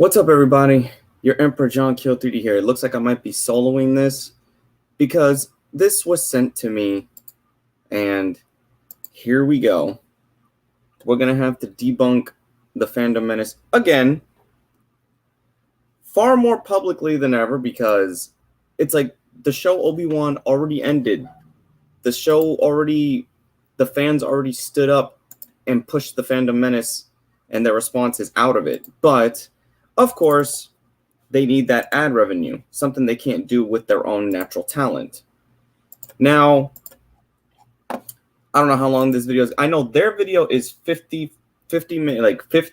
What's up, everybody? Your Emperor John Kill 3D here. It looks like I might be soloing this because this was sent to me, and here we go. We're going to have to debunk the Fandom Menace again, far more publicly than ever, because it's like the show Obi-Wan already ended. The fans already stood up and pushed the Fandom Menace and their responses out of it. But of course, they need that ad revenue, something they can't do with their own natural talent. Now, I don't know how long this video is. I know their video is 50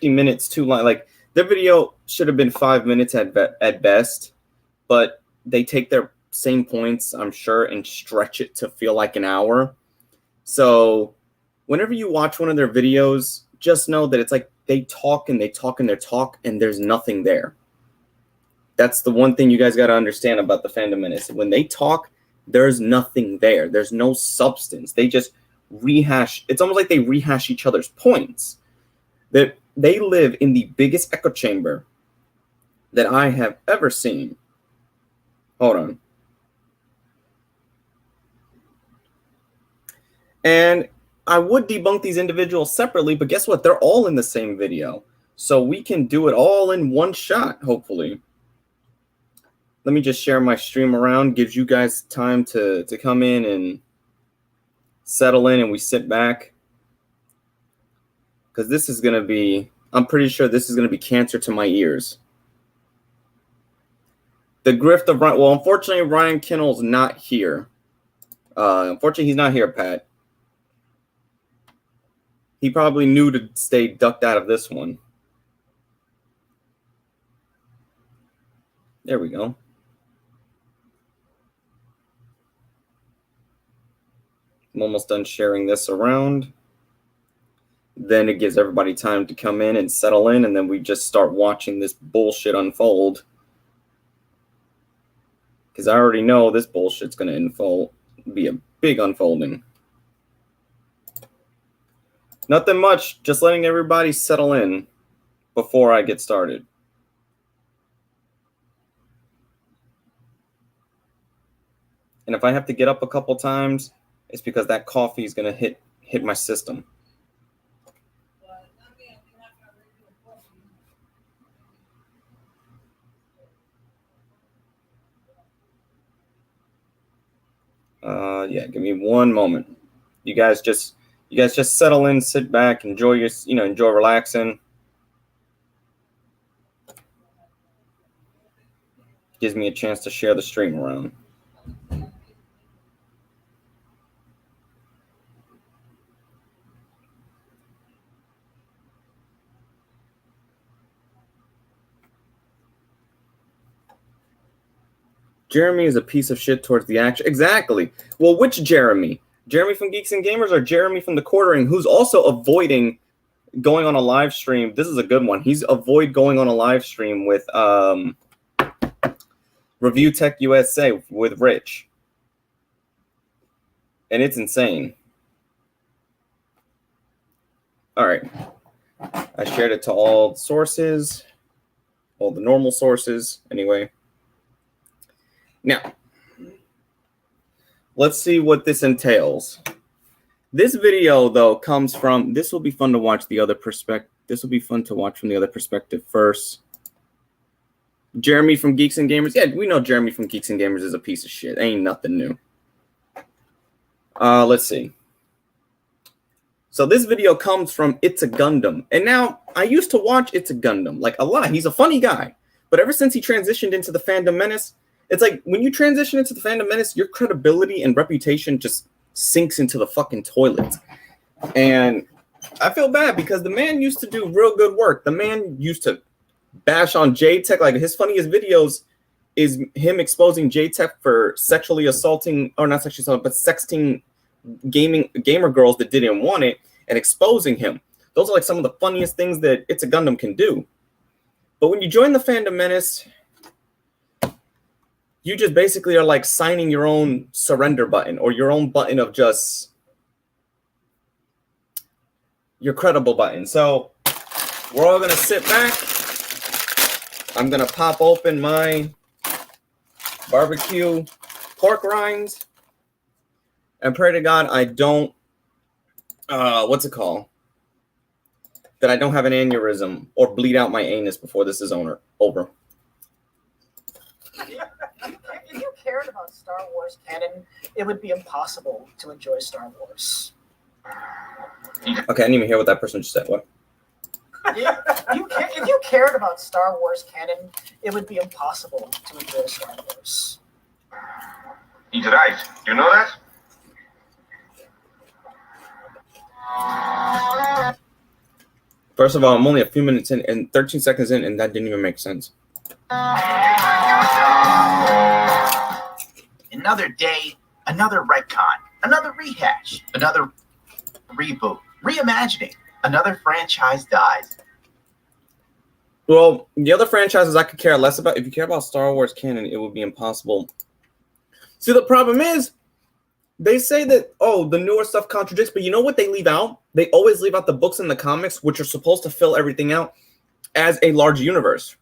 minutes too long. Like, their video should have been 5 minutes at best, but they take their same points, I'm sure, and stretch it to feel like an hour. So whenever you watch one of their videos, just know that it's like they talk and they talk and they talk and there's nothing there. That's the one thing you guys got to understand about the Fandom Menace. When they talk, there's nothing there. There's no substance. They just rehash. It's almost like they rehash each other's points. That they live in the biggest echo chamber that I have ever seen. Hold on. And I would debunk these individuals separately, but guess what? They're all in the same video. So we can do it all in one shot, hopefully. Let me just share my stream around. Gives you guys time to come in and settle in, and we sit back. Because this is going to be, I'm pretty sure this is going to be cancer to my ears. The grift of Ryan. Well, unfortunately, Ryan Kinnell's not here. Unfortunately, he's not here, Pat. He probably knew to stay ducked out of this one. There we go. I'm almost done sharing this around. Then it gives everybody time to come in and settle in, and then we just start watching this bullshit unfold. Because I already know this bullshit's going to unfold, be a big unfolding. Nothing much, just letting everybody settle in before I get started. And if I have to get up a couple times, it's because that coffee is going to hit my system. Yeah, give me one moment. You guys just settle in, sit back, enjoy relaxing. Gives me a chance to share the stream around. Jeremy is a piece of shit towards the action. Exactly. Well, which Jeremy? Jeremy from Geeks and Gamers or Jeremy from the Quartering, who's also avoiding going on a live stream? This is a good one. He's avoid going on a live stream with Review Tech USA with Rich. And it's insane. All right. I shared it to all sources, all the normal sources, anyway. Now, let's see what this entails. This video, though, comes from, this will be fun to watch the other perspective. This will be fun to watch from the other perspective first. Jeremy from Geeks and Gamers. Yeah, we know Jeremy from Geeks and Gamers is a piece of shit. Ain't nothing new. Let's see. So this video comes from It'sAGundamn. And now, I used to watch It'sAGundamn, like, a lot. He's a funny guy. But ever since he transitioned into the Fandom Menace, it's like when you transition into the Fandom Menace, your credibility and reputation just sinks into the fucking toilet. And I feel bad because the man used to do real good work. The man used to bash on J-Tech. Like, his funniest videos is him exposing J-Tech for sexually assaulting, or not sexually assaulting, but sexting gamer girls that didn't want it and exposing him. Those are like some of the funniest things that It'sAGundamn can do. But when you join the Fandom Menace, you just basically are like signing your own surrender button or your own button of just your credible button. So we're all going to sit back I'm gonna pop open my barbecue pork rinds and pray to God I don't, what's it called? That I don't have an aneurysm or bleed out my anus before this is over. If you cared about Star Wars canon, it would be impossible to enjoy Star Wars. Okay, I didn't even hear what that person just said. What? If you cared about Star Wars canon, it would be impossible to enjoy Star Wars. He's right. You know that? First of all, I'm only a few minutes in and 13 seconds in, and that didn't even make sense. Another day, another retcon, another rehash, another reboot, reimagining, another franchise dies. Well, the other franchises I could care less about. If you care about Star Wars canon, it would be impossible. See, the problem is, they say that, oh, the newer stuff contradicts, but you know what they leave out? They always leave out the books and the comics, which are supposed to fill everything out as a large universe.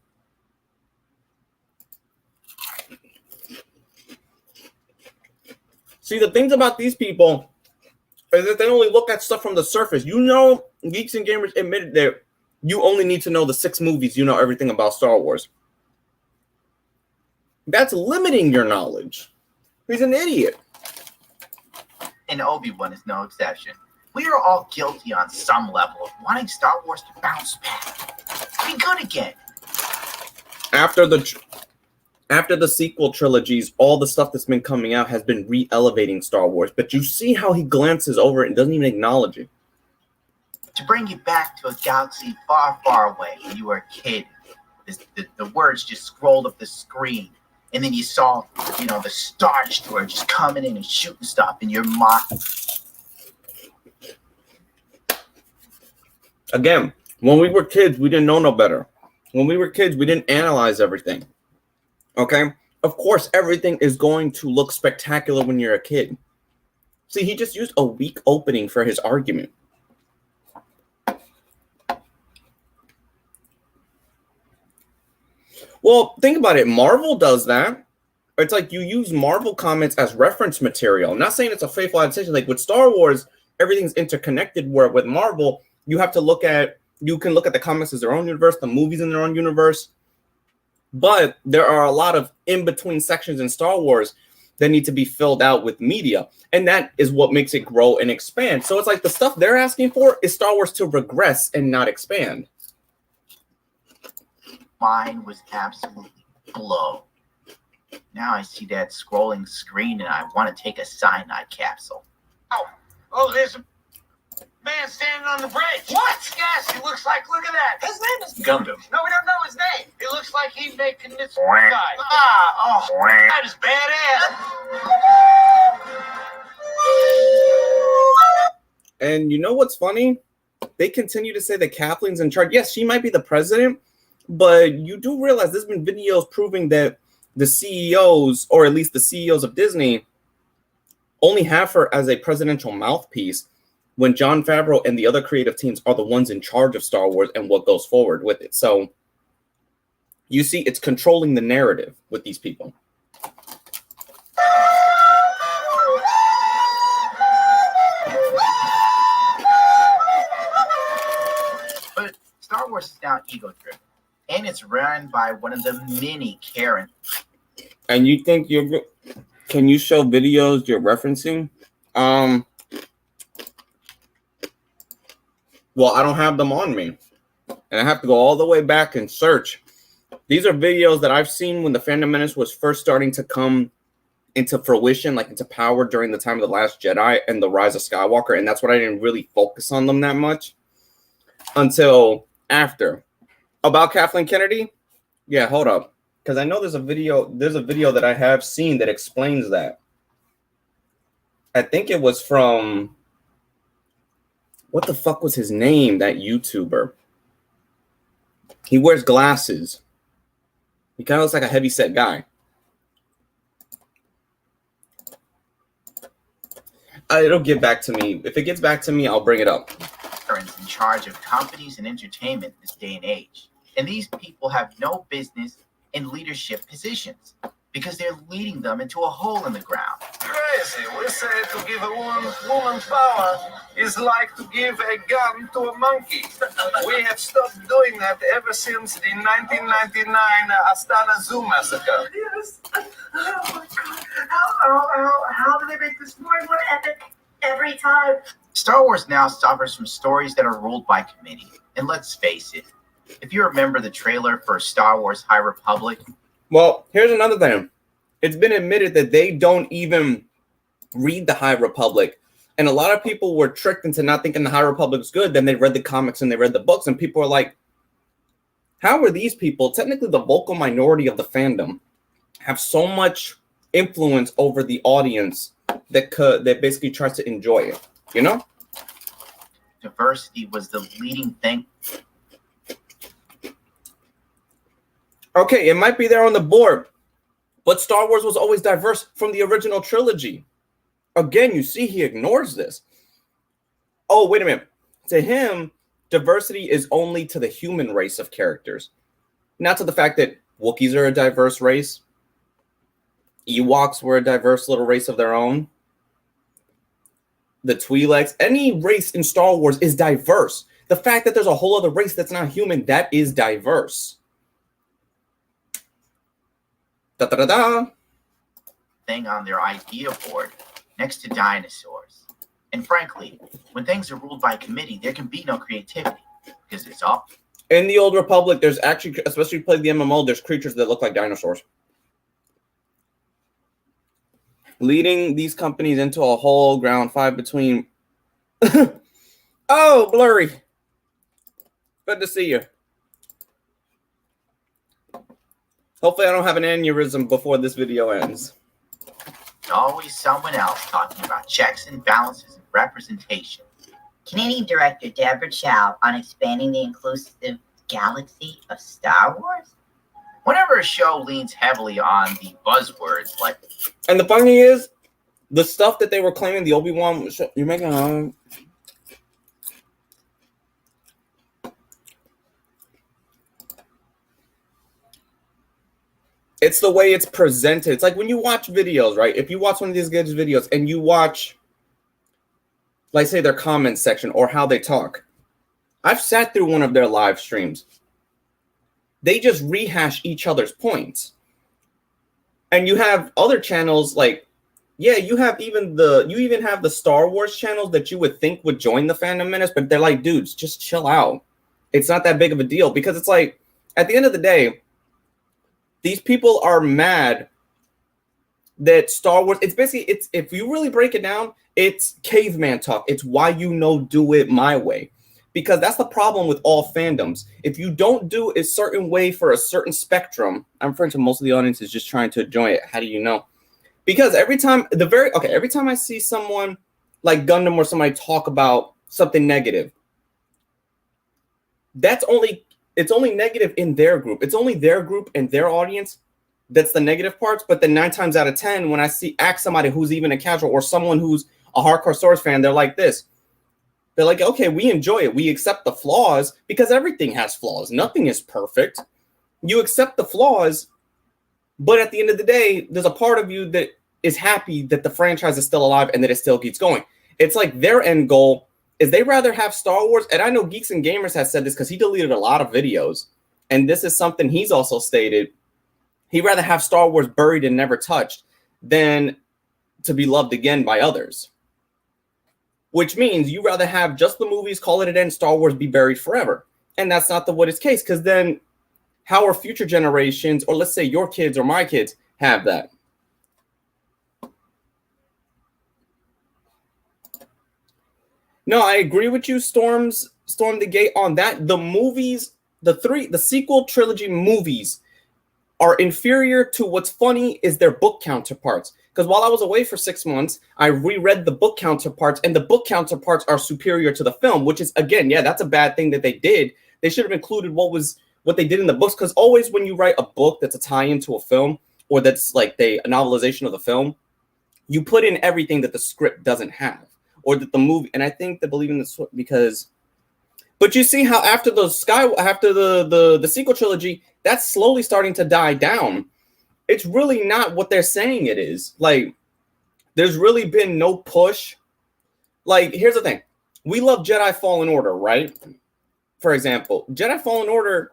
See, the things about these people is that they only look at stuff from the surface. You know, geeks and gamers admitted that you only need to know the 6 movies, you know everything about Star Wars. That's limiting your knowledge. He's an idiot. And Obi-Wan is no exception. We are all guilty on some level of wanting Star Wars to bounce back. Be good again. After the sequel trilogies, all the stuff that's been coming out has been re-elevating Star Wars. But you see how he glances over it and doesn't even acknowledge it. To bring you back to a galaxy far, far away when you were a kid, the words just scrolled up the screen. And then you saw, the Star Destroyer just coming in and shooting stuff in your mind. Again, when we were kids, we didn't know no better. When we were kids, we didn't analyze everything. Okay? Of course, everything is going to look spectacular when you're a kid. See, he just used a weak opening for his argument. Well, think about it. Marvel does that. It's like you use Marvel comments as reference material. I'm not saying it's a faithful adaptation. Like with Star Wars, everything's interconnected. Where with Marvel, you can look at the comics as their own universe, the movies in their own universe. But there are a lot of in-between sections in Star Wars that need to be filled out with media. And that is what makes it grow and expand. So it's like the stuff they're asking for is Star Wars to regress and not expand. Mine was absolutely blown. Now I see that scrolling screen and I want to take a cyanide capsule. Oh, there's a man standing on the bridge. What? Yes, he looks like, look at that. His name is Gundam. No, we don't know his name. He looks like he's making this guy. That is badass. And you know what's funny? They continue to say that Kathleen's in charge. Yes, she might be the president, but you do realize there's been videos proving that the CEOs, or at least the CEOs of Disney, only have her as a presidential mouthpiece when Jon Favreau and the other creative teams are the ones in charge of Star Wars and what goes forward with it. So you see, it's controlling the narrative with these people. But Star Wars is now ego-driven. And it's run by one of the many Karen. And you think can you show videos you're referencing? Well, I don't have them on me. And I have to go all the way back and search. These are videos that I've seen when the Fandom Menace was first starting to come into fruition, like into power during the time of The Last Jedi and The Rise of Skywalker. And that's what I didn't really focus on them that much until after. About Kathleen Kennedy? Yeah, hold up. Because I know there's a video that I have seen that explains that. I think it was from, what the fuck was his name, that YouTuber? He wears glasses. He kind of looks like a heavyset guy. It'll get back to me. If it ggets back to me, I'll bring it up. In charge of companies and entertainment this day and age. And these people have no business in leadership positions because they're leading them into a hole in the ground. Crazy. We say to give a woman power is like to give a gun to a monkey. We have stopped doing that ever since the 1999 Astana Zoo massacre. Yes. Oh my God. How do they make this more and more epic every time? Star Wars now suffers from stories that are ruled by committee. And let's face it, if you remember the trailer for Star Wars High Republic. Well, here's another thing. It's been admitted that they don't even read the High Republic. And a lot of people were tricked into not thinking the High Republic's good. Then they read the comics and they read the books. And people are like, how are these people, technically the vocal minority of the fandom, have so much influence over the audience that basically tries to enjoy it, you know? Diversity was the leading thing. Okay, it might be there on the board, but Star Wars was always diverse from the original trilogy. Again, you see he ignores this. Oh, wait a minute. To him, diversity is only to the human race of characters, not to the fact that Wookiees are a diverse race. Ewoks were a diverse little race of their own. The Twi'leks, any race in Star Wars is diverse. The fact that there's a whole other race that's not human, that is diverse. Da-da-da-da. Thing on their idea board next to dinosaurs. And frankly, when things are ruled by committee, there can be no creativity because it's all. In the Old Republic, there's actually, especially if you play the MMO, there's creatures that look like dinosaurs. Leading these companies into a whole ground fight between... Oh, Blurry. Good to see you. Hopefully I don't have an aneurysm before this video ends. Always someone else talking about checks and balances and representation. Canadian director Deborah Chow on expanding the inclusive galaxy of Star Wars? Whenever a show leans heavily on the buzzwords like... And the funny thing is, the stuff that they were claiming the Obi-Wan show, you're making it's the way it's presented. It's like when you watch videos, right? If you watch one of these kids' videos and you watch, like, say, their comment section or how they talk. I've sat through one of their live streams. They just rehash each other's points. And you have other channels like, yeah, you even have the Star Wars channels that you would think would join the Fandom Menace, but they're like, dudes, just chill out. It's not that big of a deal because it's like, at the end of the day, these people are mad that Star Wars, it's basically, if you really break it down, it's caveman talk. It's why do it my way. Because that's the problem with all fandoms. If you don't do a certain way for a certain spectrum, I'm referring to most of the audience is just trying to enjoy it. How do you know? Because every time I see someone like Gundam or somebody talk about something negative, it's only negative in their group. It's only their group and their audience that's the negative parts. But then 9 times out of 10, when I ask somebody who's even a casual or someone who's a hardcore Star Wars fan, they're like this. They're like, okay, we enjoy it. We accept the flaws because everything has flaws. Nothing is perfect. You accept the flaws, but at the end of the day, there's a part of you that is happy that the franchise is still alive and that it still keeps going. It's like their end goal is they rather have Star Wars, and I know Geeks and Gamers has said this because he deleted a lot of videos, and this is something he's also stated. He'd rather have Star Wars buried and never touched than to be loved again by others. Which means you rather have just the movies, call it an end, Star Wars be buried forever. And that's not what is case, because then how are future generations, or let's say your kids or my kids, have that? No, I agree with you, Storm the Gate, on that. The movies, the sequel trilogy movies are inferior to what's funny is their book counterparts. Because while I was away for 6 months, I reread the book counterparts, and the book counterparts are superior to the film, which is, again, yeah, that's a bad thing that they did. They should have included what they did in the books, because always when you write a book that's a tie-in to a film, or that's like a novelization of the film, you put in everything that the script doesn't have, or that the movie, and I think they believe in this because But you see how after the sequel trilogy, that's slowly starting to die down. It's really not what they're saying it is. Like, there's really been no push. Like, here's the thing. We love Jedi Fallen Order, right? For example, Jedi Fallen Order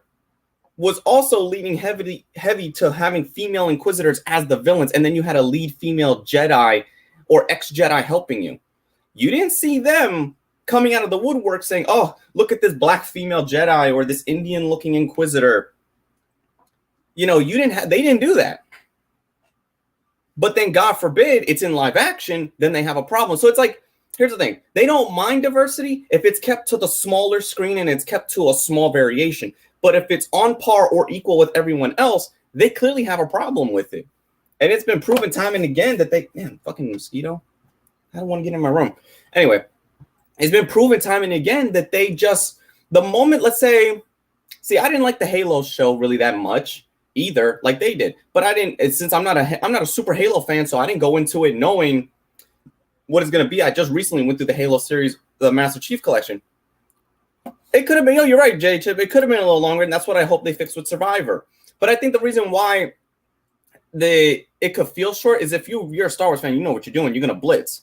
was also leaning heavy to having female Inquisitors as the villains, and then you had a lead female Jedi or ex-Jedi helping you. You didn't see them coming out of the woodwork saying, oh, look at this black female Jedi or this Indian-looking Inquisitor. You know, they didn't do that. But then, God forbid, it's in live action, then they have a problem. So it's like, here's the thing. They don't mind diversity if it's kept to the smaller screen and it's kept to a small variation. But if it's on par or equal with everyone else, they clearly have a problem with it. And it's been proven time and again that fucking mosquito. I don't want to get in my room. Anyway, it's been proven time and again that they just, the moment, let's say, I didn't like the Halo show really that much either, like they did. But I didn't, since I'm not a super Halo fan, so I didn't go into it knowing what it's going to be. I just recently went through the Halo series, the Master Chief Collection. It could have been, you're right, J-Chip. It could have been a little longer, and that's what I hope they fix with Survivor. But I think the reason why it could feel short is if you're a Star Wars fan, you know what you're doing. You're going to blitz.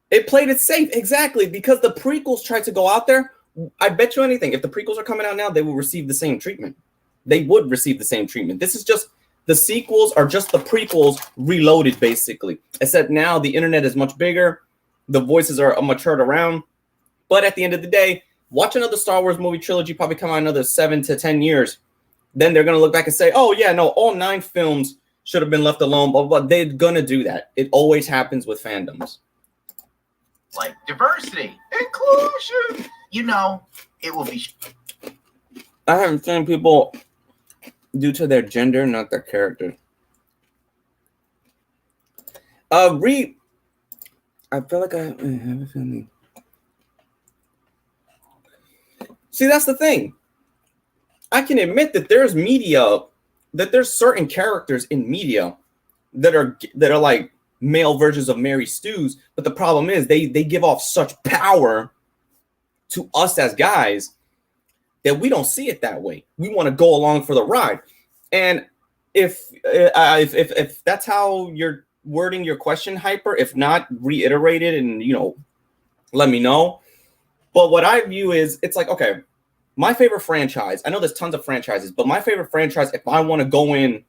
It played it safe, exactly, because the prequels tried to go out there. I bet you anything, if the prequels are coming out now, they will receive the same treatment. They would receive the same treatment. This is just, the sequels are just the prequels reloaded, basically. Except now the internet is much bigger. The voices are matured around. But at the end of the day, watch another Star Wars movie trilogy probably come out another 7 to 10 years. Then they're going to look back and say, oh, yeah, no, all 9 films should have been left alone. But they're going to do that. It always happens with fandoms. Like diversity, inclusion. You know, it will be. I haven't seen people due to their gender, not their character. I feel like I have a feeling. See, that's the thing. I can admit that there's certain characters in media that are like male versions of Mary Stews, but the problem is they give off such power to us as guys that we don't see it that way. We want to go along for the ride. And if that's how you're wording your question, Hyper, if not, reiterate it and, let me know. But what I view is, it's like, okay, my favorite franchise, I know there's tons of franchises, but my favorite franchise, if I want to go in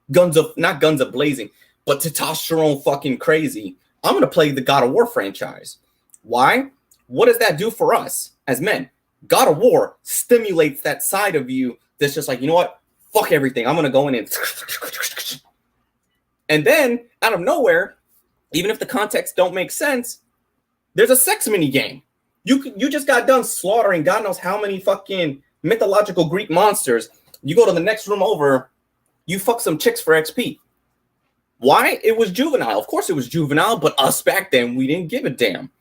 not guns blazing, but testosterone fucking crazy, I'm going to play the God of War franchise. Why? What does that do for us as men? God of War stimulates that side of you that's just like, you know what? Fuck everything. I'm going to go in and then out of nowhere, even if the context don't make sense, there's a sex mini game. You just got done slaughtering God knows how many fucking mythological Greek monsters. You go to the next room over, you fuck some chicks for XP. Why? It was juvenile. Of course it was juvenile, but us back then, we didn't give a damn.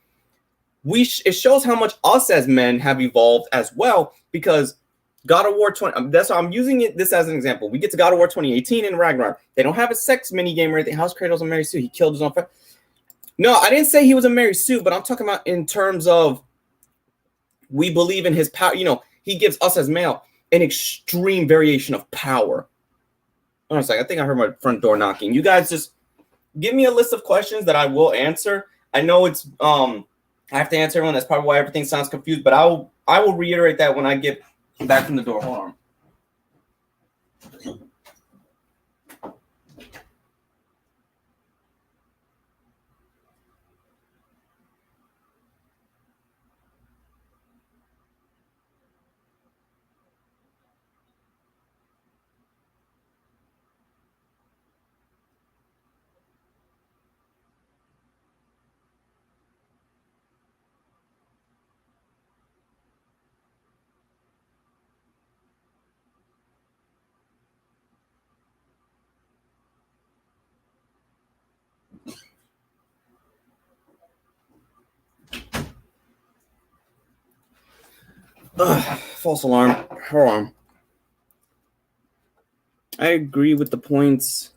It shows how much us as men have evolved as well, because God of War 20, that's why I'm using this as an example. We get to God of War 2018 in Ragnarok. They don't have a sex mini game or anything. How's Kratos a Mary Sue? He killed his own friend. No, I didn't say he was a Mary Sue, but I'm talking about in terms of we believe in his power. He gives us as male an extreme variation of power. Hold on a second. I think I heard my front door knocking. You guys just give me a list of questions that I will answer. I know it's I have to answer everyone. That's probably why everything sounds confused, but I will reiterate that when I get back from the door. Hold on. False alarm. Hold on. I agree with the points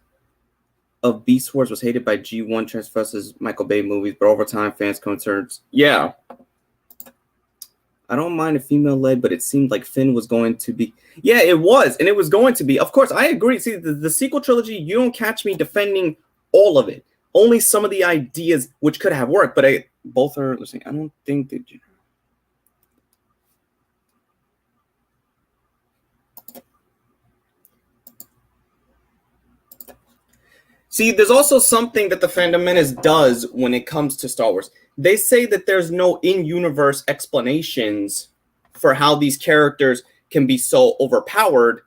of Beast Wars was hated by G1 transfers Michael Bay movies, but over time fans concerns. Yeah. I don't mind a female led, but it seemed like Finn was going to be. Yeah, it was, and it was going to be. Of course, I agree. See, the sequel trilogy, you don't catch me defending all of it. Only some of the ideas which could have worked, but both are. Listen, I don't think that. See, there's also something that the Fandom Menace does when it comes to Star Wars. They say that there's no in-universe explanations for how these characters can be so overpowered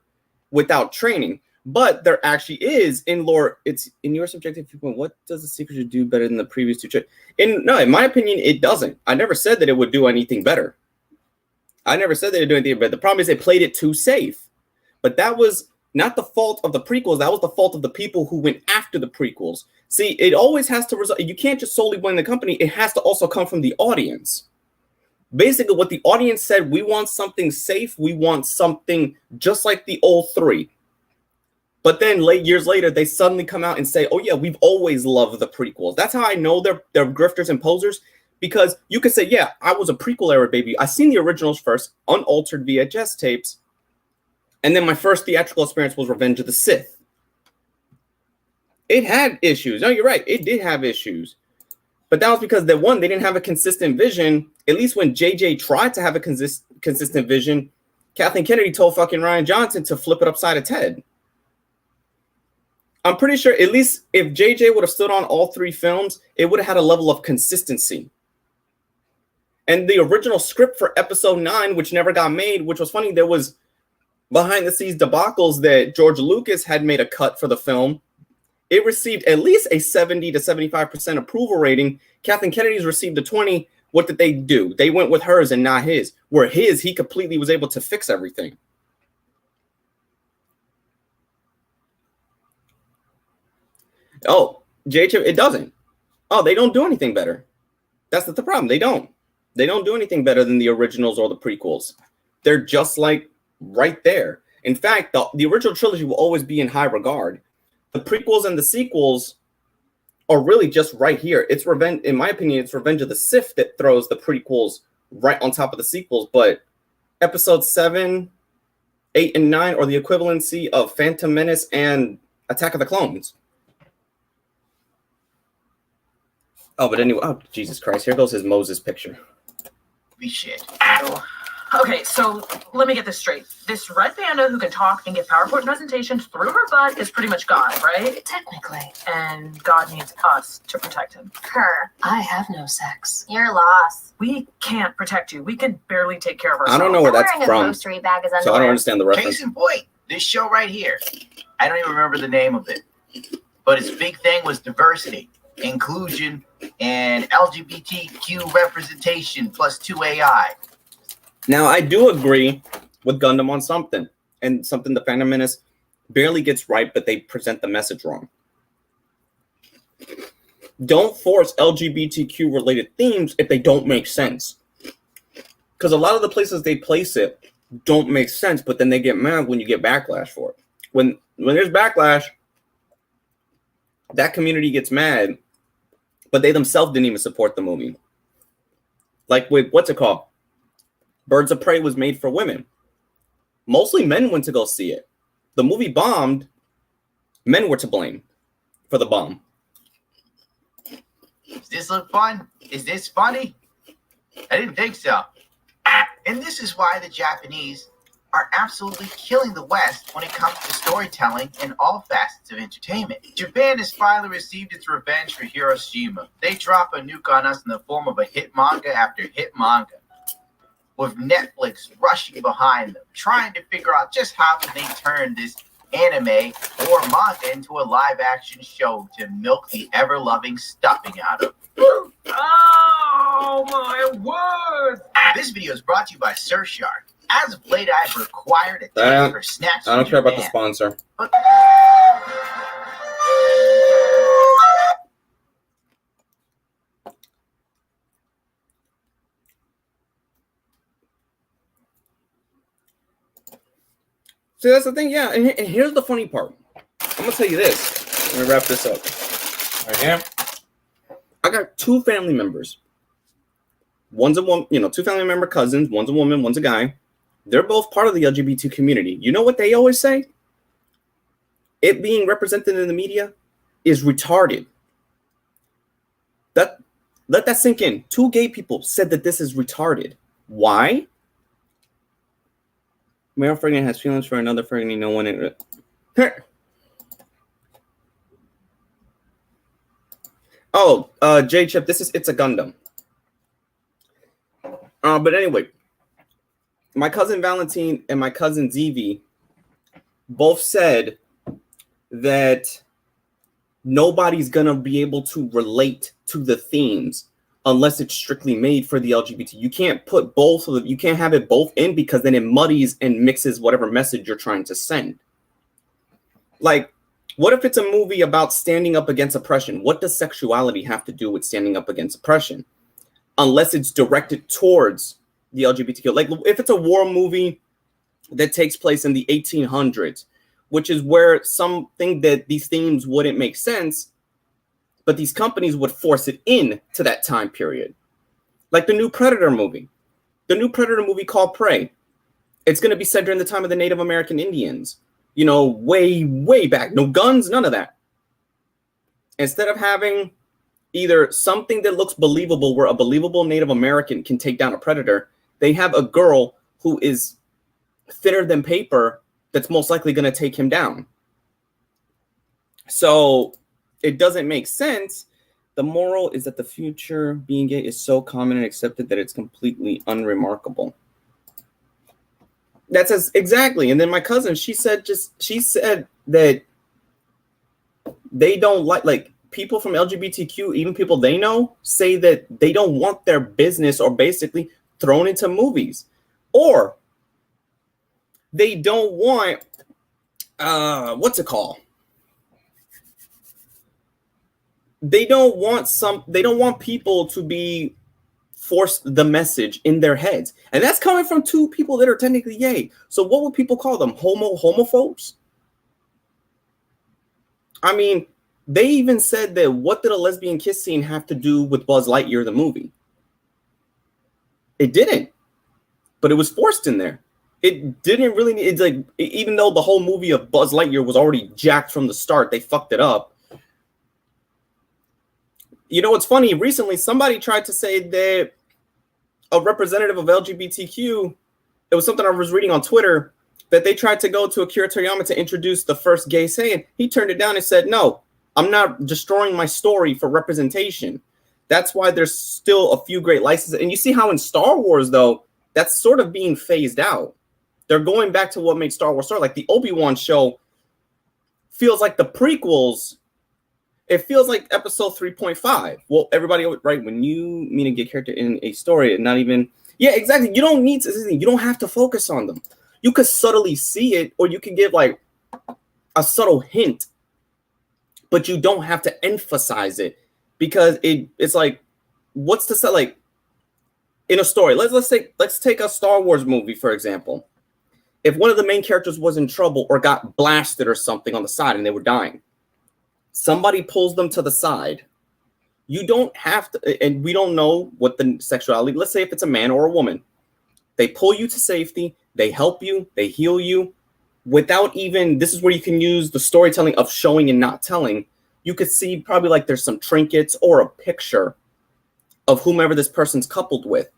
without training. But there actually is in lore. It's in your subjective viewpoint. What does the secret do better than the previous two? In my opinion, it doesn't. I never said that it would do anything better. I never said that it would do anything better. The problem is they played it too safe. But that was not the fault of the prequels. That was the fault of the people who went after the prequels. See, it always has to result. You can't just solely blame the company. It has to also come from the audience. Basically, what the audience said, we want something safe. We want something just like the old three. But then years later, they suddenly come out and say, oh, yeah, we've always loved the prequels. That's how I know they're grifters and posers. Because you could say, yeah, I was a prequel era baby. I seen the originals first, unaltered VHS tapes. And then my first theatrical experience was Revenge of the Sith. It had issues. No, you're right. It did have issues. But that was because they didn't have a consistent vision. At least when JJ tried to have a consistent vision, Kathleen Kennedy told fucking Rian Johnson to flip it upside its head. I'm pretty sure at least if JJ would have stood on all three films, it would have had a level of consistency. And the original script for episode 9, which never got made, which was funny, there was behind the scenes debacles that George Lucas had made a cut for the film. It received at least a 70 to 75% approval rating. Kathleen Kennedy's received a 20. What did they do? They went with hers and not his. Where his, he completely was able to fix everything. Oh, JH, it doesn't. Oh, they don't do anything better. That's not the problem. They don't. They don't do anything better than the originals or the prequels. They're just like right there. In fact, the original trilogy will always be in high regard. The prequels and the sequels are really just right here. It's revenge, in my opinion, it's Revenge of the Sith that throws the prequels right on top of the sequels. But episode 7, 8, and 9 are the equivalency of Phantom Menace and Attack of the Clones. Oh, but anyway, oh, Jesus Christ. Here goes his Moses picture. We shit. Okay, so let me get this straight. This red panda who can talk and give PowerPoint presentations through her butt is pretty much God, right? Technically. And God needs us to protect him. Her. I have no sex. You're lost. We can't protect you. We can barely take care of ourselves. I don't know where that's Wearing a from, grocery bag is so I underwear. don't understand the reference. Case in point, this show right here. I don't even remember the name of it. But its big thing was diversity, inclusion, and LGBTQ representation plus 2 AI. Now, I do agree with Gundam on something, and something the Phantom Menace barely gets right, but they present the message wrong. Don't force LGBTQ related themes if they don't make sense. Because a lot of the places they place it don't make sense, but then they get mad when you get backlash for it. When there's backlash, that community gets mad, but they themselves didn't even support the movie. Like with, what's it called? Birds of Prey was made for women. Mostly men went to go see it. The movie bombed. Men were to blame for the bomb. Does this look fun? Is this funny? I didn't think so. And this is why the Japanese are absolutely killing the West when it comes to storytelling in all facets of entertainment. Japan has finally received its revenge for Hiroshima. They drop a nuke on us in the form of a hit manga after hit manga, with Netflix rushing behind them, trying to figure out just how can they turn this anime or manga into a live-action show to milk the ever-loving stuffing out of. Oh, my word! This video is brought to you by Surfshark. As of late, I've required a ticket for snacks. I don't care about the sponsor. But See, that's the thing, yeah. And here's the funny part. I'm gonna tell you this. Let me wrap this up. Right here. I got 2 family members One's a woman, you know, two family member cousins. One's a woman, one's a guy. They're both part of the LGBT community. You know what they always say? It being represented in the media is retarded. Let that sink in. Two gay people said that this is retarded. Why? Male Ferguson has feelings for another Ferguson. No one. Oh, J Chip, this is It'sAGundamn. But anyway, my cousin Valentine and my cousin Zevi both said that nobody's gonna be able to relate to the themes unless it's strictly made for the LGBT. You can't put both of them, you can't have it both in, because then it muddies and mixes whatever message you're trying to send. Like, what if it's a movie about standing up against oppression? What does sexuality have to do with standing up against oppression? Unless it's directed towards the LGBTQ. Like, if it's a war movie that takes place in the 1800s, which is where something that these themes wouldn't make sense, but these companies would force it in to that time period. Like the new Predator movie. The new Predator movie called Prey. It's going to be set during the time of the Native American Indians. You know, way, way back. No guns, none of that. Instead of having either something that looks believable, where a believable Native American can take down a predator, they have a girl who is thinner than paper that's most likely going to take him down. So it doesn't make sense. The moral is that the future being gay is so common and accepted that it's completely unremarkable. That says exactly. And then my cousin, she said that they don't like people from LGBTQ, even people they know, say that they don't want their business or basically thrown into movies, or they don't want what's it called? They don't want people to be forced the message in their heads. And that's coming from two people that are technically gay. So what would people call them? Homophobes? I mean, they even said that what did a lesbian kiss scene have to do with Buzz Lightyear, the movie? It didn't. But it was forced in there. It didn't really, it's like, even though the whole movie of Buzz Lightyear was already jacked from the start, they fucked it up. You know what's funny? Recently, somebody tried to say that a representative of LGBTQ, it was something I was reading on Twitter, that they tried to go to Akira Toriyama to introduce the first gay Saiyan. He turned it down and said, no, I'm not destroying my story for representation. That's why there's still a few great licenses. And you see how in Star Wars, though, that's sort of being phased out. They're going back to what made Star Wars start. Like the Obi-Wan show feels like the prequels. It feels like episode 3.5. Well, everybody, right? When you meet a gay character in a story, and not even, yeah, exactly. You don't need to, you don't have to focus on them. You could subtly see it, or you could give like a subtle hint, but you don't have to emphasize it, because it's like, what's the set like in a story? Let's take a Star Wars movie, for example. If one of the main characters was in trouble or got blasted or something on the side and they were dying, somebody pulls them to the side. You don't have to, and we don't know what the sexuality, let's say if it's a man or a woman, they pull you to safety, they help you, they heal you, without even, this is where you can use the storytelling of showing and not telling. You could see probably like there's some trinkets or a picture of whomever this person's coupled with.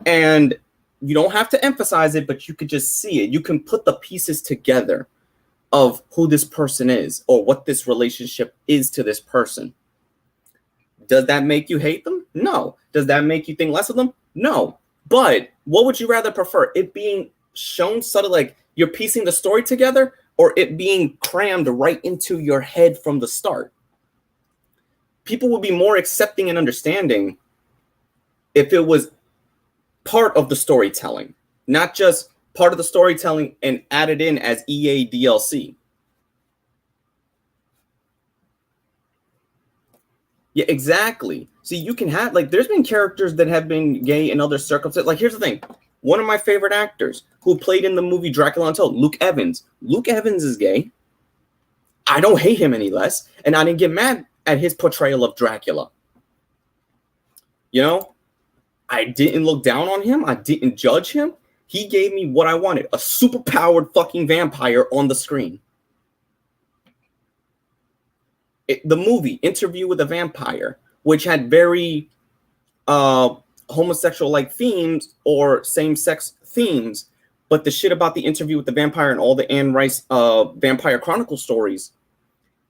And you don't have to emphasize it, but you could just see it. You can put the pieces together of who this person is or what this relationship is to this person. Does that make you hate them? No. Does that make you think less of them? No. But what would you rather prefer? It being shown subtly, like you're piecing the story together, or it being crammed right into your head from the start? People would be more accepting and understanding if it was part of the storytelling, not just part of the storytelling and added in as EA DLC. Yeah, exactly. See, you can have, like, there's been characters that have been gay in other circumstances. Like, here's the thing. One of my favorite actors who played in the movie Dracula Untold, Luke Evans. Luke Evans is gay. I don't hate him any less, and I didn't get mad at his portrayal of Dracula. You know? I didn't look down on him. I didn't judge him. He gave me what I wanted, a super-powered fucking vampire on the screen. The movie, Interview with a Vampire, which had very homosexual-like themes or same-sex themes, but the shit about the Interview with the Vampire and all the Anne Rice Vampire Chronicle stories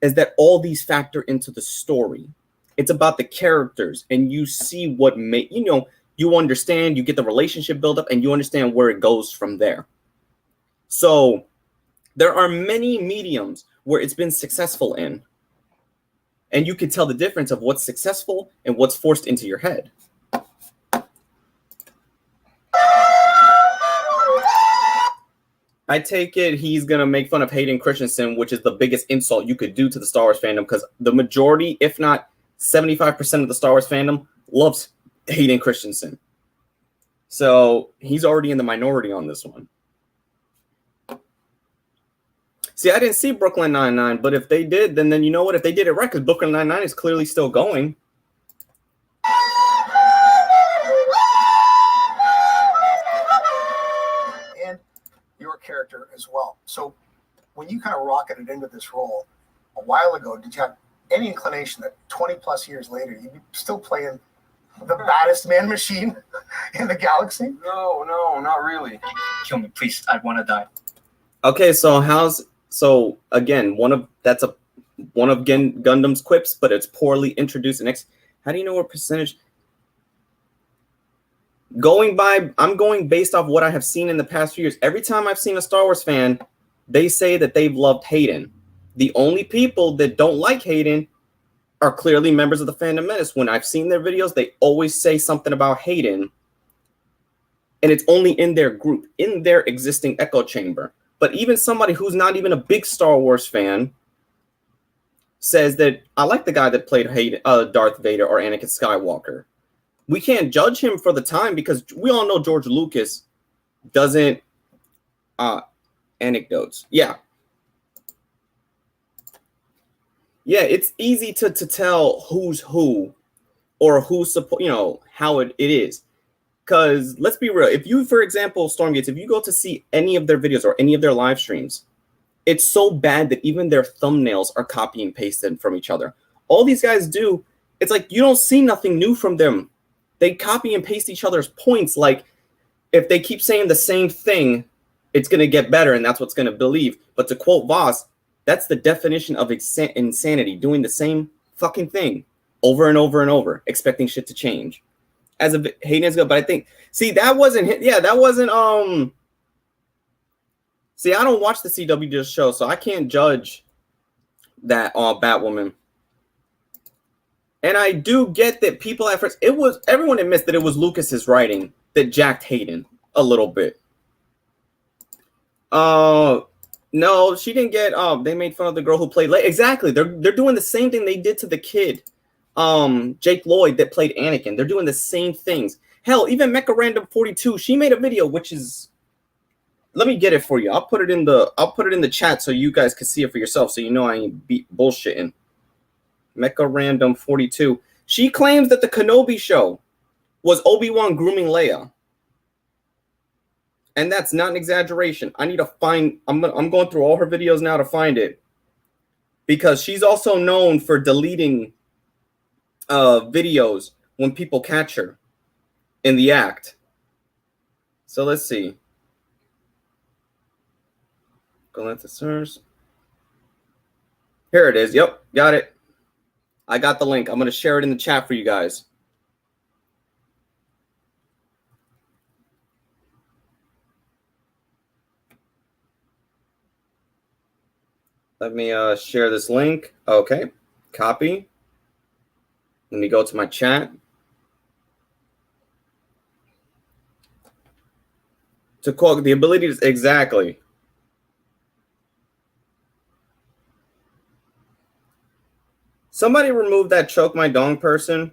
is that all these factor into the story. It's about the characters, and you see what you understand, you get the relationship build up, and you understand where it goes from there. So there are many mediums where it's been successful in, and you can tell the difference of what's successful and what's forced into your head. I take it he's going to make fun of Hayden Christensen, which is the biggest insult you could do to the Star Wars fandom, because the majority, if not 75% of the Star Wars fandom, loves Hayden Christensen. So he's already in the minority on this one. See, I didn't see Brooklyn Nine-Nine, but if they did, then you know what? If they did it right, because Brooklyn Nine-Nine is clearly still going. And your character as well. So when you kind of rocketed into this role a while ago, did you have any inclination that 20 plus years later you'd be still playing the baddest man machine in the galaxy? No, not really. Kill me, please. I want to die. Okay, so again, one of Gundam's quips, but it's poorly introduced. How do you know what percentage? I'm going based off what I have seen in the past few years. Every time I've seen a Star Wars fan, they say that they've loved Hayden. The only people that don't like Hayden are clearly members of the Fandom Menace. When I've seen their videos, they always say something about Hayden, and it's only in their group, in their existing echo chamber. But even somebody who's not even a big Star Wars fan says that I like the guy that played Hayden, Darth Vader or Anakin Skywalker. We can't judge him for the time because we all know George Lucas doesn't anecdotes. Yeah, it's easy to tell who's who or who's support, how it is. Because let's be real, if you, for example, Stormgates, if you go to see any of their videos or any of their live streams, it's so bad that even their thumbnails are copy and pasted from each other. All these guys do, it's like you don't see nothing new from them. They copy and paste each other's points. Like if they keep saying the same thing, it's going to get better and that's what's going to believe. But to quote Voss, that's the definition of insanity, doing the same fucking thing over and over and over, expecting shit to change. As a Hayden is good, but I think, that wasn't, that wasn't, I don't watch the CW show, so I can't judge that Batwoman. And I do get that people at first, everyone admits that it was Lucas's writing that jacked Hayden a little bit. No, she didn't get, they made fun of the girl who played Leia. Exactly. They're doing the same thing they did to the kid, Jake Lloyd, that played Anakin. They're doing the same things. Hell, even Mecha Random 42, she made a video, which is, let me get it for you. I'll put it in the chat so you guys can see it for yourself, so you know I ain't bullshitting. Mecha Random 42. She claims that the Kenobi show was Obi-Wan grooming Leia. And that's not an exaggeration. I need to find, I'm going through all her videos now to find it. Because she's also known for deleting videos when people catch her in the act. So let's see. Go into search. Here it is. Yep, got it. I got the link. I'm going to share it in the chat for you guys. Let me share this link. Okay, copy. Let me go to my chat. To quote, the ability to, exactly. Somebody remove that choke my dong person.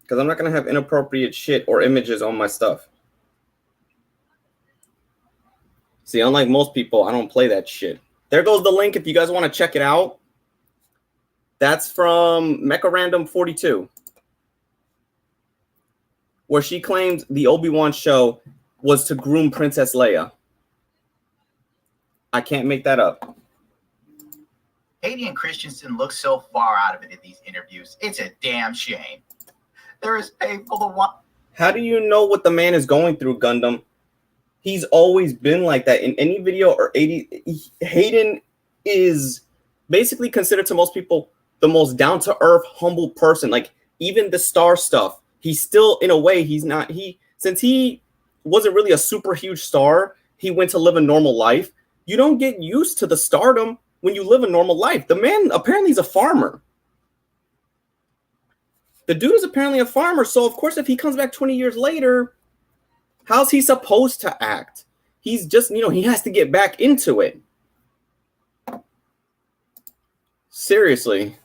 Because I'm not going to have inappropriate shit or images on my stuff. See, unlike most people, I don't play that shit. There goes the link if you guys want to check it out. That's from Mecha Random 42, where she claims the Obi-Wan show was to groom Princess Leia. I can't make that up. Hayden and Christensen look so far out of it in these interviews. It's a damn shame. They're as painful to watch. How do you know what the man is going through, Gundam? He's always been like that. In any video or 80, Hayden is basically considered to most people the most down-to-earth, humble person. Like, even the star stuff, he's still, in a way, since he wasn't really a super huge star, he went to live a normal life. You don't get used to the stardom when you live a normal life. The man apparently is a farmer. The dude is apparently a farmer, so of course if he comes back 20 years later, how's he supposed to act? He's just, he has to get back into it. Seriously.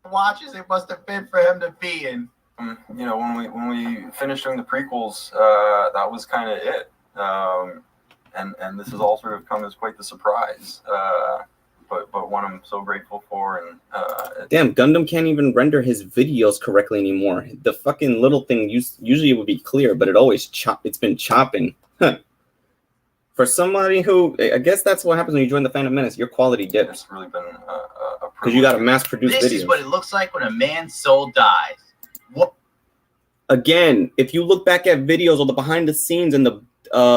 Watches it must have been for him to be in. When we finished doing the prequels, that was kind of it. And this has all sort of come as quite the surprise. But one I'm so grateful for. And damn, Gundam can't even render his videos correctly anymore. The fucking little thing usually would be clear, but it's been chopping. For somebody who, I guess that's what happens when you join the Fandom Menace. Your quality dips. It's really been because you got to mass produce videos. This is what it looks like when a man's soul dies. What? Again, if you look back at videos or the behind the scenes and the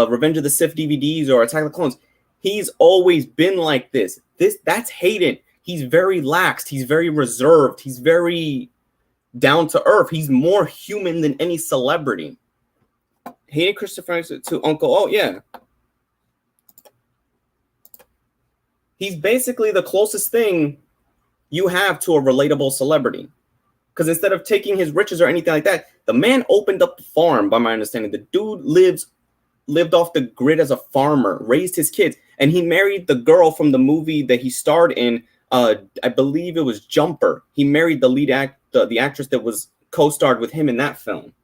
Revenge of the Sith DVDs or Attack of the Clones, he's always been like this. That's Hayden. He's very laxed. He's very reserved. He's very down to earth. He's more human than any celebrity. Hayden Christopher to Uncle. Oh, yeah. He's basically the closest thing you have to a relatable celebrity. Because instead of taking his riches or anything like that, the man opened up the farm, by my understanding. The dude lived off the grid as a farmer, raised his kids, and he married the girl from the movie that he starred in. I believe it was Jumper. He married the lead the actress that was co-starred with him in that film.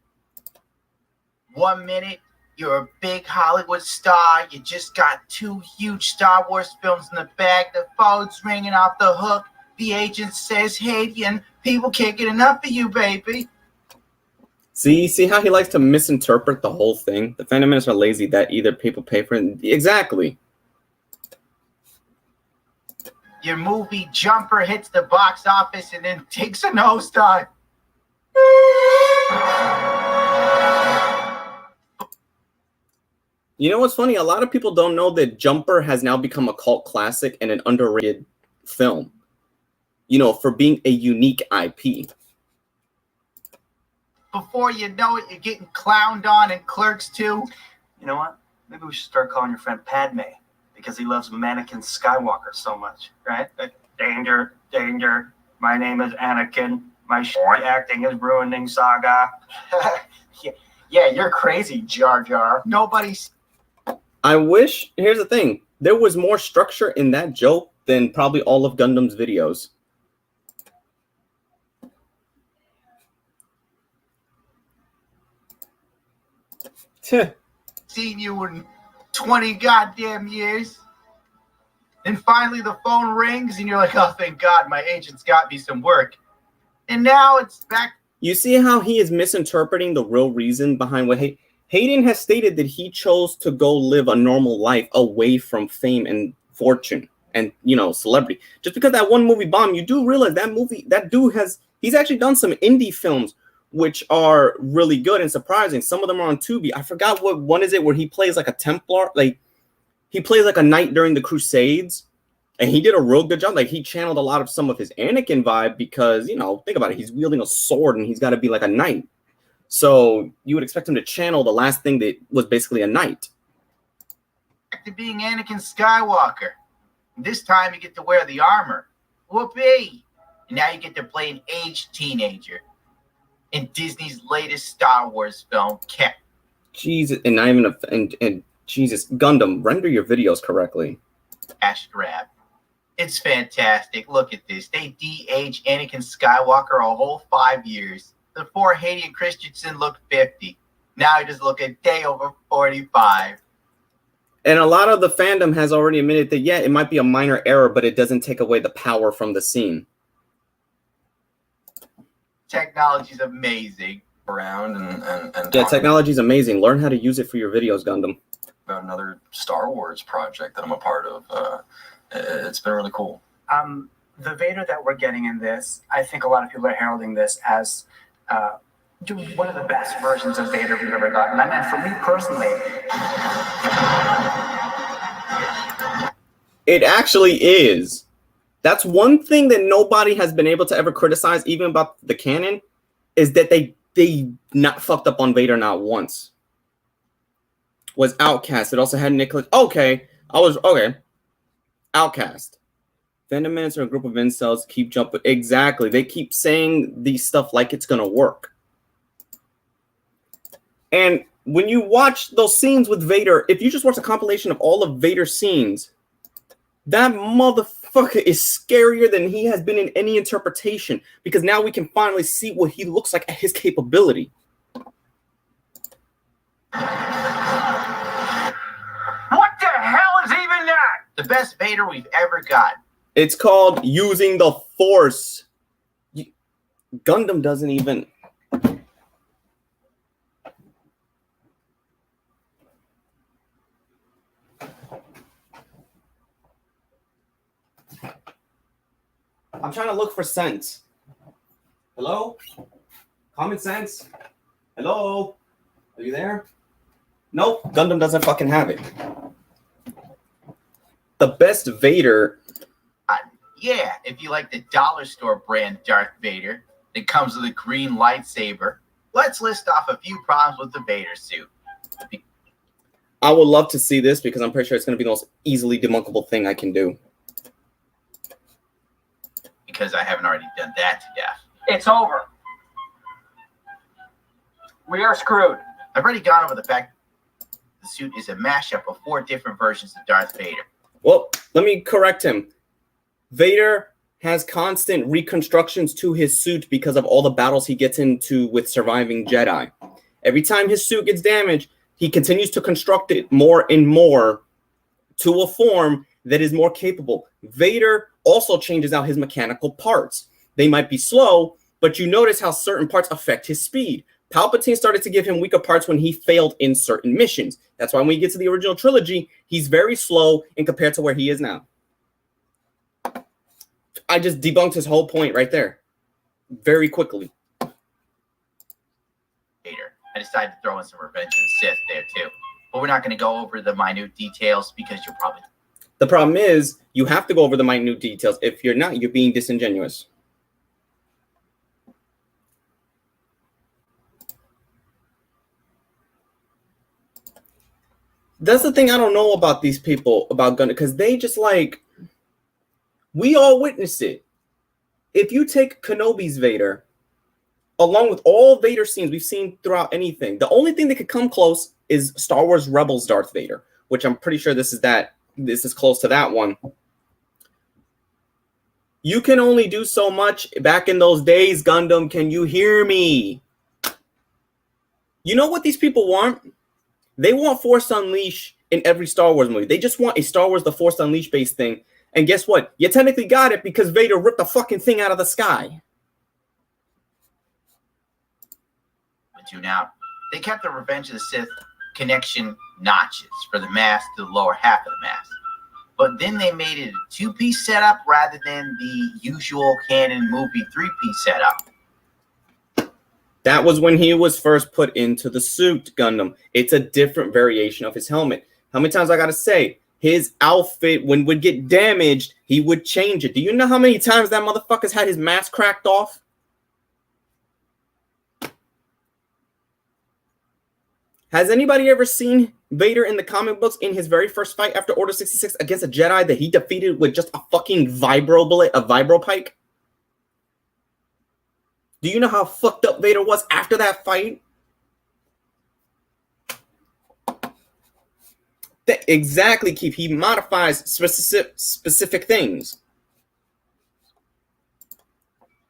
1 minute, you're a big Hollywood star. You just got 2 huge Star Wars films in the bag. The phone's ringing off the hook. The agent says, Hayden, people can't get enough of you, baby. See how he likes to misinterpret the whole thing? The Fandom Menace are lazy that either people pay for it. Exactly. Your movie Jumper hits the box office and then takes a nosedive. You know what's funny? A lot of people don't know that Jumper has now become a cult classic and an underrated film. For being a unique IP. Before you know it, you're getting clowned on in Clerks 2. You know what? Maybe we should start calling your friend Padme because he loves Anakin Skywalker so much, right? Danger, danger. My name is Anakin. My acting is ruining Saga. Yeah, you're crazy, Jar Jar. Nobody's. I wish. Here's the thing. There was more structure in that joke than probably all of Gundam's videos. Seen you in 20 goddamn years. And finally the phone rings and you're like, oh, thank God, my agent's got me some work. And now it's back. You see how he is misinterpreting the real reason behind what Hayden has stated, that he chose to go live a normal life away from fame and fortune and, celebrity. Just because that one movie bombed, you do realize that dude he's actually done some indie films which are really good and surprising. Some of them are on Tubi. I forgot what one is it where he plays like a Templar, like he plays like a knight during the Crusades, and he did a real good job. Like he channeled a lot of some of his Anakin vibe because, think about it. He's wielding a sword and he's got to be like a knight. So you would expect him to channel the last thing that was basically a knight. Back to being Anakin Skywalker. This time you get to wear the armor. Whoopee! And now you get to play an aged teenager in Disney's latest Star Wars film, Jesus, and not even and Jesus, Gundam, render your videos correctly. Cash grab. It's fantastic. Look at this. They de-age Anakin Skywalker a whole 5 years. Before Hayden Christensen looked 50. Now he just look a day over 45. And a lot of the fandom has already admitted that, yeah, it might be a minor error, but it doesn't take away the power from the scene. Technology's amazing. Around and Yeah, technology's amazing. Learn how to use it for your videos, Gundam. about another Star Wars project that I'm a part of. It's been really cool. The Vader that we're getting in this, I think a lot of people are heralding this as one of the best versions of Vader we've ever gotten. And for me personally, it actually is. That's one thing that nobody has been able to ever criticize, even about the canon, is that they not fucked up on Vader not once. Was Outcast. It also had Nicholas. Okay. Outcast. Fandom Menace are a group of incels keep jumping. Exactly. They keep saying these stuff like it's going to work. And when you watch those scenes with Vader, if you just watch a compilation of all of Vader's scenes, that motherfucker is scarier than he has been in any interpretation, because now we can finally see what he looks like at his capability. What the hell is even that? The best Vader we've ever got. It's called using the Force. Gundam doesn't even... I'm trying to look for sense. Hello? Common sense? Hello? Are you there? Nope. Gundam doesn't fucking have it. The best Vader... Yeah, if you like the dollar store brand Darth Vader that comes with a green lightsaber, let's list off a few problems with the Vader suit. I would love to see this, because I'm pretty sure it's going to be the most easily debunkable thing I can do. Because I haven't already done that to death. it's over. We are screwed. I've already gone over the fact the suit is a mashup of 4 different versions of Darth Vader. Well, let me correct him. Vader has constant reconstructions to his suit because of all the battles he gets into with surviving Jedi. Every time his suit gets damaged, he continues to construct it more and more to a form that is more capable. Vader also changes out his mechanical parts. They might be slow, but you notice how certain parts affect his speed. Palpatine started to give him weaker parts when he failed in certain missions. That's why when we get to the original trilogy, he's very slow in compared to where he is now. I just debunked his whole point right there. Very quickly. Vader. I decided to throw in some Revenge of the Sith there too. But we're not going to go over the minute details because you're probably... The problem is, you have to go over the minute details. If you're not, you're being disingenuous. That's the thing I don't know about these people, about Gundam, because they just like... We all witnessed it. If you take Kenobi's Vader, along with all Vader scenes we've seen throughout anything, the only thing that could come close is Star Wars Rebels Darth Vader, which I'm pretty sure this is close to that one. You can only do so much back in those days, Gundam. Can you hear me? You know what these people want? They want Force Unleashed in every Star Wars movie. They just want a Star Wars The Force Unleashed based thing. And guess what? You technically got it because Vader ripped the fucking thing out of the sky. But you now, they kept the Revenge of the Sith connection notches for the mask to the lower half of the mask. But then they made it a 2-piece setup rather than the usual canon movie 3-piece setup. That was when he was first put into the suit, Gundam. It's a different variation of his helmet. How many times I gotta say? His outfit, when would get damaged, he would change it. Do you know how many times that motherfucker's had his mask cracked off? Has anybody ever seen Vader in the comic books in his very first fight after Order 66 against a Jedi that he defeated with just a fucking vibro bullet, a vibro pike? Do you know how fucked up Vader was after that fight? Exactly, Keith. He modifies specific things.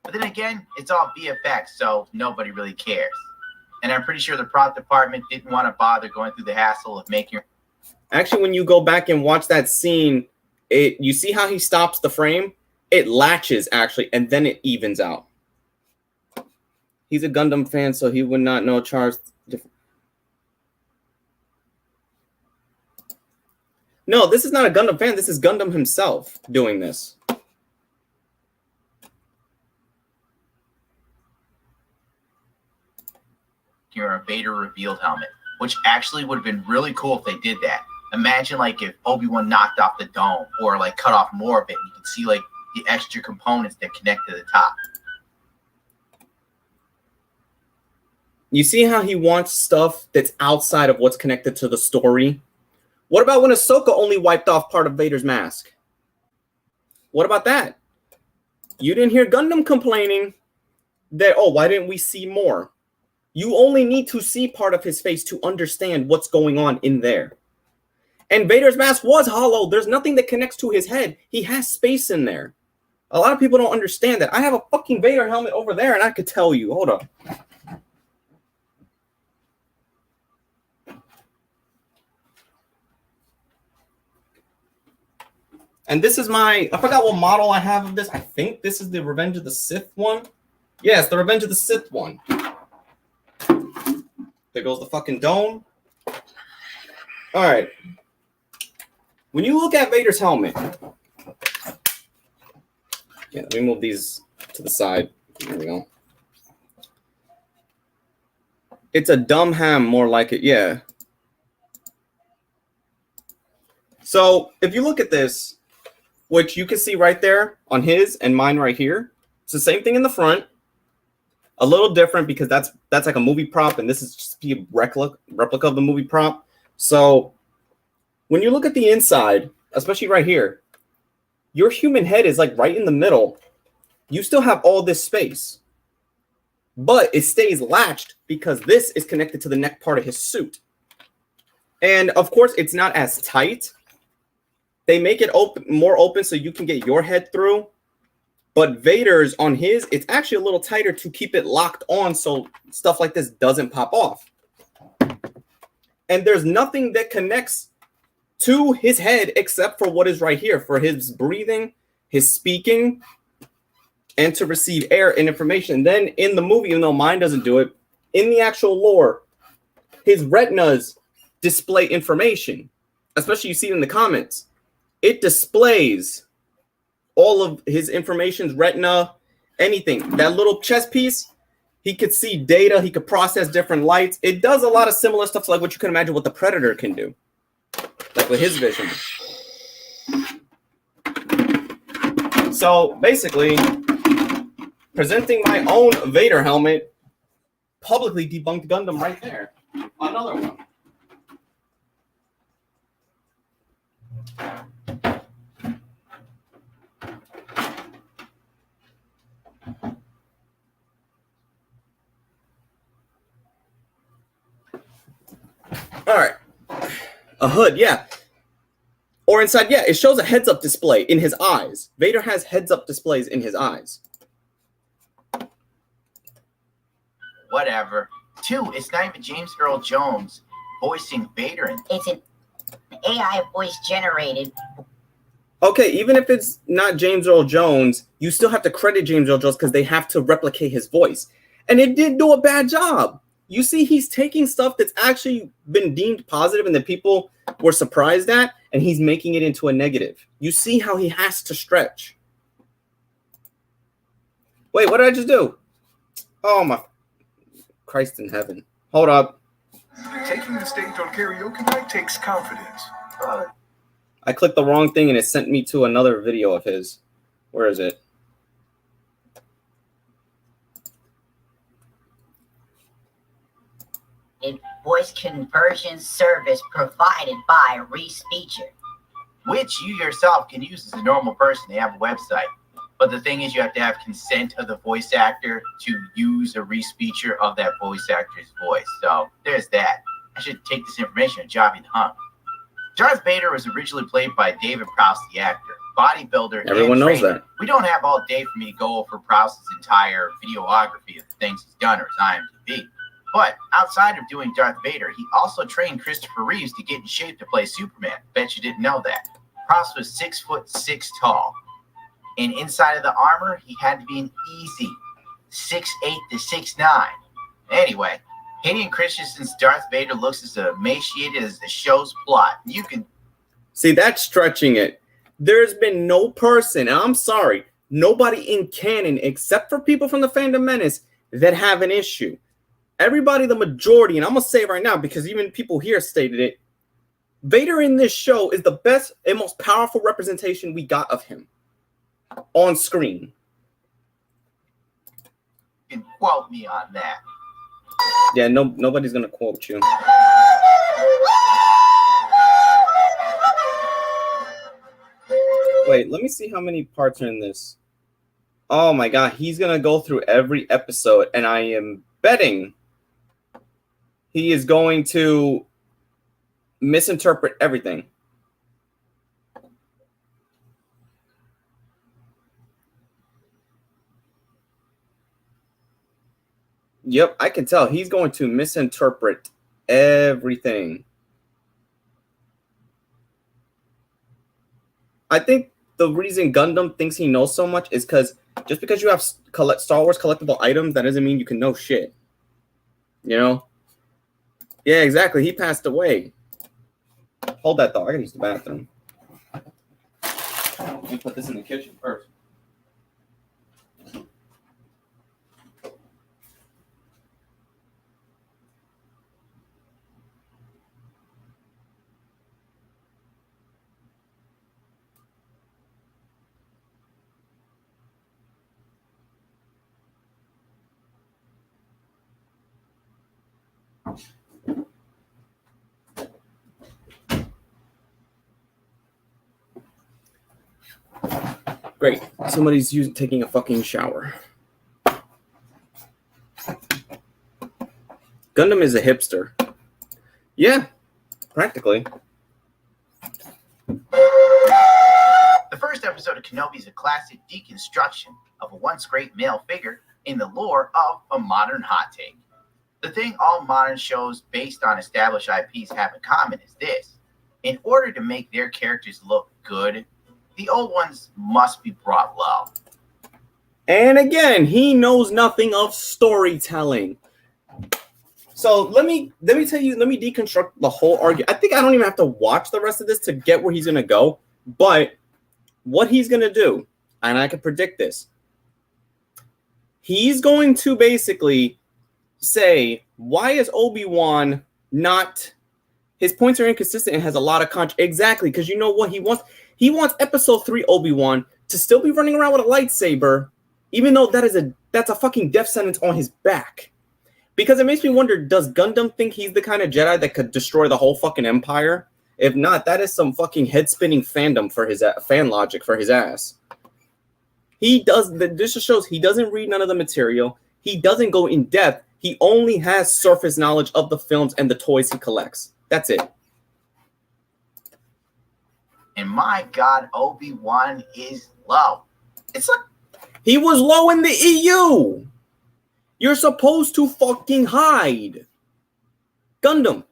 But then again, it's all VFX, so nobody really cares. And I'm pretty sure the prop department didn't want to bother going through the hassle of making... Actually, when you go back and watch that scene, you see how he stops the frame? It latches, actually, and then it evens out. He's a Gundam fan, so he would not know Char's different. No, this is not a Gundam fan. This is Gundam himself doing this. Here, a Vader revealed helmet, which actually would have been really cool if they did that. Imagine like if Obi-Wan knocked off the dome or like cut off more of it, and you could see like the extra components that connect to the top. You see how he wants stuff that's outside of what's connected to the story? What about when Ahsoka only wiped off part of Vader's mask? What about that? You didn't hear Gundam complaining that, oh, why didn't we see more? You only need to see part of his face to understand what's going on in there. And Vader's mask was hollow. There's nothing that connects to his head. He has space in there. A lot of people don't understand that. I have a fucking Vader helmet over there, and I could tell you. Hold up. And this is I forgot what model I have of this. I think this is the Revenge of the Sith one. Yes, the Revenge of the Sith one. There goes the fucking dome. All right. When you look at Vader's helmet, yeah, let me move these to the side. There we go. It's a dumb ham, more like it, yeah. So if you look at this, which you can see right there on his and mine right here, it's the same thing in the front. A little different because that's like a movie prop, and this is just a replica of the movie prop. So when you look at the inside, especially right here, your human head is like right in the middle. You still have all this space, but it stays latched because this is connected to the neck part of his suit. And of course, it's not as tight. They make it more open so you can get your head through. But Vader's on his, it's actually a little tighter to keep it locked on so stuff like this doesn't pop off. And there's nothing that connects to his head except for what is right here for his breathing, his speaking, and to receive air and information. Then in the movie, even though mine doesn't do it, in the actual lore, his retinas display information. Especially you see it in the comments. It displays all of his information's retina, anything. That little chess piece, he could see data, he could process different lights. It does a lot of similar stuff to like what you can imagine what the Predator can do. Like with his vision. So basically, presenting my own Vader helmet, publicly debunked Gundam right there. Another one. All right. A hood, yeah. Or inside, yeah, it shows a heads-up display in his eyes. Vader has heads-up displays in his eyes. Whatever. 2, it's not even James Earl Jones voicing Vader. It's an AI voice generated. Okay, even if it's not James Earl Jones, you still have to credit James Earl Jones because they have to replicate his voice. And it did do a bad job. You see, he's taking stuff that's actually been deemed positive and that people were surprised at, and he's making it into a negative. You see how he has to stretch. Wait, what did I just do? Oh, my Christ in heaven. Hold up. Taking the stage on karaoke night takes confidence. I clicked the wrong thing and it sent me to another video of his. Where is it? Voice conversion service provided by Respeecher. Which you yourself can use as a normal person. They have a website. But the thing is, you have to have consent of the voice actor to use a respeecher of that voice actor's voice. So there's that. I should take this information and job hung. Darth Vader was originally played by David Prowse, the actor, bodybuilder. Everyone knows that. We don't have all day for me to go over Prowse's entire videography of the things he's done or his IMDb. But outside of doing Darth Vader, he also trained Christopher Reeves to get in shape to play Superman. Bet you didn't know that. Props was 6'6" tall. And inside of the armor, he had to be an easy 6'8" to 6'9". Anyway, Hayden Christensen's Darth Vader looks as emaciated as the show's plot. You can see that's stretching it. There's been no person, and I'm sorry, nobody in canon except for people from the Fandom Menace that have an issue. Everybody, the majority, and I'm gonna say it right now because even people here stated it. Vader in this show is the best and most powerful representation we got of him on screen. You can quote me on that. Yeah, nobody's gonna quote you. Wait, let me see how many parts are in this. Oh my god, he's gonna go through every episode, and I am betting he is going to misinterpret everything. Yep, I can tell he's going to misinterpret everything. I think the reason Gundam thinks he knows so much is because just because you have Star Wars collectible items, that doesn't mean you can know shit. You know? Yeah, exactly. He passed away. Hold that thought. I gotta use the bathroom. Let me put this in the kitchen first. Great. Somebody's taking a fucking shower. Gundam is a hipster. Yeah, practically. The first episode of Kenobi is a classic deconstruction of a once great male figure in the lore of a modern hot take. The thing all modern shows based on established IPs have in common is this. In order to make their characters look good, the old ones must be brought low. And again, he knows nothing of storytelling. So let me tell you, let me deconstruct the whole argument. I think I don't even have to watch the rest of this to get where he's going to go. But what he's going to do, and I can predict this, he's going to basically say, why is Obi-Wan not... His points are inconsistent and has a lot of exactly, because you know what he wants? He wants episode 3 Obi-Wan to still be running around with a lightsaber, even though that's a fucking death sentence on his back. Because it makes me wonder, does Gundam think he's the kind of Jedi that could destroy the whole fucking empire? If not, that is some fucking head-spinning fandom for his fan logic for his ass. This just shows he doesn't read none of the material. He doesn't go in depth. He only has surface knowledge of the films and the toys he collects. That's it. And my God, Obi-Wan is low. It's like... He was low in the EU. You're supposed to fucking hide. Gundam.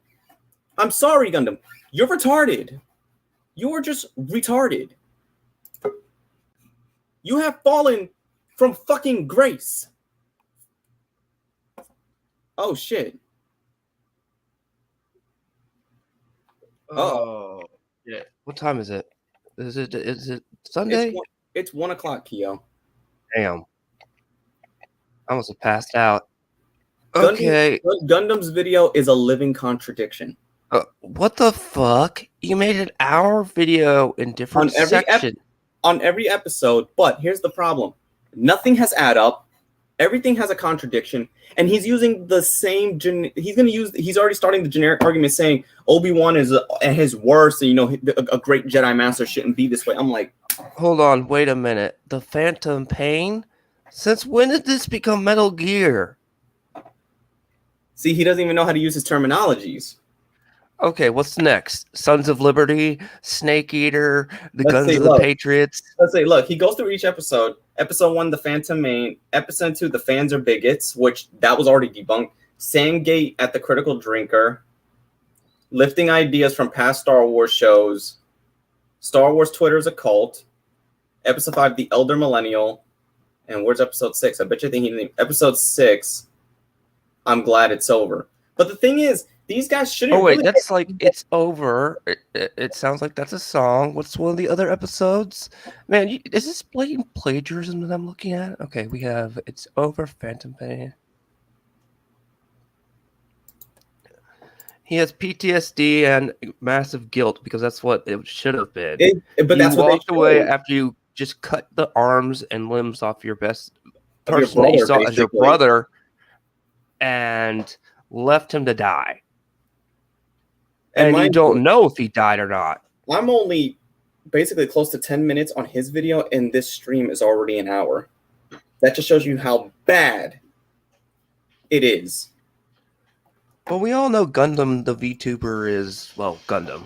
I'm sorry, Gundam. You're retarded. You're just retarded. You have fallen from fucking grace. Oh, shit. Oh, yeah. What time is it? Is it Sunday? It's 1 o'clock, Keo. Damn. I almost have passed out. Okay. Gundam's video is a living contradiction. What the fuck? You made an hour video in different sections. On every episode, but here's the problem. Nothing has add up. Everything has a contradiction, and he's using the same. He's already starting the generic argument saying Obi-Wan is at his worst, and a great Jedi Master shouldn't be this way. I'm like, hold on, wait a minute. The Phantom Pain? Since when did this become Metal Gear? See, he doesn't even know how to use his terminologies. Okay, what's next? Sons of Liberty, Snake Eater, the Guns of the Patriots. Let's say, look, he goes through each episode. Episode 1, the Phantom Main. Episode 2, the fans are bigots, which that was already debunked. Sandgate at the Critical Drinker, lifting ideas from past Star Wars shows, Star Wars Twitter is a cult, episode 5, The Elder Millennial, and where's episode 6? I bet you think he didn't. Episode 6, I'm glad it's over. But the thing is, these guys shouldn't. Oh wait, really that's like it's over. It sounds like that's a song. What's one of the other episodes? Man, is this blatant plagiarism that I'm looking at? Okay, we have It's Over, Phantom Pain. He has PTSD and massive guilt because that's what it should have been. But that's what they walked away after you just cut the arms and limbs off your best person that you saw as your brother and left him to die. And you don't know if he died or not. I'm only basically close to 10 minutes on his video, and this stream is already an hour. That just shows you how bad it is. Well, we all know Gundam, the VTuber, is, well, Gundam.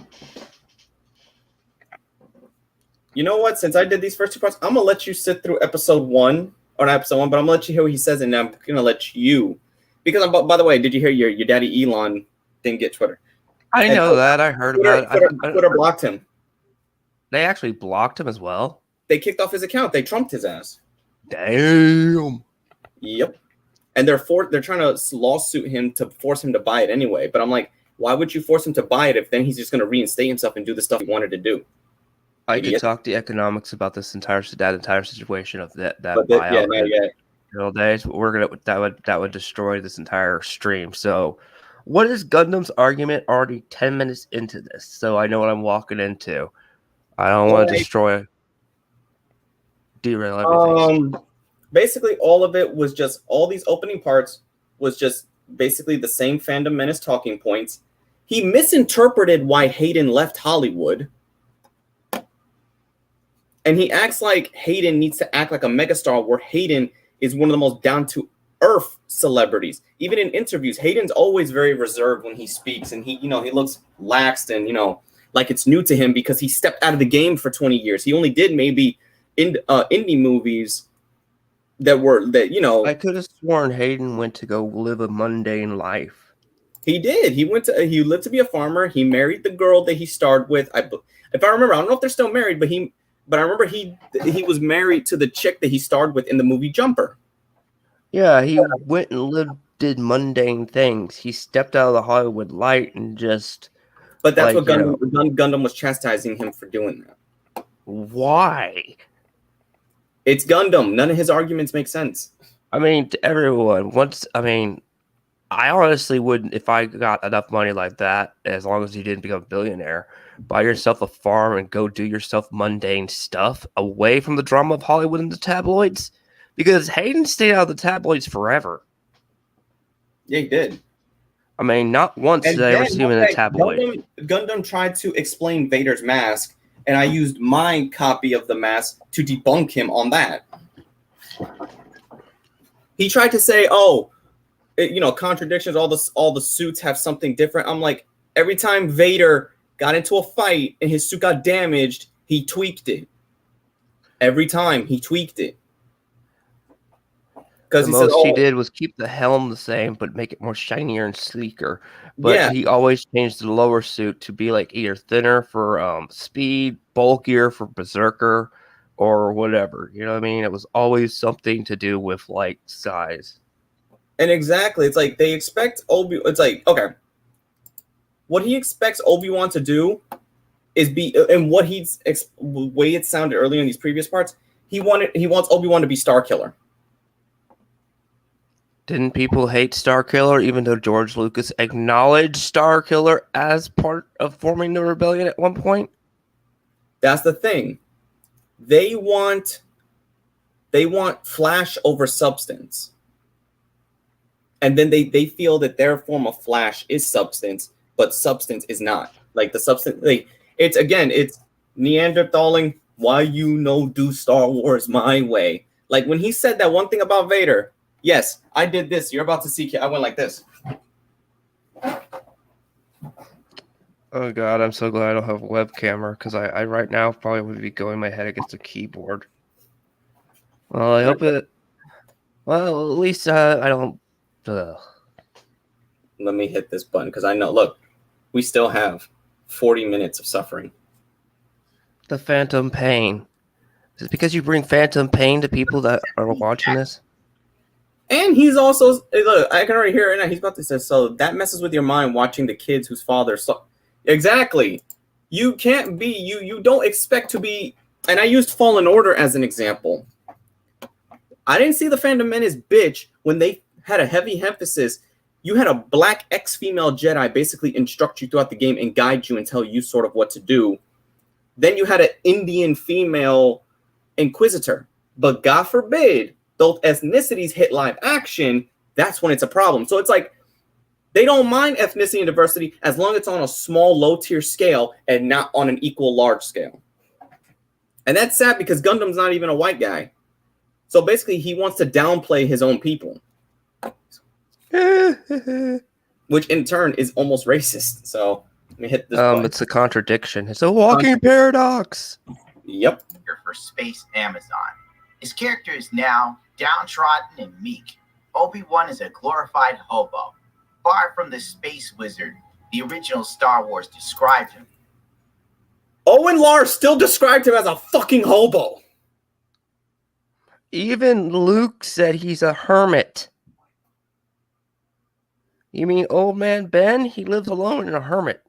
You know what? Since I did these first 2 parts, I'm going to let you sit through episode 1, or not episode 1, but I'm going to let you hear what he says, and I'm going to let you. Because, by the way, did you hear your daddy Elon didn't get Twitter? I know that. I heard about it. Twitter blocked him. They actually blocked him as well? They kicked off his account. They trumped his ass. Damn. Yep. And they're trying to lawsuit him to force him to buy it anyway. But I'm like, why would you force him to buy it if then he's just going to reinstate himself and do the stuff he wanted to do? I could talk the economics about this entire situation of that buyout. Yeah, not yet. Days, that would destroy this entire stream. So, what is Gundam's argument already 10 minutes into this? So I know what I'm walking into. I don't want to derail everything. Basically, all of it was just, all these opening parts was just basically the same Fandom Menace talking points. He misinterpreted why Hayden left Hollywood. And he acts like Hayden needs to act like a megastar, where Hayden is one of the most down-to-earth celebrities. Even in interviews, Hayden's always very reserved when he speaks, and he looks laxed and, like it's new to him because he stepped out of the game for 20 years. He only did maybe indie movies that I could have sworn Hayden went to go live a mundane life. He did. He lived to be a farmer. He married the girl that he starred with. If I remember, I don't know if they're still married, but I remember he was married to the chick that he starred with in the movie Jumper. Yeah, he went and did mundane things. He stepped out of the Hollywood light and just. But that's what Gundam was chastising him for doing that. Why? It's Gundam. None of his arguments make sense. I mean, to everyone, I honestly wouldn't, if I got enough money like that, as long as you didn't become a billionaire, buy yourself a farm and go do yourself mundane stuff away from the drama of Hollywood and the tabloids. Because Hayden stayed out of the tabloids forever. Yeah, he did. I mean, not once did I ever see him in a tabloid. Gundam tried to explain Vader's mask, and I used my copy of the mask to debunk him on that. He tried to say, contradictions, all the suits have something different. I'm like, every time Vader got into a fight and his suit got damaged, he tweaked it. Every time he tweaked it. Because he did was keep the helm the same, but make it more shinier and sleeker. But he always changed the lower suit to be like either thinner for speed, bulkier for berserker, or whatever. You know what I mean? It was always something to do with like size. And exactly, it's like they expect It's like, okay, what he expects Obi-Wan to do is be, and what the way it sounded earlier in these previous parts, he wants Obi-Wan to be Star Killer. Didn't people hate Star Killer, even though George Lucas acknowledged Star Killer as part of forming the rebellion at one point? That's the thing. They want flash over substance. And then they feel that their form of flash is substance, but substance is not. Like the substance, it's Neanderthaling. Why do Star Wars my way? Like when he said that one thing about Vader. Yes, I did this. You're about to see. I went like this. Oh God, I'm so glad I don't have a webcam because I right now probably would be going my head against a keyboard. Well, I hope it. Well, at least I don't. let me hit this button because I know. Look, we still have 40 minutes of suffering. The phantom pain. Is it because you bring phantom pain to people that are watching this? And he's also, look, I can already hear it now. He's about to say, so that messes with your mind watching the kids whose father saw. Exactly. You can't be, you don't expect to be, and I used Fallen Order as an example. I didn't see the Fandom Menace bitch when they had a heavy emphasis. You had a black ex-female Jedi basically instruct you throughout the game and guide you and tell you sort of what to do. Then you had an Indian female Inquisitor. But God forbid, those ethnicities hit live action, that's when it's a problem. So it's like, they don't mind ethnicity and diversity as long as it's on a small, low-tier scale and not on an equal large scale. And that's sad because Gundam's not even a white guy. So basically, he wants to downplay his own people. Which in turn is almost racist. So let me hit this button. It's a contradiction. It's a walking paradox. Yep. For Space Amazon. His character is now downtrodden and meek. Obi-Wan is a glorified hobo. Far from the space wizard the original Star Wars described him. Owen Lars still described him as a fucking hobo. Even Luke said he's a hermit. You mean old man Ben? He lives alone in a hermit.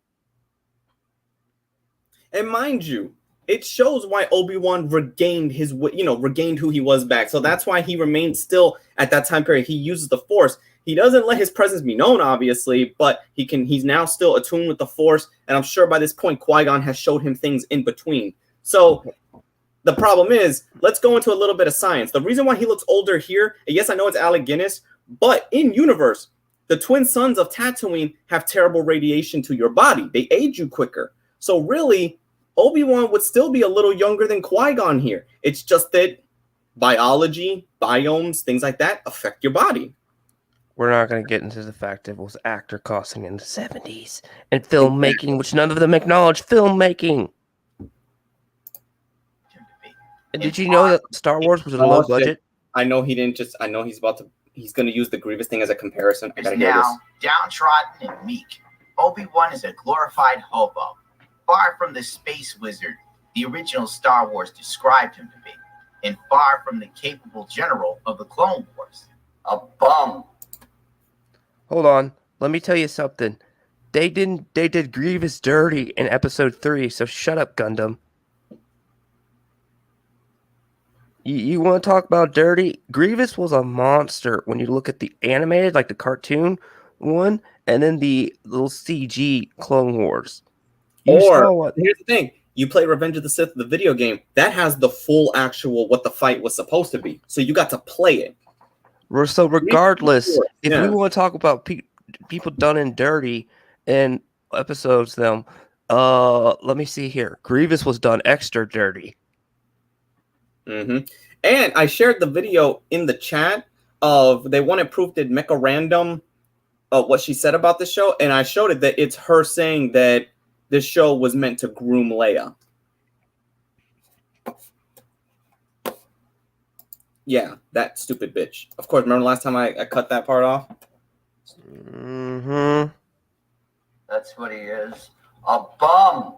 And mind you, it shows why Obi-Wan regained his, regained who he was back. So that's why he remained still at that time period. He uses the Force. He doesn't let his presence be known, obviously, but he's now still attuned with the Force. And I'm sure by this point, Qui-Gon has showed him things in between. So the problem is, let's go into a little bit of science. The reason why he looks older here, and yes, I know it's Alec Guinness, but in universe, the twin sons of Tatooine have terrible radiation to your body. They age you quicker. So really, Obi-Wan would still be a little younger than Qui-Gon here. It's just that biology, biomes, things like that affect your body. We're not going to get into the fact that it was actor costing in the 70s and filmmaking, which none of them acknowledge filmmaking. And did you know that Star Wars was a low budget? I know he didn't just, I know he's going to use the Grievous thing as a comparison. I got to hear this. Downtrodden and meek. Obi-Wan is a glorified hobo. Far from the space wizard the original Star Wars described him to be, and far from the capable general of the Clone Wars. A bum. Hold on. Let me tell you something. They did Grievous dirty in episode 3, so shut up, Gundam. You want to talk about dirty? Grievous was a monster when you look at the animated, like the cartoon one, and then the little CG Clone Wars. Here's the thing. You play Revenge of the Sith, the video game, that has the full actual what the fight was supposed to be. So you got to play it. So regardless, if we want to talk about people done in dirty in episodes, them, let me see here. Grievous was done extra dirty. Mm-hmm. And I shared the video in the chat of they wanted proof did Mecha Random what she said about the show, and I showed it that it's her saying that this show was meant to groom Leia. Yeah, that stupid bitch. Of course, remember last time I cut that part off? Mm-hmm. That's what he is. A bum.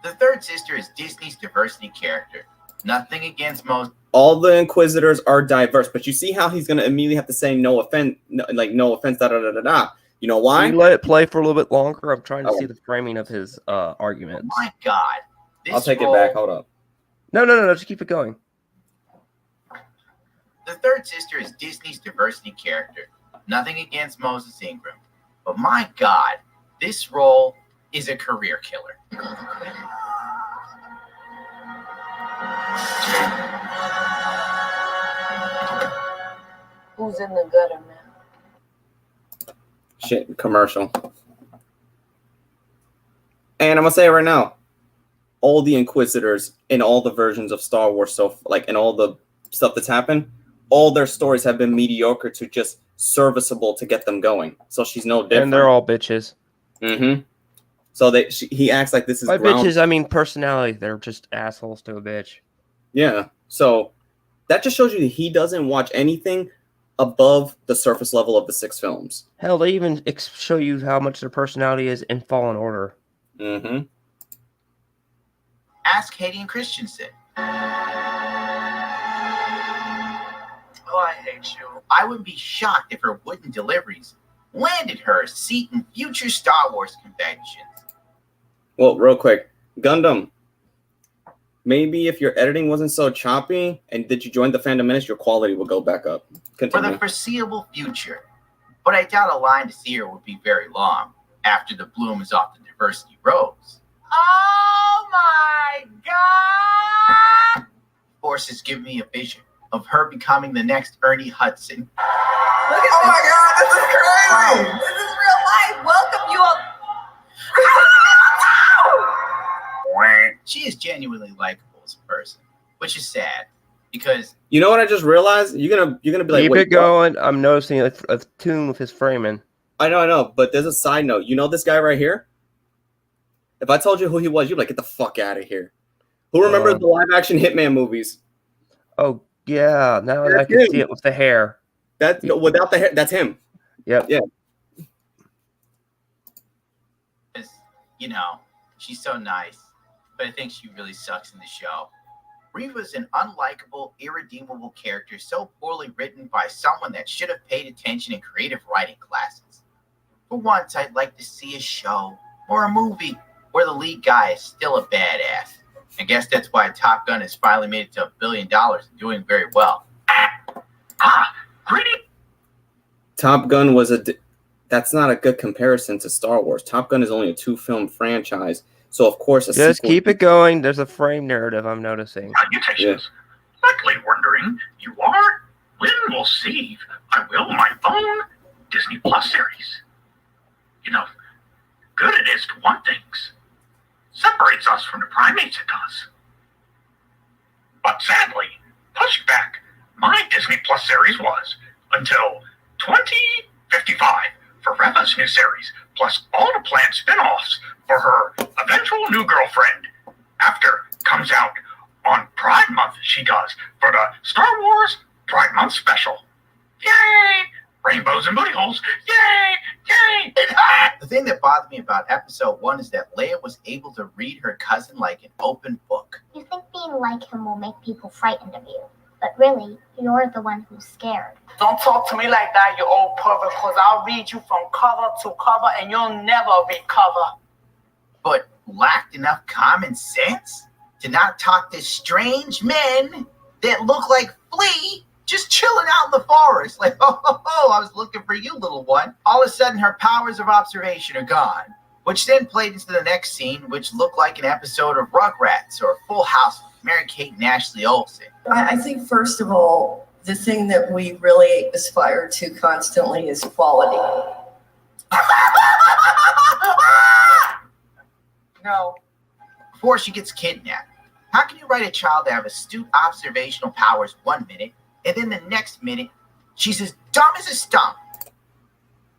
The third sister is Disney's diversity character. Nothing against most. All the Inquisitors are diverse, but you see how he's going to immediately have to say no offense, no offense, da-da-da-da-da. You know why? Can you let it play for a little bit longer? I'm trying to see the framing of his arguments. Oh my God. I'll take it back. Hold up. No. Just keep it going. The third sister is Disney's diversity character. Nothing against Moses Ingram. But my God, this role is a career killer. Who's in the gutter now? Shit, commercial. And I'm gonna say it right now, all the Inquisitors in all the versions of Star Wars, so like in all the stuff that's happened, all their stories have been mediocre to just serviceable to get them going. So she's no different. And they're all bitches. Mm-hmm. So he acts like this is by bitches. I mean personality. They're just assholes to a bitch. Yeah. So that just shows you that he doesn't watch anything above the surface level of the 6 films. Hell, they even show you how much their personality is in Fallen Order. Mm-hmm. Ask Hayden Christensen. Oh, I hate you. I would be shocked if her wooden deliveries landed her a seat in future Star Wars conventions. Well, real quick, Gundam. Maybe if your editing wasn't so choppy and did you join the Fandom Menace, your quality will go back up. For Continue. the foreseeable future. But I doubt a line to see her would be very long after the bloom is off the diversity rose. Oh my god! Forces give me a vision of her becoming the next Ernie Hudson. Look at oh my god, this is crazy! This is real life! Welcome you all. She is genuinely likable as a person, which is sad because You know what I just realized? You're gonna be like, Keep wait, it going. I'm noticing a tune with his framing. I know, but there's a side note. You know this guy right here? If I told you who he was, you'd be like, get the fuck out of here. Who remembers the live action Hitman movies? Oh yeah, now I can see it with the hair. That's no, without the hair, that's him. Yep. Yeah. you know, she's so nice, but I think she really sucks in the show. Reva's an unlikable, irredeemable character so poorly written by someone that should have paid attention in creative writing classes. For once, I'd like to see a show or a movie where the lead guy is still a badass. I guess that's why Top Gun has finally made it to $1 billion and doing very well. Greedy. Top Gun was that's not a good comparison to Star Wars. Top Gun is only a 2-film franchise. So, of course, just keep it going. There's a frame narrative I'm noticing. Salutations. Likely wondering, you are? When will see? I will my own Disney Plus series. You know, good it is to want things. Separates us from the primates, it does. But sadly, pushing back, my Disney Plus series was until 2055 for Reva's new series, plus all the planned spin-offs for her eventual new girlfriend. After comes out on Pride Month, she does, for the Star Wars Pride Month special. Yay! Rainbows and booty holes. Yay! Yay! The thing that bothered me about episode 1 is that Leia was able to read her cousin like an open book. You think being like him will make people frightened of you, but really, you're the one who's scared. Don't talk to me like that, you old pervert, because I'll read you from cover to cover and you'll never recover. But lacked enough common sense to not talk to strange men that look like Flea just chilling out in the forest. Like, oh, I was looking for you, little one. All of a sudden, her powers of observation are gone, which then played into the next scene, which looked like an episode of Rugrats or Full House with Mary-Kate and Ashley Olsen. I think, first of all, the thing that we really aspire to constantly is quality. No. Before she gets kidnapped, how can you write a child to have astute observational powers 1 minute, and then the next minute, she's as dumb as a stump?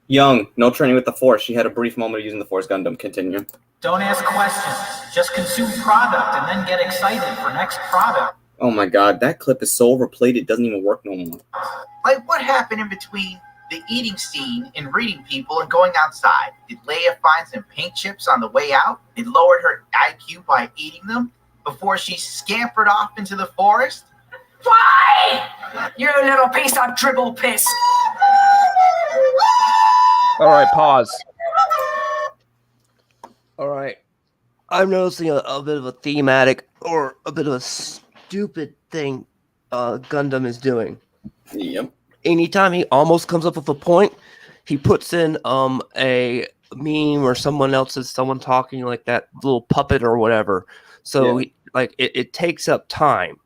Young, no training with the Force. She had a brief moment of using the Force. Gundam. Continue. Don't ask questions. Just consume product and then get excited for next product. Oh my god, that clip is so overplayed it doesn't even work no more. Like, what happened in between the eating scene and reading people and going outside? Did Leia find some paint chips on the way out and lowered her IQ by eating them before she scampered off into the forest? Why? You little piece of dribble piss. All right, pause. All right. I'm noticing a bit of a thematic or a bit of a stupid thing Gundam is doing. Yep. Anytime he almost comes up with a point, he puts in a meme or someone talking like that little puppet or whatever. So it takes up time.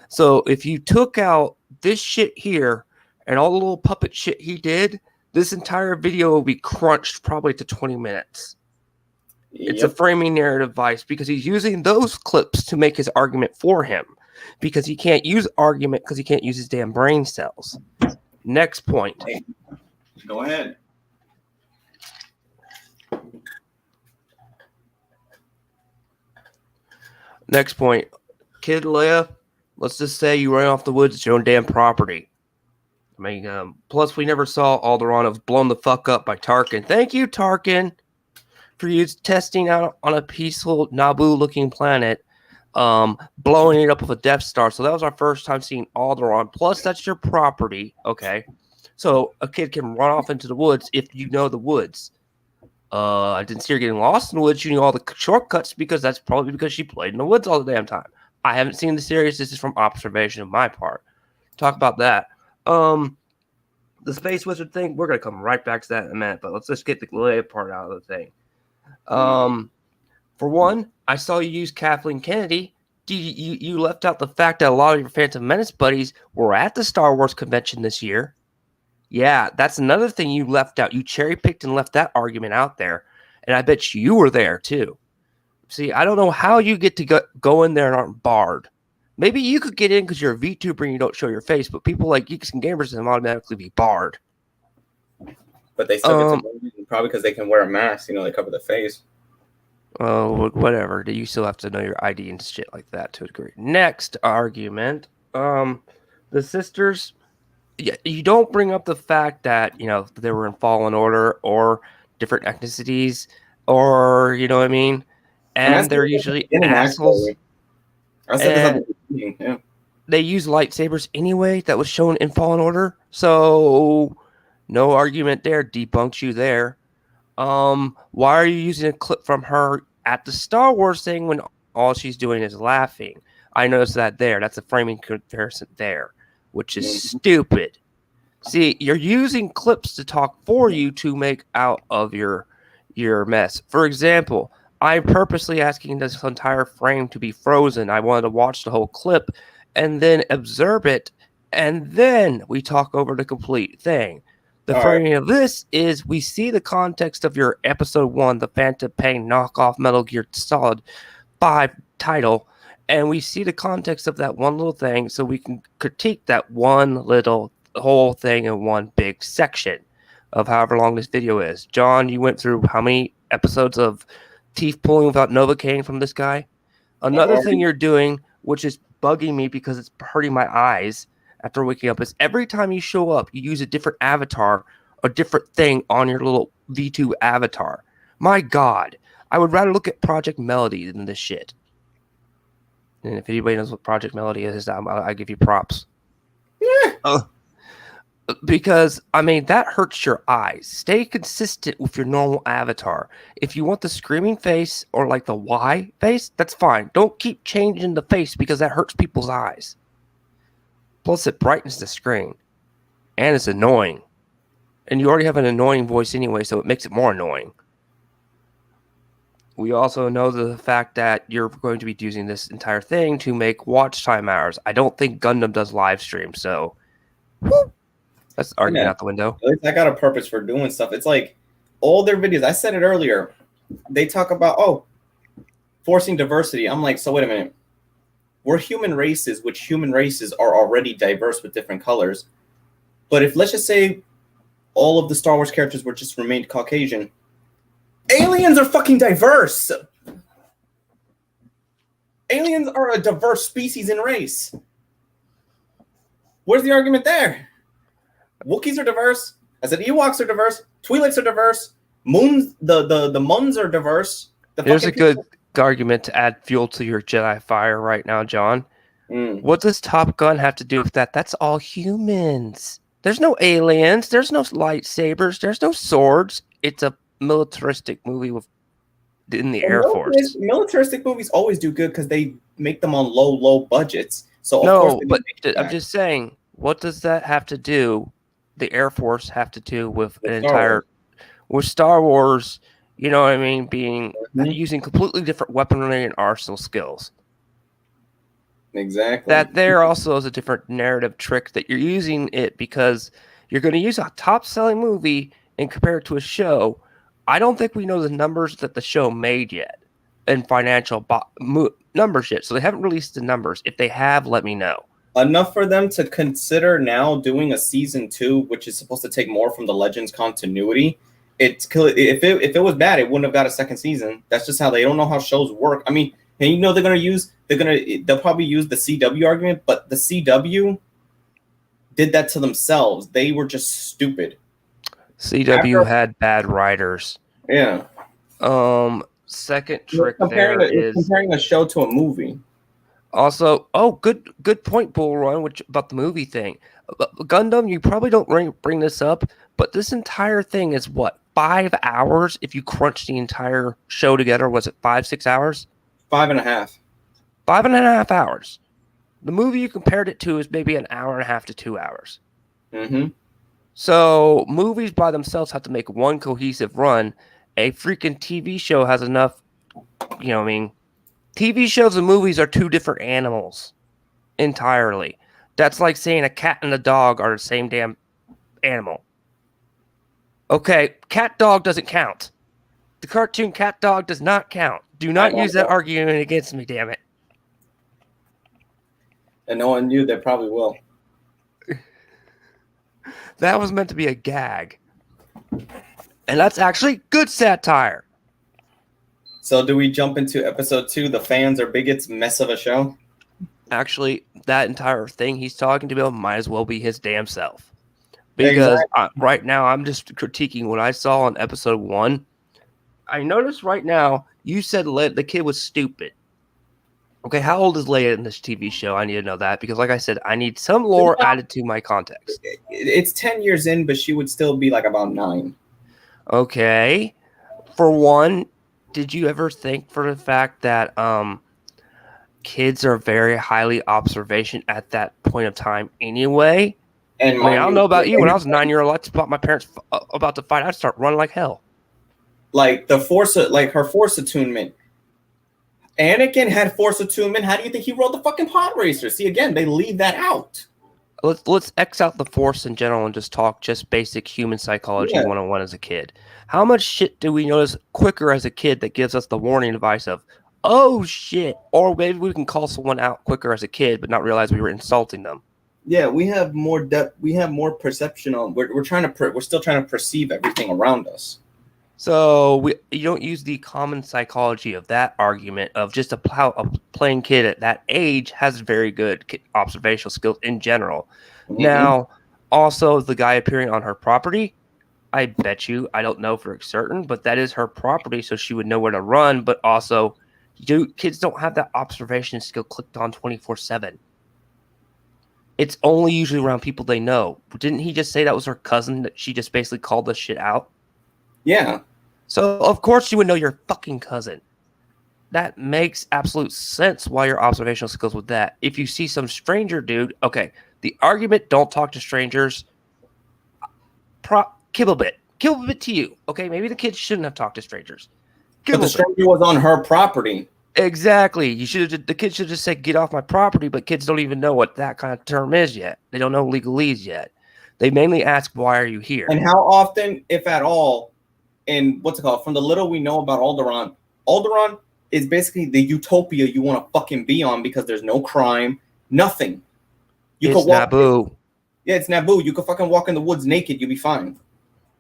So if you took out this shit here and all the little puppet shit he did, this entire video will be crunched probably to 20 minutes. It's a framing narrative device because he's using those clips to make his argument for him because he can't use argument because he can't use his damn brain cells. Next point. Go ahead. Next point. Kid Leia, let's just say you ran off the woods at your own damn property. plus we never saw Alderaan of blown the fuck up by Tarkin. Thank you, Tarkin, for you testing out on a peaceful Naboo-looking planet, blowing it up with a Death Star. So that was our first time seeing Alderaan. Plus, that's your property, okay? So a kid can run off into the woods if you know the woods. I didn't see her getting lost in the woods. You knew all the shortcuts because that's probably because she played in the woods all the damn time. I haven't seen the series. This is from observation of my part. Talk about that. The Space Wizard thing, we're going to come right back to that in a minute, but let's just get the Leia part out of the thing. For one, I saw you use Kathleen Kennedy. You left out the fact that a lot of your Phantom Menace buddies were at the Star Wars convention this year. Yeah, that's another thing you left out. You cherry-picked and left that argument out there, and I bet you were there, too. See, I don't know how you get to go in there and aren't barred. Maybe you could get in because you're a VTuber and you don't show your face, but people like Geeks and Gamers can automatically be barred. But they still get to go in, probably because they can wear a mask, they cover the face. Oh, whatever. You still have to know your ID and shit like that to a degree. Next argument. The sisters, you don't bring up the fact that, they were in Fallen Order or different ethnicities or, you know what I mean? And they're usually assholes. I said this at the beginning, yeah. They use lightsabers anyway. That was shown in Fallen Order. So, no argument there. Debunked you there. Why are you using a clip from her at the Star Wars thing when all she's doing is laughing? I noticed that there. That's a framing comparison there, which is stupid. See, you're using clips to talk for you to make out of your mess. For example, I'm purposely asking this entire frame to be frozen. I wanted to watch the whole clip and then observe it, and then we talk over the complete thing. The framing of this is we see the context of your episode 1, the Phantom Pain knockoff Metal Gear Solid 5 title, and we see the context of that one little thing so we can critique that one little whole thing in one big section of however long this video is. John, you went through how many episodes of teeth pulling without Novocaine from this guy? Another thing you're doing, which is bugging me because it's hurting my eyes after waking up, is every time you show up, you use a different avatar, a different thing on your little V2 avatar. My God, I would rather look at Project Melody than this shit. And if anybody knows what Project Melody is, I give you props. Yeah. Because, that hurts your eyes. Stay consistent with your normal avatar. If you want the screaming face or like the Y face, that's fine. Don't keep changing the face because that hurts people's eyes. Plus, it brightens the screen. And it's annoying. And you already have an annoying voice anyway, so it makes it more annoying. We also know the fact that you're going to be using this entire thing to make watch time hours. I don't think Gundam does live stream, so... Whoop. That's the argument out the window. At least I got a purpose for doing stuff. It's like all their videos. I said it earlier. They talk about, forcing diversity. I'm like, so wait a minute. We're human races, which human races are already diverse with different colors. But if, let's just say, all of the Star Wars characters were just remained Caucasian, aliens are fucking diverse. Aliens are a diverse species and race. Where's the argument there? Wookiees are diverse. I said Ewoks are diverse. Twi'leks are diverse. Moons, the Muns are diverse. Here's a good argument to add fuel to your Jedi fire right now, John. What does Top Gun have to do with that? That's all humans. There's no aliens. There's no lightsabers. There's no swords. It's a militaristic movie in the Air Force. Militaristic movies always do good because they make them on low budgets. So I'm just saying, what does that have to do? The Air Force have to do with with Star Wars, you know what I mean, being using completely different weaponry and arsenal skills. Exactly. That there also is a different narrative trick that you're using it because you're going to use a top-selling movie and compare it to a show. I don't think we know the numbers that the show made yet and financial numbers yet, so they haven't released the numbers. If they have, let me know. Enough for them to consider now doing a season 2, which is supposed to take more from the Legends continuity. If it was bad, it wouldn't have got a second season. That's just how they don't know how shows work. And they'll probably use the CW argument, but the CW did that to themselves. They were just stupid. CW had bad writers. Yeah. Second trick comparing a show to a movie. Also, good point, Bull Run, about the movie thing. Gundam, you probably don't bring this up, but this entire thing is what, 5 hours? If you crunch the entire show together, was it 5-6 hours? 5.5. 5.5 hours. The movie you compared it to is maybe an hour and a half to 2 hours. Mm-hmm. So movies by themselves have to make one cohesive run. A freaking TV show has enough, TV shows and movies are two different animals entirely. That's like saying a cat and a dog are the same damn animal. Okay, cat dog doesn't count. The cartoon cat dog does not count. Do not use that argument against me, damn it. And no one knew, they probably will. That was meant to be a gag. And that's actually good satire. So do we jump into episode 2, The Fans Are Bigots, Mess of a Show? Actually, that entire thing he's talking about might as well be his damn self. Because right now, I'm just critiquing what I saw on episode 1. I noticed right now, you said the kid was stupid. Okay, how old is Leia in this TV show? I need to know that. Because like I said, I need some lore added to my context. It's 10 years in, but she would still be like about 9. Okay. For one, did you ever think for the fact that kids are very highly observant at that point of time anyway? And I don't know about you. When I was a 9-year-old, I thought my parents about to fight, I'd start running like hell. Like her force attunement. Anakin had force attunement. How do you think he rode the fucking pod racer? See, again, they leave that out. Let's X out the force in general and just talk just basic human psychology 101 as a kid. How much shit do we notice quicker as a kid that gives us the warning device of, oh shit, or maybe we can call someone out quicker as a kid but not realize we were insulting them? Yeah, we have more depth. We have more perception on. We're still trying to perceive everything around us. So you don't use the common psychology of that argument of just a plain kid at that age has very good observational skills in general. Mm-hmm. Now, also the guy appearing on her property, I bet you, I don't know for certain, but that is her property, so she would know where to run. But also, kids don't have that observation skill clicked on 24/7. It's only usually around people they know. Didn't he just say that was her cousin that she just basically called this shit out? Yeah. So, of course, you would know your fucking cousin. That makes absolute sense why your observational skills with that. If you see some stranger dude, okay, the argument, don't talk to strangers, kibble bit to you. Okay, maybe the kids shouldn't have talked to strangers. But the stranger was on her property. Exactly. The kids should just say, get off my property, but kids don't even know what that kind of term is yet. They don't know legalese yet. They mainly ask, why are you here? And how often, if at all, and what's it called? From the little we know about Alderaan is basically the utopia you want to fucking be on because there's no crime, nothing. It's Naboo. Yeah, it's Naboo. You could fucking walk in the woods naked, you'll be fine.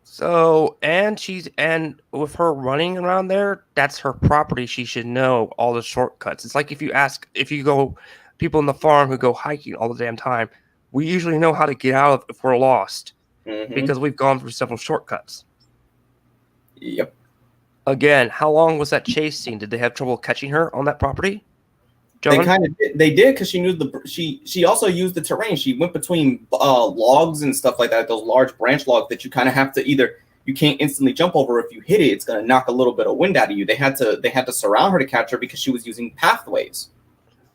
So, and with her running around there, that's her property. She should know all the shortcuts. It's like if you go, people in the farm who go hiking all the damn time, we usually know how to get out of if we're lost because we've gone through several shortcuts. Yep. Again, how long was that chase scene? Did they have trouble catching her on that property? John? They did because she knew she also used the terrain. She went between logs and stuff like that, those large branch logs that you kind of have to you can't instantly jump over. If you hit it, it's going to knock a little bit of wind out of you. They had to surround her to catch her because she was using pathways.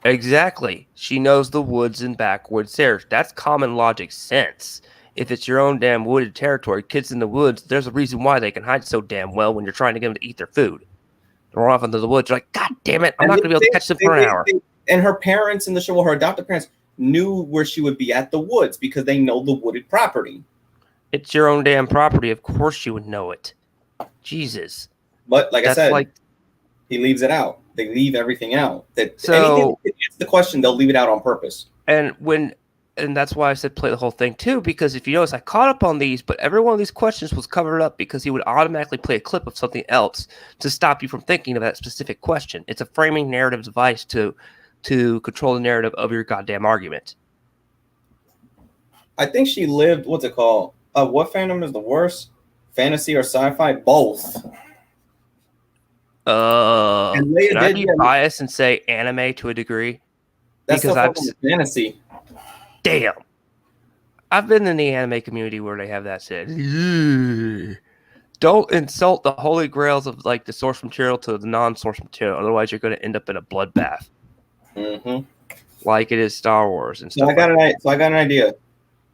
Exactly. She knows the woods and backwoods there. That's common logic sense. If it's your own damn wooded territory, kids in the woods, there's a reason why they can hide so damn well when you're trying to get them to eat their food. They're off into the woods. You're like, God damn it, I'm not going to be able to catch them for an hour. And her parents in the show, her adopted parents, knew where she would be at the woods because they know the wooded property. It's your own damn property. Of course you would know it. Jesus. But like I said, he leaves it out. They leave everything out. Anything that gets the question, they'll leave it out on purpose. And that's why I said play the whole thing too, because if you notice, I caught up on these, but every one of these questions was covered up because he would automatically play a clip of something else to stop you from thinking of that specific question. It's a framing narrative device to control the narrative of your goddamn argument. I think she lived. What's it called? What fandom is the worst? Fantasy or sci-fi? Both. And Leia Can I did, be yeah. biased and say anime to a degree? That's Because stuff from fantasy. Damn. I've been in the anime community where they have that said. Don't insult the holy grails of like the source material to the non-source material. Otherwise, you're going to end up in a bloodbath. Mm-hmm. Like it is Star Wars and stuff. So I got an idea.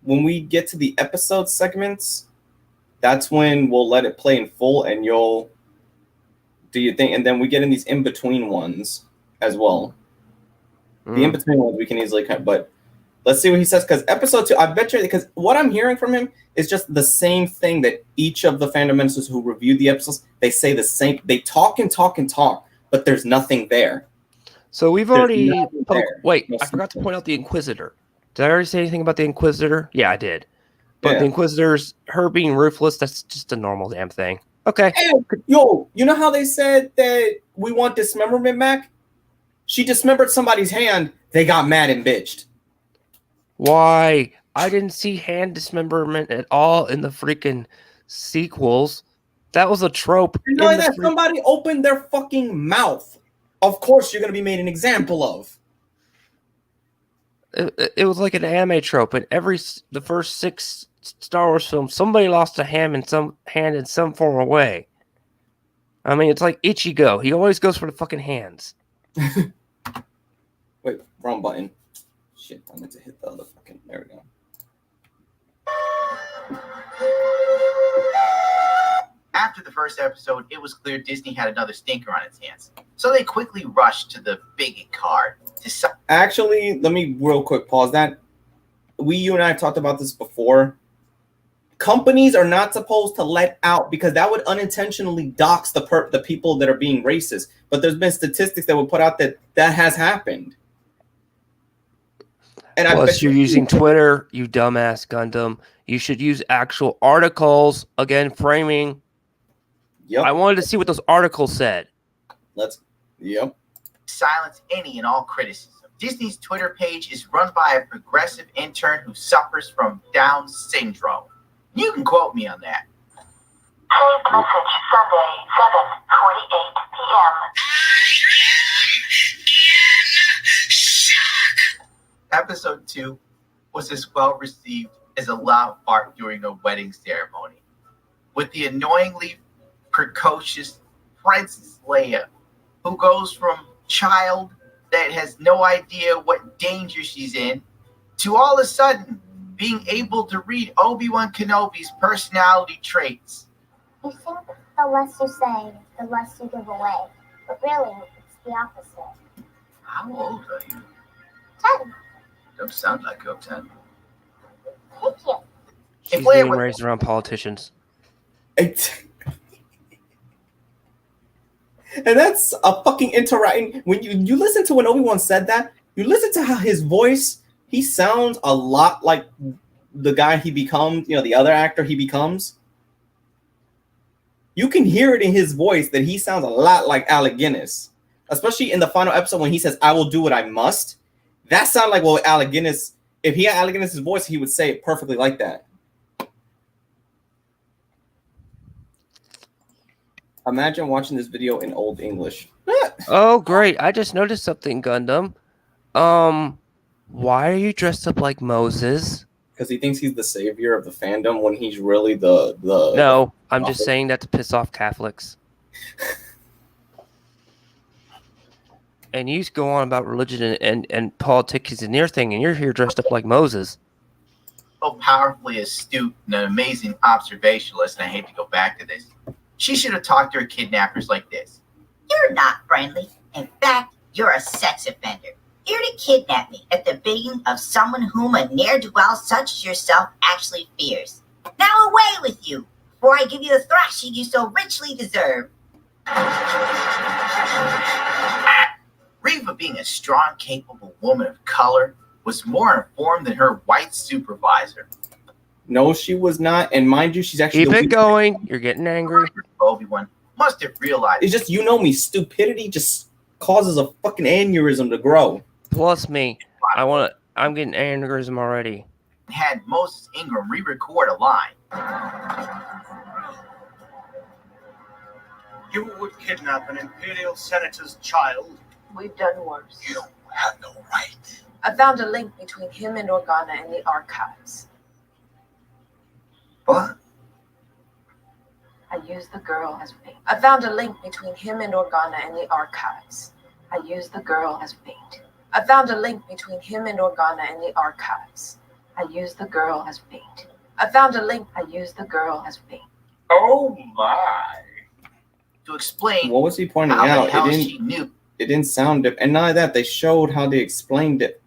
When we get to the episode segments, that's when we'll let it play in full, and you'll do you think, and then we get in these in-between ones as well. The in-between ones we can easily cut, but let's see what he says, because episode 2, I bet you, because what I'm hearing from him is just the same thing that each of the Fandom Menaces who reviewed the episodes, they say the same, they talk and talk and talk, but there's nothing there. So we've already wait, I forgot to point out the Inquisitor. Did I already say anything about the Inquisitor? Yeah, I did. But the Inquisitor's, her being ruthless, that's just a normal damn thing. Okay. Hey, yo, you know how they said that we want dismemberment back? She dismembered somebody's hand, they got mad and bitched. Why? I didn't see hand dismemberment at all in the freaking sequels. That was a trope. You know that somebody opened their fucking mouth. Of course you're going to be made an example of. It was like an anime trope. In the first 6 Star Wars films, somebody lost a hand in some form or way. I mean, it's like Ichigo. He always goes for the fucking hands. Wait, wrong button. Shit, I meant to hit the other fucking. There we go. After the first episode, it was clear Disney had another stinker on its hands. So they quickly rushed to the big card. Actually, let me real quick pause that. You and I have talked about this before. Companies are not supposed to let out, because that would unintentionally dox the people that are being racist. But there's been statistics that would put out that has happened. And plus, you're using Twitter, you dumbass Gundam. You should use actual articles. Again, framing. Yep. I wanted to see what those articles said. Yep. Silence any and all criticism. Disney's Twitter page is run by a progressive intern who suffers from Down syndrome. You can quote me on that. Saved message Sunday, 7:48 p.m. Episode 2 was as well received as a loud fart during a wedding ceremony, with the annoyingly precocious Princess Leia, who goes from child that has no idea what danger she's in to all of a sudden being able to read Obi-Wan Kenobi's personality traits. You think the less you say, the less you give away. But really, it's the opposite. How old are you? 10. Don't sound like you're 10. Thank you. She's being raised around politicians. And that's a fucking interaction. When you listen to when Obi-Wan said that, you listen to how his voice, he sounds a lot like the guy he becomes, the other actor he becomes. You can hear it in his voice that he sounds a lot like Alec Guinness. Especially in the final episode when he says, "I will do what I must." That sounded like what Alec Guinness, if he had Alec Guinness's voice, he would say it perfectly like that. Imagine watching this video in Old English. Oh, great. I just noticed something, Gundam. Why are you dressed up like Moses? Because he thinks he's the savior of the fandom when he's really the No, I'm just saying that to piss off Catholics. And you go on about religion and politics and your thing, and you're here dressed up like Moses. So powerfully astute and an amazing observationalist, and I hate to go back to this. She should have talked to her kidnappers like this. You're not friendly. In fact, you're a sex offender. Here to kidnap me at the bidding of someone whom a ne'er-do-well such as yourself actually fears. Now away with you, before I give you the thrashing you so richly deserve. Reva, being a strong, capable woman of color, was more informed than her white supervisor. No, she was not. And mind you, she's actually... Keep it going. You're getting angry. Obi-Wan must have realized... It's just, me, stupidity just causes a fucking aneurysm to grow. Plus me. I'm getting aneurysm already. had Moses Ingram re-record a line. You would kidnap an Imperial Senator's child? We've done worse. You have no right. I found a link between him and Organa in the archives. What? I used the girl as bait. I found a link between him and Organa in the archives. I used the girl as bait. I found a link between him and Organa in the archives. I used the girl as bait. I found a link. I used the girl as bait. Oh my. To explain What was he pointing how out? the hell she knew. It didn't sound it. And not only that, they showed how they explained it.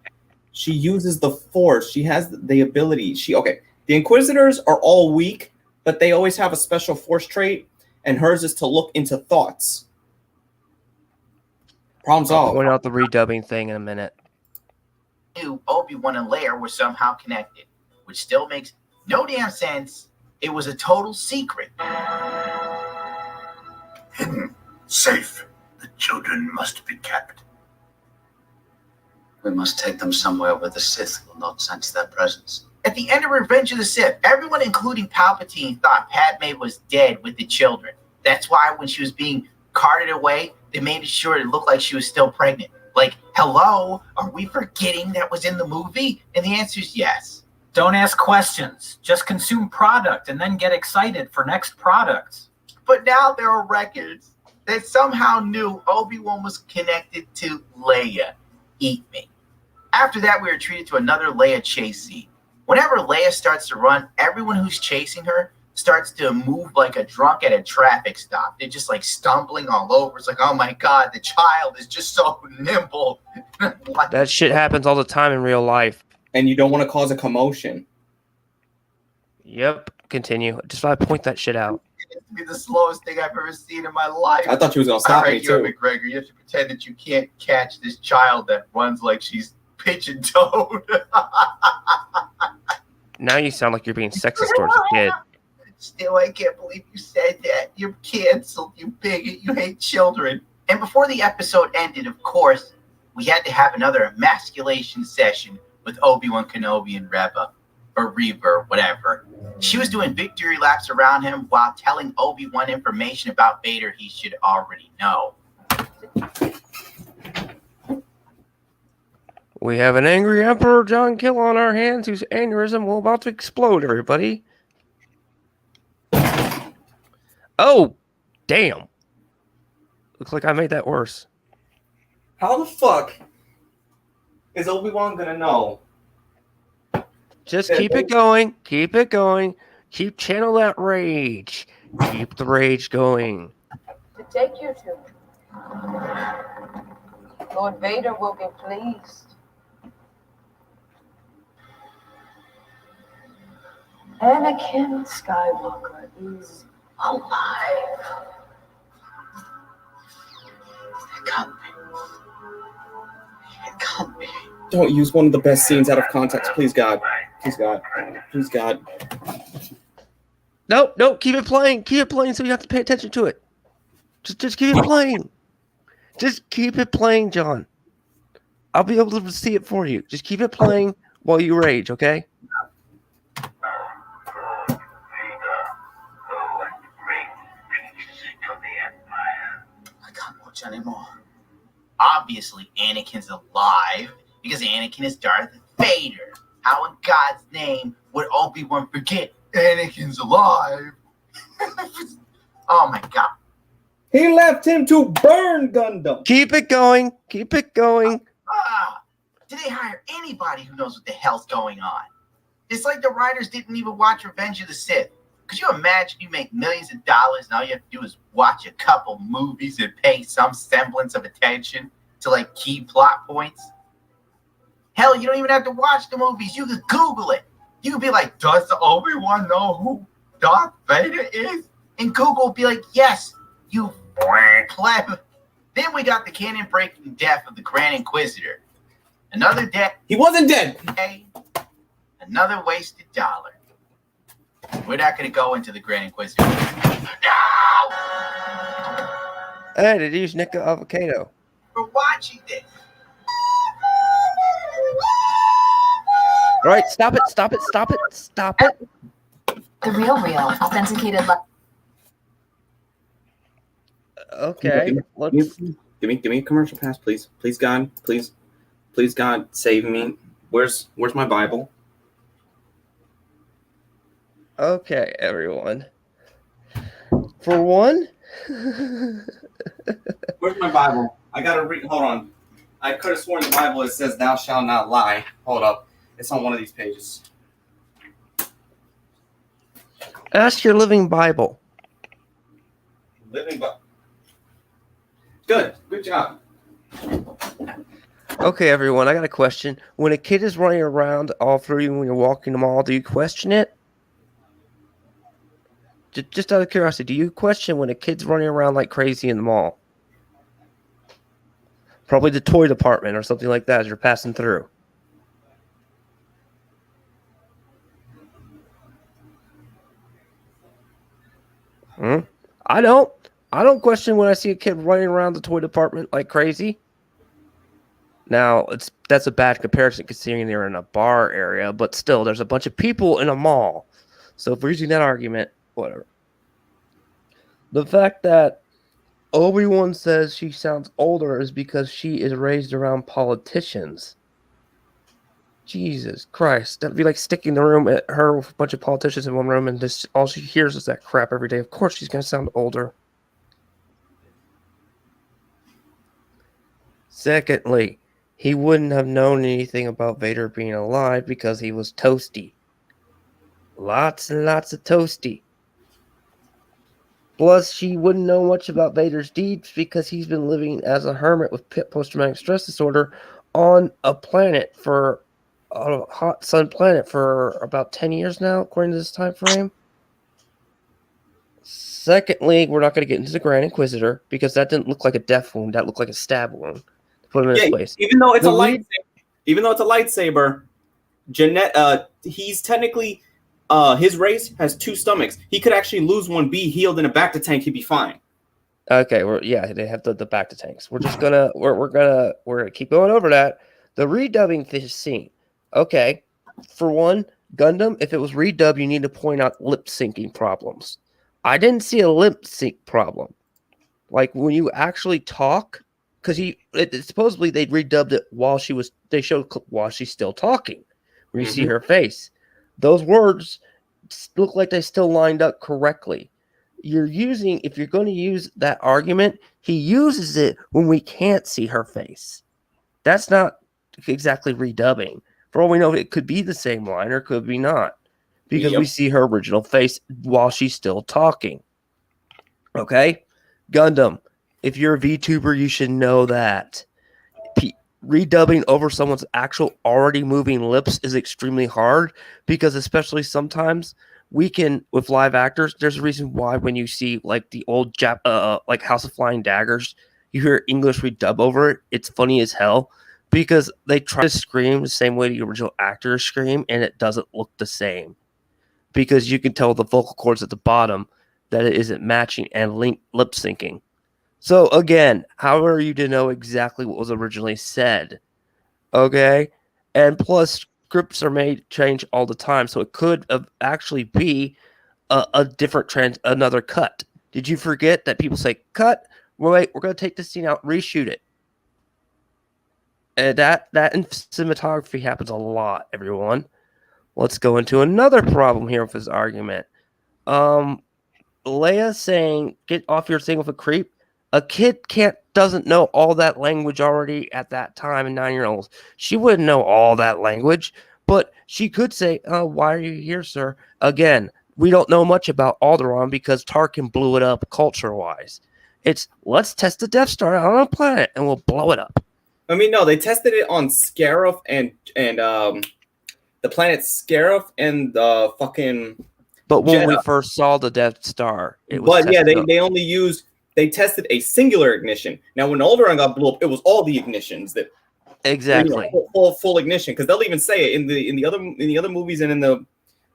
She uses the Force. She has the ability. The Inquisitors are all weak, but they always have a special Force trait, and hers is to look into thoughts. Problem I'll solved. point out the redubbing thing in a minute. Knew Obi-Wan and Leia were somehow connected, which still makes no damn sense. It was a total secret. Hidden. Safe. The children must be kept. We must take them somewhere where the Sith will not sense their presence. At the end of Revenge of the Sith, everyone, including Palpatine, thought Padme was dead with the children. That's why when she was being carted away, they made sure it looked like she was still pregnant. Like, hello, are we forgetting that was in the movie? And the answer is yes. Don't ask questions. Just consume product and then get excited for next products. But now there are records that somehow knew Obi-Wan was connected to Leia. Eat me. After that, we were treated to another Leia chase scene. Whenever Leia starts to run, everyone who's chasing her starts to move like a drunk at a traffic stop. They're just like stumbling all over. It's like, oh my God, the child is just so nimble. That shit happens all the time in real life. And you don't want to cause a commotion. Yep. Continue. Just thought I'd point that shit out. It's be the slowest thing I've ever seen in my life. I thought you was going to stop me, too. All right, McGregor, you have to pretend that you can't catch this child that runs like she's pigeon-toed. Now you sound like you're being sexist towards a kid. Still, I can't believe you said that. You're canceled, you bigot. You hate children. And before the episode ended, of course, we had to have another emasculation session with Obi-Wan Kenobi and Reva, or Reva, or whatever. She was doing victory laps around him while telling Obi-Wan information about Vader he should already know. We have an angry Emperor John Kill on our hands whose aneurysm will about to explode, everybody. Oh, damn. Looks like I made that worse. How the fuck is Obi-Wan going to know? Just keep it going. Keep it going. Keep channel that rage. Keep the rage going. To take you to. Lord Vader will be pleased. Anakin Skywalker is alive. It can't be. It can't be. Don't use one of the best scenes out of context. Please, God. Please, God. Please, God. Nope, nope. Keep it playing. Keep it playing so you have to pay attention to it. Just keep it playing. Just keep it playing, John. I'll be able to see it for you. Just keep it playing while you rage, okay? I can't watch anymore. Obviously, Anakin's alive because Anakin is Darth Vader. How in God's name would Obi-Wan forget Anakin's alive? Oh my God. He left him to burn Gundam. Keep it going. Keep it going. Did they hire anybody who knows what the hell's going on? It's like the writers didn't even watch Revenge of the Sith. Could you imagine you make millions of dollars and all you have to do is watch a couple movies and pay some semblance of attention to like key plot points? Hell, you don't even have to watch the movies. You could Google it. You could be like, does Obi-Wan know who Darth Vader is? And Google would be like, yes, you pleb. Then we got the canon-breaking death of the Grand Inquisitor. Another death. He wasn't dead. Another wasted dollar. We're not going to go into the Grand Inquisitor. No! Hey, did you use Nickel Avocado? We're watching this. right, stop it. The real, authenticated. Okay, let's. Give me a commercial pass, please. Please, God. Please, God, save me. Where's my Bible? Okay, everyone. For one. Where's my Bible? I gotta read. Hold on. I could have sworn the Bible it says "Thou shalt not lie." Hold up. It's on one of these pages. Ask your living Bible. Living Bible. Good job. Okay, everyone, I got a question. When a kid is running around all through you when you're walking the mall, do you question it? Just out of curiosity, do you question when a kid's running around like crazy in the mall? Probably the toy department or something like that as you're passing through. I don't question when I see a kid running around the toy department like crazy. Now, that's a bad comparison considering they're in a bar area, but still, there's a bunch of people in a mall. So if we're using that argument, whatever. The fact that Obi-Wan says she sounds older is because she is raised around politicians. Jesus Christ. That'd be like sticking the room at her with a bunch of politicians in one room and just all she hears is that crap every day. Of course she's going to sound older. Secondly, he wouldn't have known anything about Vader being alive because he was toasty. Lots and lots of toasty. Plus, she wouldn't know much about Vader's deeds because he's been living as a hermit with post-traumatic stress disorder on a planet for a hot sun planet for about 10 years now, according to this time frame. Secondly, we're not going to get into the Grand Inquisitor because that didn't look like a death wound. That looked like a stab wound. Put him in his place. Even though it's a lightsaber, he's technically his race has two stomachs. He could actually lose one, be healed in a back to tank. He'd be fine. Okay, they have the back to tanks. We're just gonna we're gonna keep going over that. The redubbing this scene. Okay, for one, Gundam, if it was redub, you need to point out lip syncing problems. I didn't see a lip sync problem. Like when you actually talk, because supposedly they redubbed it while they showed while she's still talking. Where you see her face. Those words look like they still lined up correctly. If you're going to use that argument, he uses it when we can't see her face. That's not exactly redubbing. For all we know, it could be the same line or could be not. Because we see her original face while she's still talking. Okay? Gundam, if you're a VTuber, you should know that. Redubbing over someone's actual already moving lips is extremely hard because especially sometimes with live actors, there's a reason why when you see like the old like House of Flying Daggers, you hear English redub over it. It's funny as hell because they try to scream the same way the original actors scream and it doesn't look the same because you can tell the vocal cords at the bottom that it isn't matching and lip syncing. So again, how are you to know exactly what was originally said? Okay? And plus, scripts are change all the time, so it could actually be a different another cut. Did you forget that people say, cut? Wait, we're going to take this scene out, reshoot it. And that in cinematography happens a lot, everyone. Let's go into another problem here with this argument. Leia saying, get off your thing with a creep. A kid doesn't know all that language already at that time, and 9-year-olds. She wouldn't know all that language, but she could say, why are you here, sir? Again, we don't know much about Alderaan because Tarkin blew it up culture-wise. It's, let's test the Death Star out on a planet, and we'll blow it up. I mean, no, they tested it on Scarif and the planet Scarif and the fucking But when Jeddah. we first saw the Death Star, it was they tested a singular ignition. Now, when Alderaan got blew up, it was all the ignitions that exactly full ignition. Because they'll even say it in the other movies and in the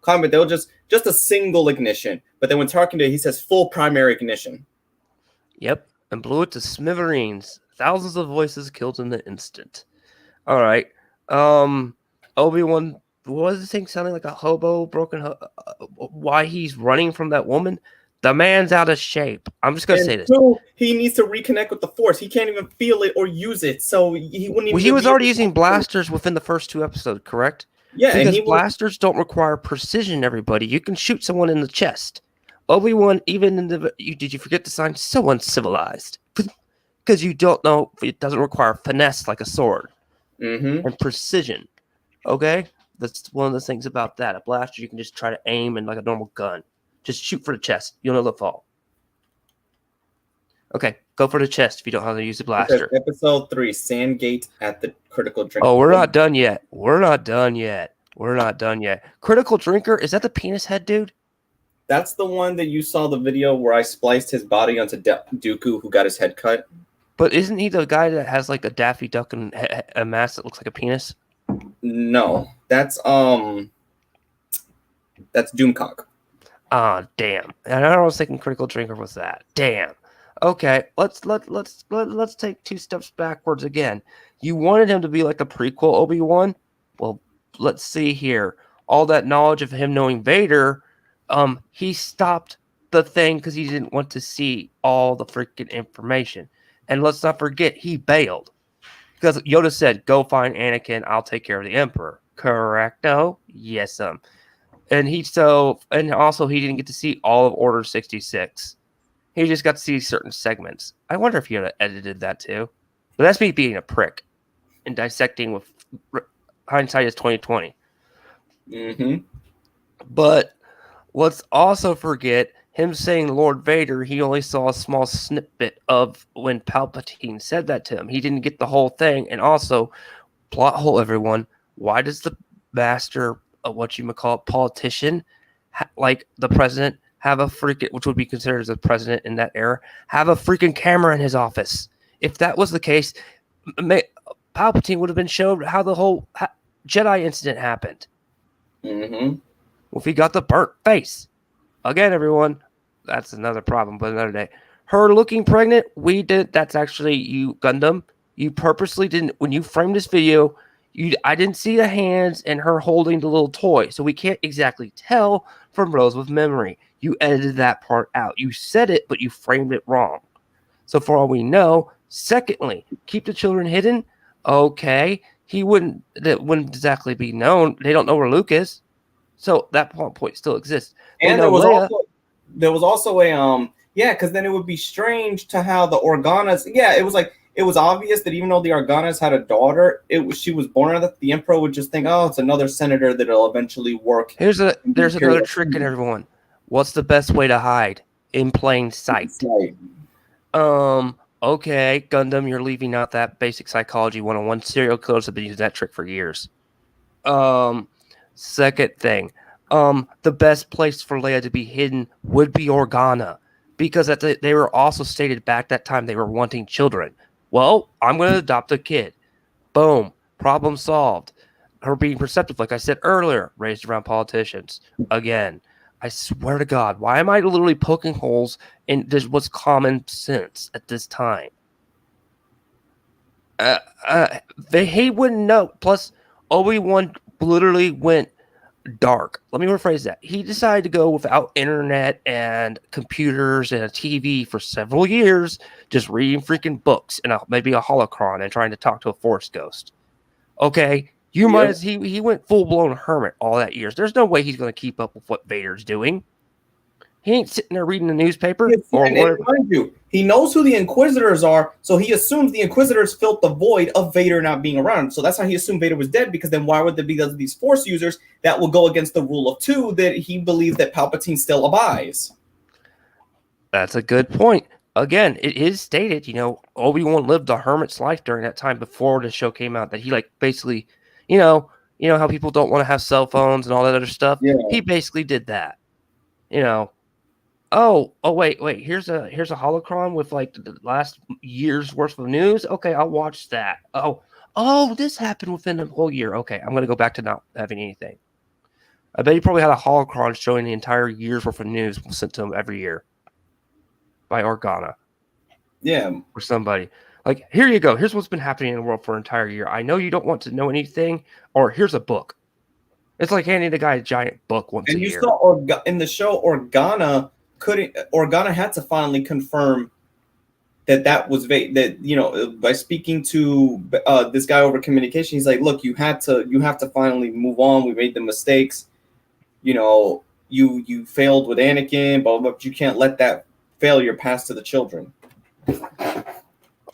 comic, they'll just a single ignition. But then when Tarkin did, he says full primary ignition. Yep, and blew it to smithereens. Thousands of voices killed in the instant. All right, Obi-Wan what was the thing sounding like a hobo, why he's running from that woman? The man's out of shape. I'm just gonna say this. Two, he needs to reconnect with the Force. He can't even feel it or use it, so he wouldn't even. Well, he was already using blasters within the first 2 episodes, correct? Yeah, because and blasters don't require precision. Everybody, you can shoot someone in the chest. Obi-Wan, even in the did you forget the sign? So uncivilized because you don't know it doesn't require finesse like a sword and precision. Okay, that's one of the things about that. A blaster you can just try to aim and like a normal gun, just shoot for the chest. You'll know the fall. Okay, go for the chest if you don't know how to use a blaster. Episode 3, Sandgate at the Critical Drinker. Oh, we're not done yet. Critical Drinker, is that the penis head dude? That's the one that you saw the video where I spliced his body onto Dooku, who got his head cut. But isn't he the guy that has like a Daffy Duck and a mask that looks like a penis? No, that's Doomcock. Ah, damn. And I was thinking Critical Drinker was that. Damn. Okay, let's take 2 steps backwards again. You wanted him to be like a prequel Obi-Wan? Well, let's see here. All that knowledge of him knowing Vader, he stopped the thing because he didn't want to see all the freaking information. And let's not forget, he bailed. Because Yoda said, go find Anakin, I'll take care of the Emperor. Correcto? Yes, and also he didn't get to see all of Order 66. He just got to see certain segments. I wonder if Yoda edited that too. But that's me being a prick and dissecting with hindsight is 2020. But let's also forget him saying Lord Vader. He only saw a small snippet of when Palpatine said that to him. He didn't get the whole thing. And also, plot hole, everyone. Why does the master, politician, like the president, have a freaking, which would be considered as a president in that era, have a freaking camera in his office? If that was the case, Palpatine would have been showed how the whole Jedi incident happened. Well, if he got the burnt face. Again, everyone, that's another problem, but another day. Her looking pregnant, that's actually you, Gundam. You purposely didn't, when you framed this video, I didn't see the hands and her holding the little toy, so we can't exactly tell from rows with memory. You edited that part out. You said it, but you framed it wrong. So for all we know, secondly, keep the children hidden. Okay, that wouldn't exactly be known. They don't know where Luke is, so that point still exists. And there was also a because then it would be strange to how the Organas. Yeah, it was like. It was obvious that even though the Organas had a daughter, she was born out of the Emperor would just think, oh, it's another senator that'll eventually work. There's another trick in everyone. What's the best way to hide? In plain sight. Okay, Gundam, you're leaving out that basic psychology 101. Serial killers have been using that trick for years. Second thing, the best place for Leia to be hidden would be Organa, because they were also stated back that time they were wanting children. Well, I'm going to adopt a kid. Boom. Problem solved. Her being perceptive, like I said earlier, raised around politicians. Again, I swear to God, why am I literally poking holes in this? What's common sense at this time? He wouldn't know. Plus, Obi-Wan literally went dark. Let me rephrase that. He decided to go without internet and computers and a TV for several years, just reading freaking books and maybe a holocron and trying to talk to a force ghost. Okay, he went full blown hermit all that years. There's no way he's going to keep up with what Vader's doing. He ain't sitting there reading the newspaper or whatever. Mind you, he knows who the Inquisitors are, so he assumes the Inquisitors filled the void of Vader not being around. So that's how he assumed Vader was dead, because then why would there be these Force users that will go against the rule of 2 that he believes that Palpatine still abides? That's a good point. Again, it is stated, Obi-Wan lived a hermit's life during that time before the show came out, that he basically, how people don't want to have cell phones and all that other stuff. Yeah. He basically did that. Oh, wait. Here's a holocron with the last year's worth of news. Okay, I'll watch that. Oh, this happened within a whole year. Okay, I'm gonna go back to not having anything. I bet he probably had a holocron showing the entire year's worth of news sent to him every year by Organa. Yeah, or somebody. Here you go. Here's what's been happening in the world for an entire year. I know you don't want to know anything, or here's a book. It's like handing the guy a giant book once And a you year. saw in the show, Organa had to finally confirm that was that, you know, by speaking to this guy over communication. He's like, look, you have to finally move on. We made the mistakes. You know, you failed with Anakin, blah, blah, blah, but you can't let that failure pass to the children.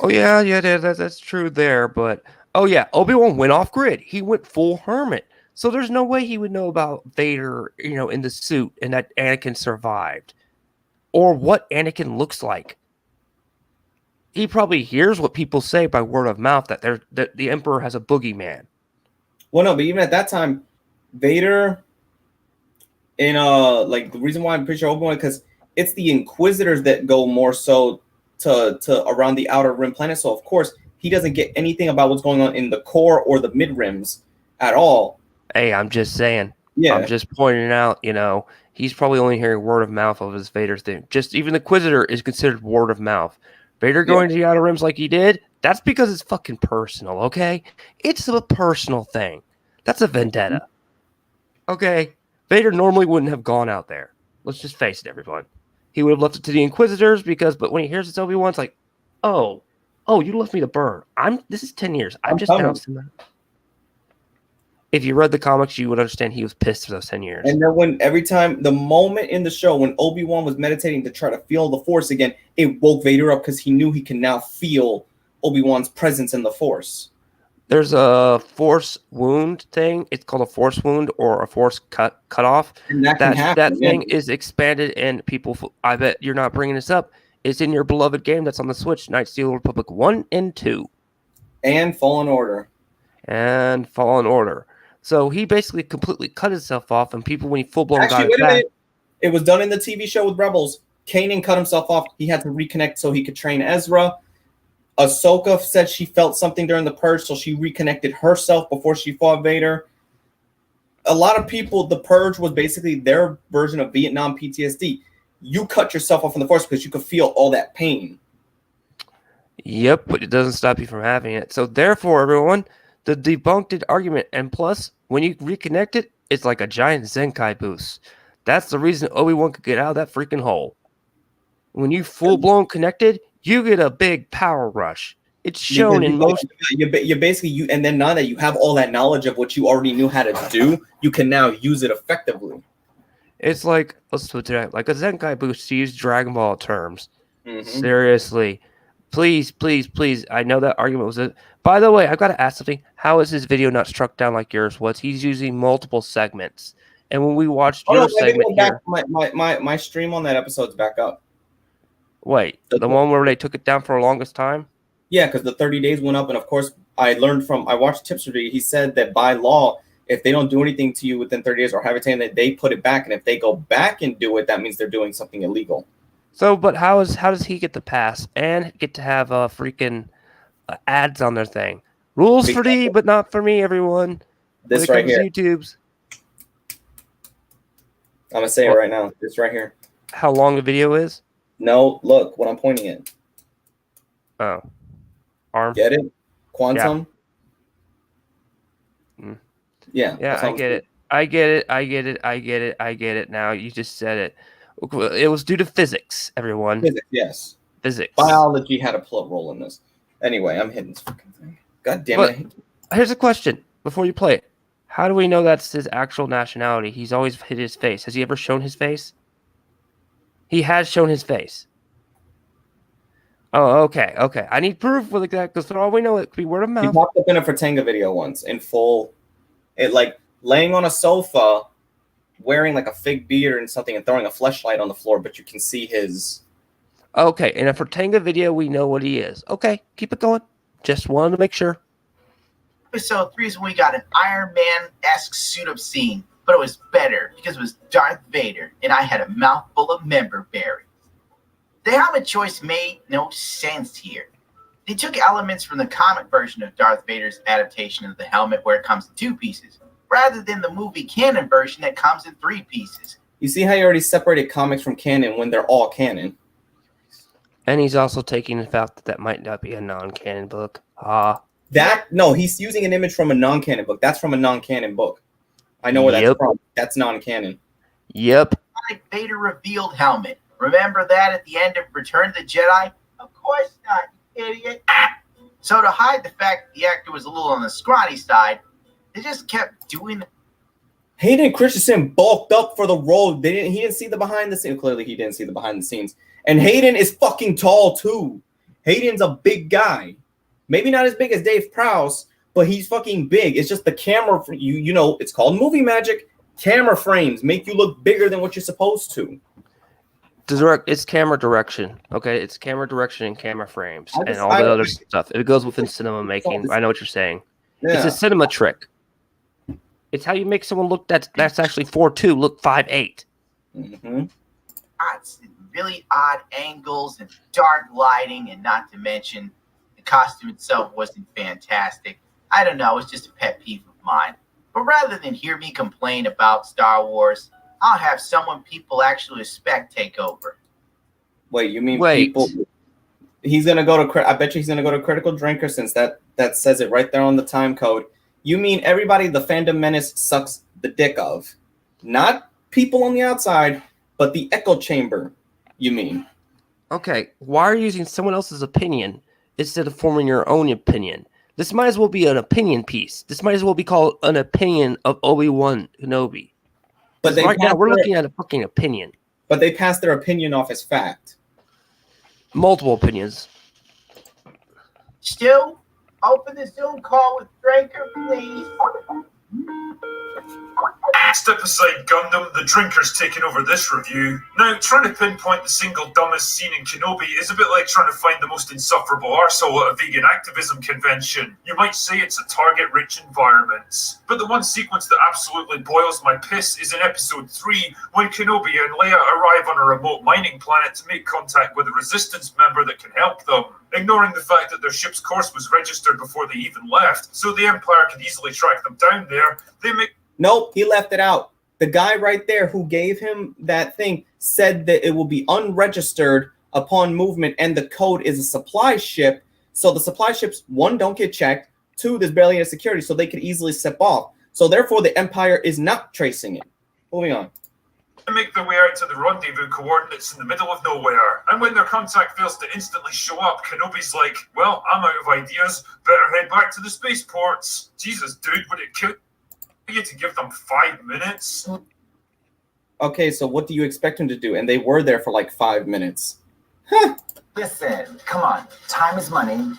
Oh yeah, that's true there. But oh yeah, Obi-Wan went off grid. He went full hermit. So there's no way he would know about Vader, you know, in the suit and that Anakin survived, or what Anakin looks like. He probably hears what people say by word of mouth that the Emperor has a boogeyman. Well, no, but even at that time, Vader, in like the reason why I'm pretty sure Obi-Wan, because it's the Inquisitors that go more so to around the outer rim planet. So of course he doesn't get anything about what's going on in the core or the mid rims at all. Hey, I'm just saying. Yeah. I'm just pointing out, you know, he's probably only hearing word of mouth of his Vader thing. Just even the Inquisitor is considered word of mouth. Vader going to the outer rims like he did, that's because it's fucking personal, okay? It's a personal thing. That's a vendetta. Okay? Vader normally wouldn't have gone out there. Let's just face it, everyone. He would have left it to the Inquisitors but when he hears it's Obi-Wan, it's like, oh, you left me to burn. This is 10 years. I'm just announcing that. If you read the comics, you would understand he was pissed for those 10 years. And then the moment in the show when Obi-Wan was meditating to try to feel the Force again, it woke Vader up because he knew he can now feel Obi-Wan's presence in the Force. There's a Force wound thing. It's called a Force wound or a Force cut off. And that thing is expanded, and people. I bet you're not bringing this up. It's in your beloved game that's on the Switch, Knights of the Old Republic 1 and 2, and Fallen Order. So he basically completely cut himself off, and people, when he full blown got it back, it was done in the TV show with Rebels. Kanan cut himself off. He had to reconnect so he could train Ezra. Ahsoka said she felt something during the purge, so she reconnected herself before she fought Vader. A lot of people, the purge was basically their version of Vietnam PTSD. You cut yourself off in the Force because you could feel all that pain. Yep, but it doesn't stop you from having it. So therefore, everyone, the debunked argument, and plus, when you reconnect it, it's like a giant Zenkai boost. That's the reason Obi-Wan could get out of that freaking hole. When you full-blown connected, you get a big power rush. It's shown in most. You basically, and then now that you have all that knowledge of what you already knew how to do, you can now use it effectively. It's like, let's put it like a Zenkai boost, to use Dragon Ball terms. Mm-hmm. Seriously. Please. I know that argument was it. By the way, I've got to ask something. How is his video not struck down like yours was? He's using multiple segments. And when we watched your segment here. My stream on that episode's back up. Wait, the one where they took it down for the longest time? Yeah, because the 30 days went up, and of course, I watched Tip's review. He said that by law, if they don't do anything to you within 30 days or have it taken, that they put it back, and if they go back and do it, that means they're doing something illegal. So, but how does he get the pass and get to have freaking ads on their thing? Rules for thee, but not for me, everyone. This right here. YouTube's. I'm gonna say it right now. This right here. How long the video is? No, look what I'm pointing at. Oh, arm. Get it? Quantum. Yeah, I get it. I get it. Now you just said it. It was due to physics, everyone. Physics, yes. Physics. Biology had a role in this. Anyway, I'm hitting this fucking thing. God damn it. Here's a question before you play it. How do we know that's his actual nationality? He's always hid his face. Has he ever shown his face? He has shown his face. Oh, okay. I need proof like that because for all we know, it could be word of mouth. He popped up in a Fratanga video once in full, like laying on a sofa, wearing like a fake beard and something, and throwing a fleshlight on the floor, but you can see his. Okay, in a Fratanga video, we know what he is. Okay, keep it going. Just wanted to make sure. Episode 3 is when we got an Iron Man-esque suit-up scene, but it was better because it was Darth Vader, and I had a mouthful of member berries. The helmet choice made no sense here. They took elements from the comic version of Darth Vader's adaptation of the helmet where it comes in 2 pieces, rather than the movie canon version that comes in 3 pieces. You see how you already separated comics from canon when they're all canon. And he's also taking the fact that might not be a non-canon book. No, he's using an image from a non-canon book. That's from a non-canon book. I know where that's from. That's non-canon. Yep. Vader revealed helmet. Remember that at the end of Return of the Jedi? Of course not, you idiot. So to hide the fact that the actor was a little on the scrawny side, they just kept doing. Hayden Christensen bulked up for the role. He didn't see the behind the scenes. Clearly, he didn't see the behind the scenes. And Hayden is fucking tall too. Hayden's a big guy. Maybe not as big as Dave Prowse, but he's fucking big. It's just the camera. You know, it's called movie magic. Camera frames make you look bigger than what you're supposed to. It's camera direction. Okay, it's camera direction and camera frames and all the other stuff. It goes within cinema making. I know what you're saying. Yeah. It's a cinema trick. It's how you make someone look that's actually 4'2", look 5'8". Mm-hmm. Really odd angles and dark lighting, and not to mention the costume itself wasn't fantastic. I don't know, it's just a pet peeve of mine. But rather than hear me complain about Star Wars, I'll have someone people actually respect take over. Wait, you mean people? He's gonna go to. I bet you he's gonna go to Critical Drinker, since that says it right there on the time code. You mean everybody the Fandom Menace sucks the dick of, not people on the outside, but the echo chamber. You mean? Okay, why are you using someone else's opinion instead of forming your own opinion? This might as well be an opinion piece. This might as well be called an opinion of Obi-Wan Kenobi. But right now, we're looking at a fucking opinion. But they passed their opinion off as fact. Multiple opinions. Stu, open the Zoom call with Drinker, please. Step aside, Gundam. The Drinker's taking over this review. Now, trying to pinpoint the single dumbest scene in Kenobi is a bit like trying to find the most insufferable arsehole at a vegan activism convention. You might say it's a target-rich environment. But the one sequence that absolutely boils my piss is in Episode 3, when Kenobi and Leia arrive on a remote mining planet to make contact with a Resistance member that can help them. Ignoring the fact that their ship's course was registered before they even left, so the Empire could easily track them down there, they make... Nope, he left it out. The guy right there who gave him that thing said that it will be unregistered upon movement, and the code is a supply ship. So the supply ships, one, don't get checked. Two, there's barely any security, so they could easily step off. So therefore, the Empire is not tracing it. Moving on. They make their way out to the rendezvous coordinates in the middle of nowhere. And when their contact fails to instantly show up, Kenobi's like, well, I'm out of ideas. Better head back to the spaceports. Jesus, dude, would it kill you to give them 5 minutes? Okay, so what do you expect him to do? And they were there for like 5 minutes. Huh. Listen, come on. Time is money,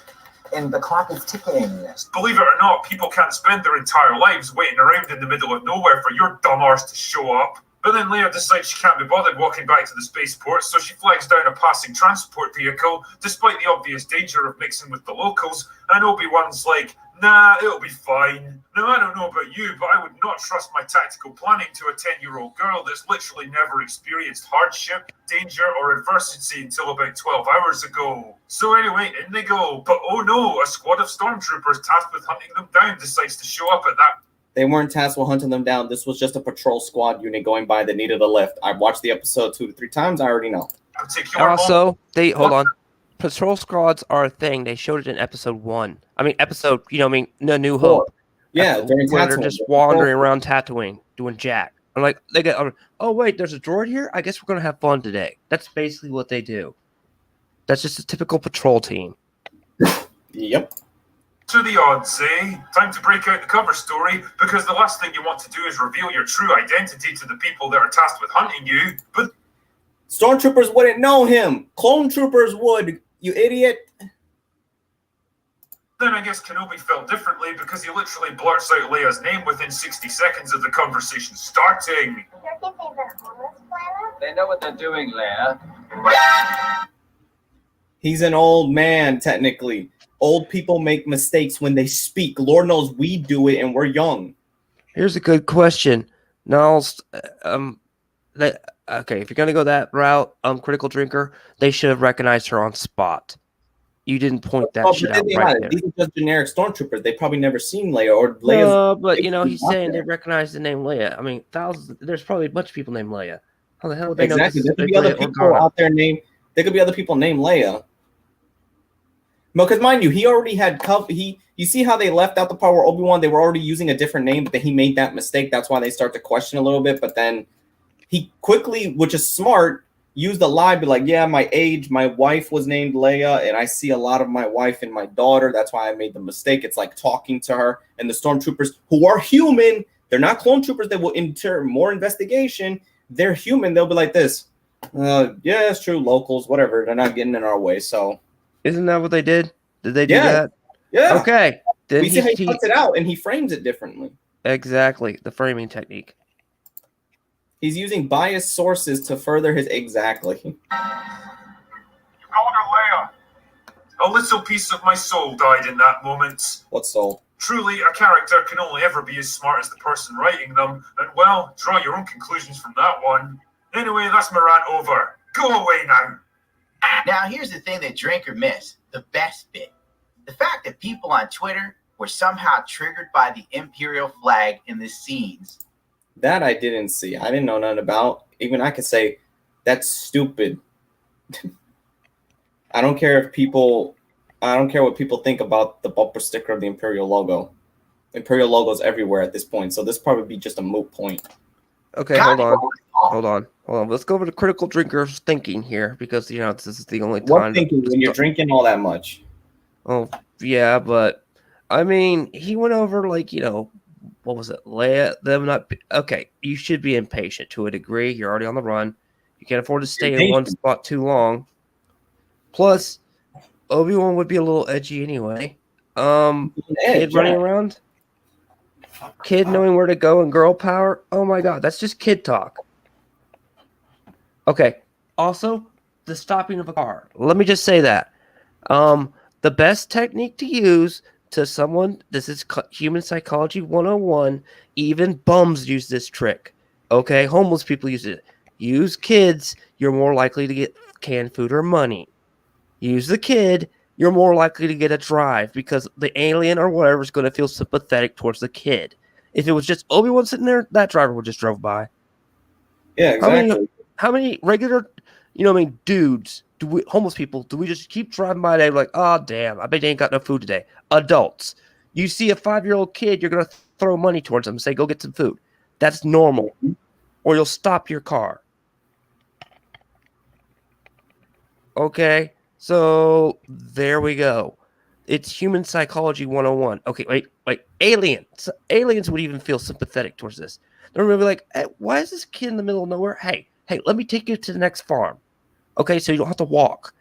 and the clock is ticking. Believe it or not, people can't spend their entire lives waiting around in the middle of nowhere for your dumb arse to show up. But then Leia decides she can't be bothered walking back to the spaceport, so she flags down a passing transport vehicle, despite the obvious danger of mixing with the locals, and Obi-Wan's like, nah, it'll be fine. Now, I don't know about you, but I would not trust my tactical planning to a 10-year-old girl that's literally never experienced hardship, danger, or adversity until about 12 hours ago. So anyway, in they go. But oh no, a squad of stormtroopers tasked with hunting them down decides to show up at that. They weren't tasked with hunting them down. This was just a patrol squad unit going by that needed a lift. I've watched the episode 2 to 3 times. I already know. Also, hold on. Patrol squads are a thing. They showed it in episode 1. I mean, No New Hope. Yeah, where they're just wandering around Tatooine doing jack. I'm like, oh wait, there's a droid here. I guess we're gonna have fun today. That's basically what they do. That's just a typical patrol team. Yep. To the odds, eh? Time to break out the cover story, because the last thing you want to do is reveal your true identity to the people that are tasked with hunting you. But stormtroopers wouldn't know him. Clone troopers would. You idiot. Then I guess Kenobi felt differently, because he literally blurts out Leia's name within 60 seconds of the conversation starting. They know what they're doing, Leia. He's an old man, technically. Old people make mistakes when they speak. Lord knows we do it, and we're young. Here's a good question. Now, okay, if you're gonna go that route, Critical Drinker, they should have recognized her on spot. You didn't point that shit out right there. These are just generic stormtroopers. They probably never seen Leia or Leia's. But he's saying they recognize the name Leia. I mean, thousands. There's probably a bunch of people named Leia. How the hell would they know? Exactly. There could be other people out there named. There could be other people named Leia. No, because mind you, he already had you see how they left out the part where Obi-Wan, they were already using a different name, but then he made that mistake. That's why they start to question a little bit. But then he quickly, which is smart, used a lie, be like, yeah, my age, my wife was named Leia, and I see a lot of my wife in my daughter. That's why I made the mistake. It's like talking to her. And the stormtroopers, who are human, they're not clone troopers that will enter more investigation. They're human. They'll be like this. Yeah, it's true. Locals, whatever. They're not getting in our way. So, isn't that what they did? Did they do yeah, that? Yeah. Okay. Then we see how he cuts it out and he frames it differently. Exactly. The framing technique. He's using biased sources to further his exactly. You called her Leia. A little piece of my soul died in that moment. What soul? Truly, a character can only ever be as smart as the person writing them, and well, draw your own conclusions from that one. Anyway, that's my rant over. Go away now. Now, here's the thing that drink or miss, the best bit. The fact that people on Twitter were somehow triggered by the Imperial flag in the scenes. That I didn't see. I didn't know nothing about. Even I could say, that's stupid. I don't care what people think about the bumper sticker of the Imperial logo. Imperial logo's everywhere at this point, so this probably be just a moot point. Okay, hold on. Let's go over to critical drinkers thinking here, because this is the only time. What thinking when you're drinking all that much? Oh yeah, but I mean, he went over what was it? Leia, them not. Okay, you should be impatient to a degree. You're already on the run. You can't afford to stay in one spot too long. Plus, Obi-Wan would be a little edgy anyway. Kid running around. Kid knowing where to go and girl power. Oh my god, that's just kid talk. Okay. Also, the stopping of a car. Let me just say that. The best technique to use to someone, this is human psychology 101. Even bums use this trick. Okay, homeless people use it. Use kids, you're more likely to get canned food or money. Use the kid, you're more likely to get a drive because the alien or whatever is going to feel sympathetic towards the kid. If it was just Obi-Wan sitting there, that driver would just drove by. Yeah, exactly. How many regular, dudes, homeless people, do we just keep driving by today like, oh, damn, I bet they ain't got no food today? Adults. You see a 5-year-old kid, you're going to throw money towards them and say, go get some food. That's normal. Or you'll stop your car. Okay, so there we go. It's human psychology 101. Okay, wait. Aliens would even feel sympathetic towards this. They're going to be like, hey, why is this kid in the middle of nowhere? Hey, let me take you to the next farm. Okay, so you don't have to walk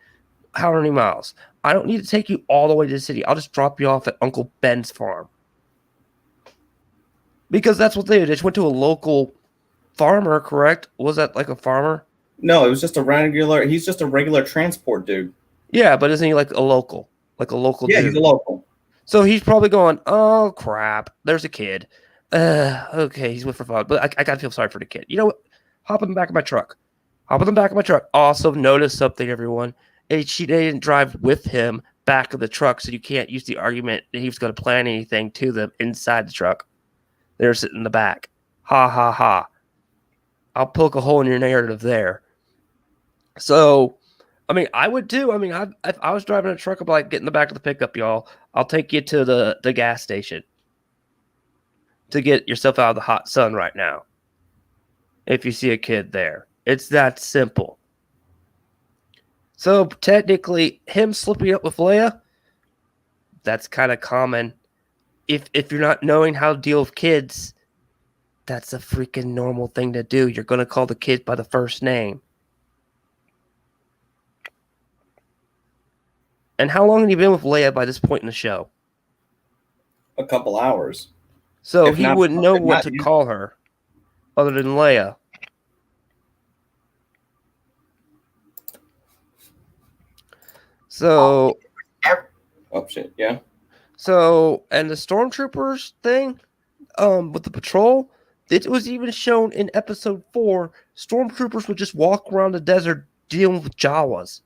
however many miles. I don't need to take you all the way to the city. I'll just drop you off at Uncle Ben's farm. Because that's what they did. They just went to a local farmer, correct? Was that like a farmer? No, it was just he's just a regular transport dude. Yeah, but isn't he like a local? Like a local Yeah, dude? he's a local. So he's probably going, oh, crap. There's a kid. Okay, he's with for fun. But I got to feel sorry for the kid. You know what? Hop in the back of my truck. Also, notice something, everyone. They didn't drive with him back of the truck, so you can't use the argument that he was going to plan anything to them inside the truck. They're sitting in the back. Ha, ha, ha. I'll poke a hole in your narrative there. So, I would too. If I was driving a truck, I'd be like, get in the back of the pickup, y'all. I'll take you to the gas station to get yourself out of the hot sun right now. If you see a kid there. It's that simple. So, technically, him slipping up with Leia, that's kind of common. If you're not knowing how to deal with kids, that's a freaking normal thing to do. You're going to call the kid by the first name. And how long have you been with Leia by this point in the show? A couple hours. So he wouldn't know what to call her other than Leia. So... Oh, shit, yeah. So, and the stormtroopers thing, with the patrol, it was even shown in episode 4, stormtroopers would just walk around the desert dealing with Jawas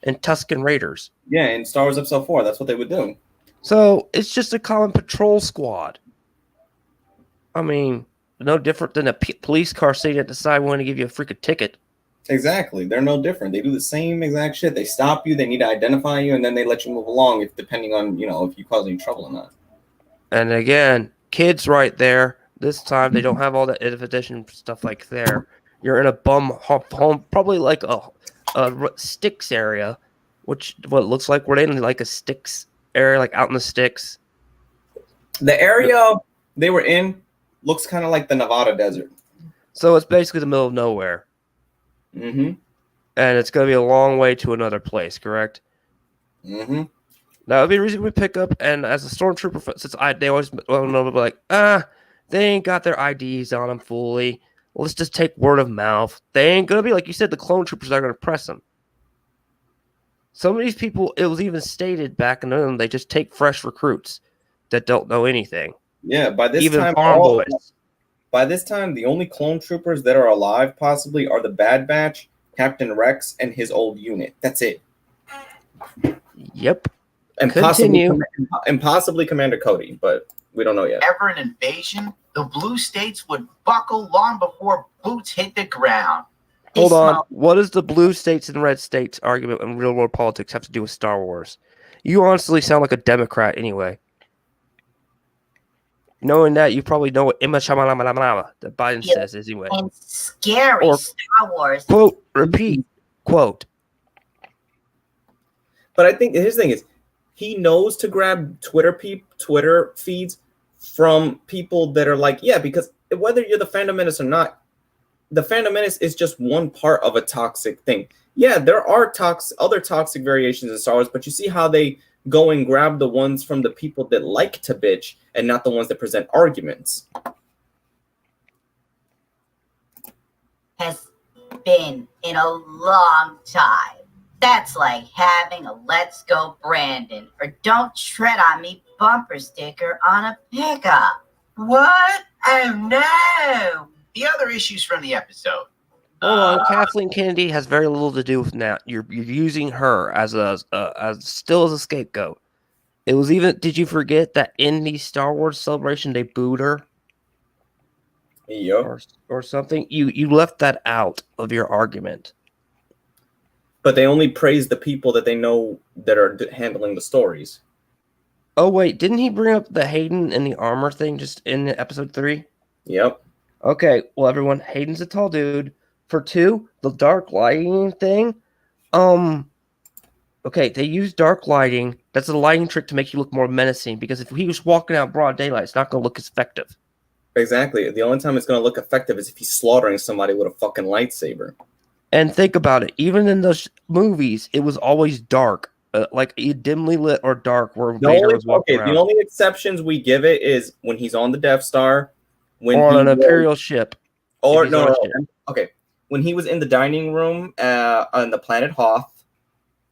and Tusken Raiders. Yeah, in Star Wars Episode 4, that's what they would do. So, it's just a common patrol squad. No different than a police car sitting at the side wanting to give you a freaking ticket. Exactly. They're no different. They do the same exact shit. They stop you, they need to identify you, and then they let you move along if depending on, if you cause any trouble or not. And again, kids right there. This time they don't have all that edification stuff like there. You're in a bum home, probably like a sticks area, which what looks like we're in like a sticks area, like out in the sticks. The area they were in looks kind of like the Nevada desert. So it's basically the middle of nowhere. Mm-hmm. And it's going to be a long way to another place, correct? Mm-hmm. That would be a reason we pick up. And as a stormtrooper, since they always know, like, they ain't got their IDs on them fully. Let's just take word of mouth. They ain't going to be, like you said, the clone troopers are going to press them. Some of these people, it was even stated back in the they just take fresh recruits that don't know anything. Yeah, by this even time, farm boys. By this time, the only clone troopers that are alive possibly are the Bad Batch, Captain Rex, and his old unit. That's it. Yep. And possibly Commander Cody, but we don't know yet. Ever an invasion, the blue states would buckle long before boots hit the ground. Hold on. What does the blue states and red states argument in real world politics have to do with Star Wars? You honestly sound like a Democrat anyway. Knowing that, you probably know what that Biden says anyway. And scary or, Star Wars. Quote, repeat, quote. But I think his thing is, he knows to grab Twitter feeds from people that are like, yeah, because whether you're the Fandom Menace or not, the Fandom Menace is just one part of a toxic thing. Yeah, there are other toxic variations in Star Wars, but you see how they go and grab the ones from the people that like to bitch and not the ones that present arguments. Has been in a long time. That's like having a Let's Go Brandon or Don't Tread on Me bumper sticker on a pickup. What? Oh no! The other issues from the episode. Hold on, Kathleen Kennedy has very little to do with that. You're using her as still as a scapegoat. It was even. Did you forget that in the Star Wars celebration they booed her? Yep. Or something. You left that out of your argument. But they only praise the people that they know that are handling the stories. Oh wait, didn't he bring up the Hayden and the armor thing just in episode 3? Yep. Okay, well everyone, Hayden's a tall dude. For 2, the dark lighting thing. Okay, they use dark lighting. That's a lighting trick to make you look more menacing. Because if he was walking out broad daylight, it's not going to look as effective. Exactly. The only time it's going to look effective is if he's slaughtering somebody with a fucking lightsaber. And think about it. Even in those movies, it was always dark, like dimly lit or dark, where Vader was walking around. The only exceptions we give it is when he's on the Death Star, or on an Imperial ship. Or no. Okay, when he was in the dining room on the planet Hoth,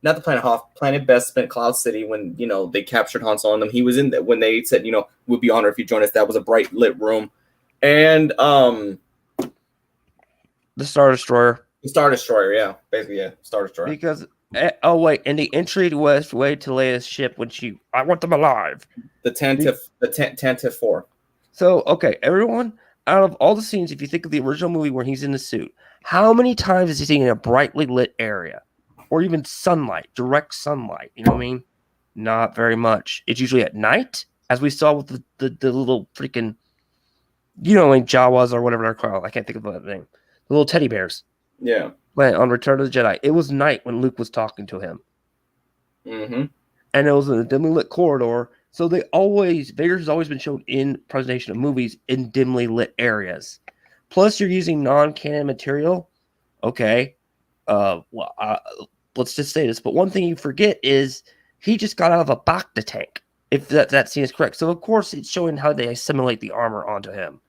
not the planet Hoth, planet Bespin, Cloud City, when they captured Han Solo and them. He was in that when they said we'd be honored if you join us. That was a bright lit room, and the Star Destroyer. The Star Destroyer, yeah, basically, yeah, Star Destroyer. Because in the entry way to Leia's ship when I want them alive. The Tantive 4. So okay, everyone, out of all the scenes, if you think of the original movie where he's in the suit, how many times is he seen in a brightly lit area, or even sunlight, direct sunlight? You know what I mean? Not very much. It's usually at night, as we saw with the little freaking, like Jawas or whatever they're called. I can't think of that name. The little teddy bears. Yeah. On Return of the Jedi. It was night when Luke was talking to him. Mm-hmm. And it was in a dimly lit corridor. So Vader's always been shown in presentation of movies in dimly lit areas. Plus, you're using non-canon material. Okay. Let's just say this. But one thing you forget is he just got out of a Bacta tank. If that scene is correct. So, of course, it's showing how they assimilate the armor onto him.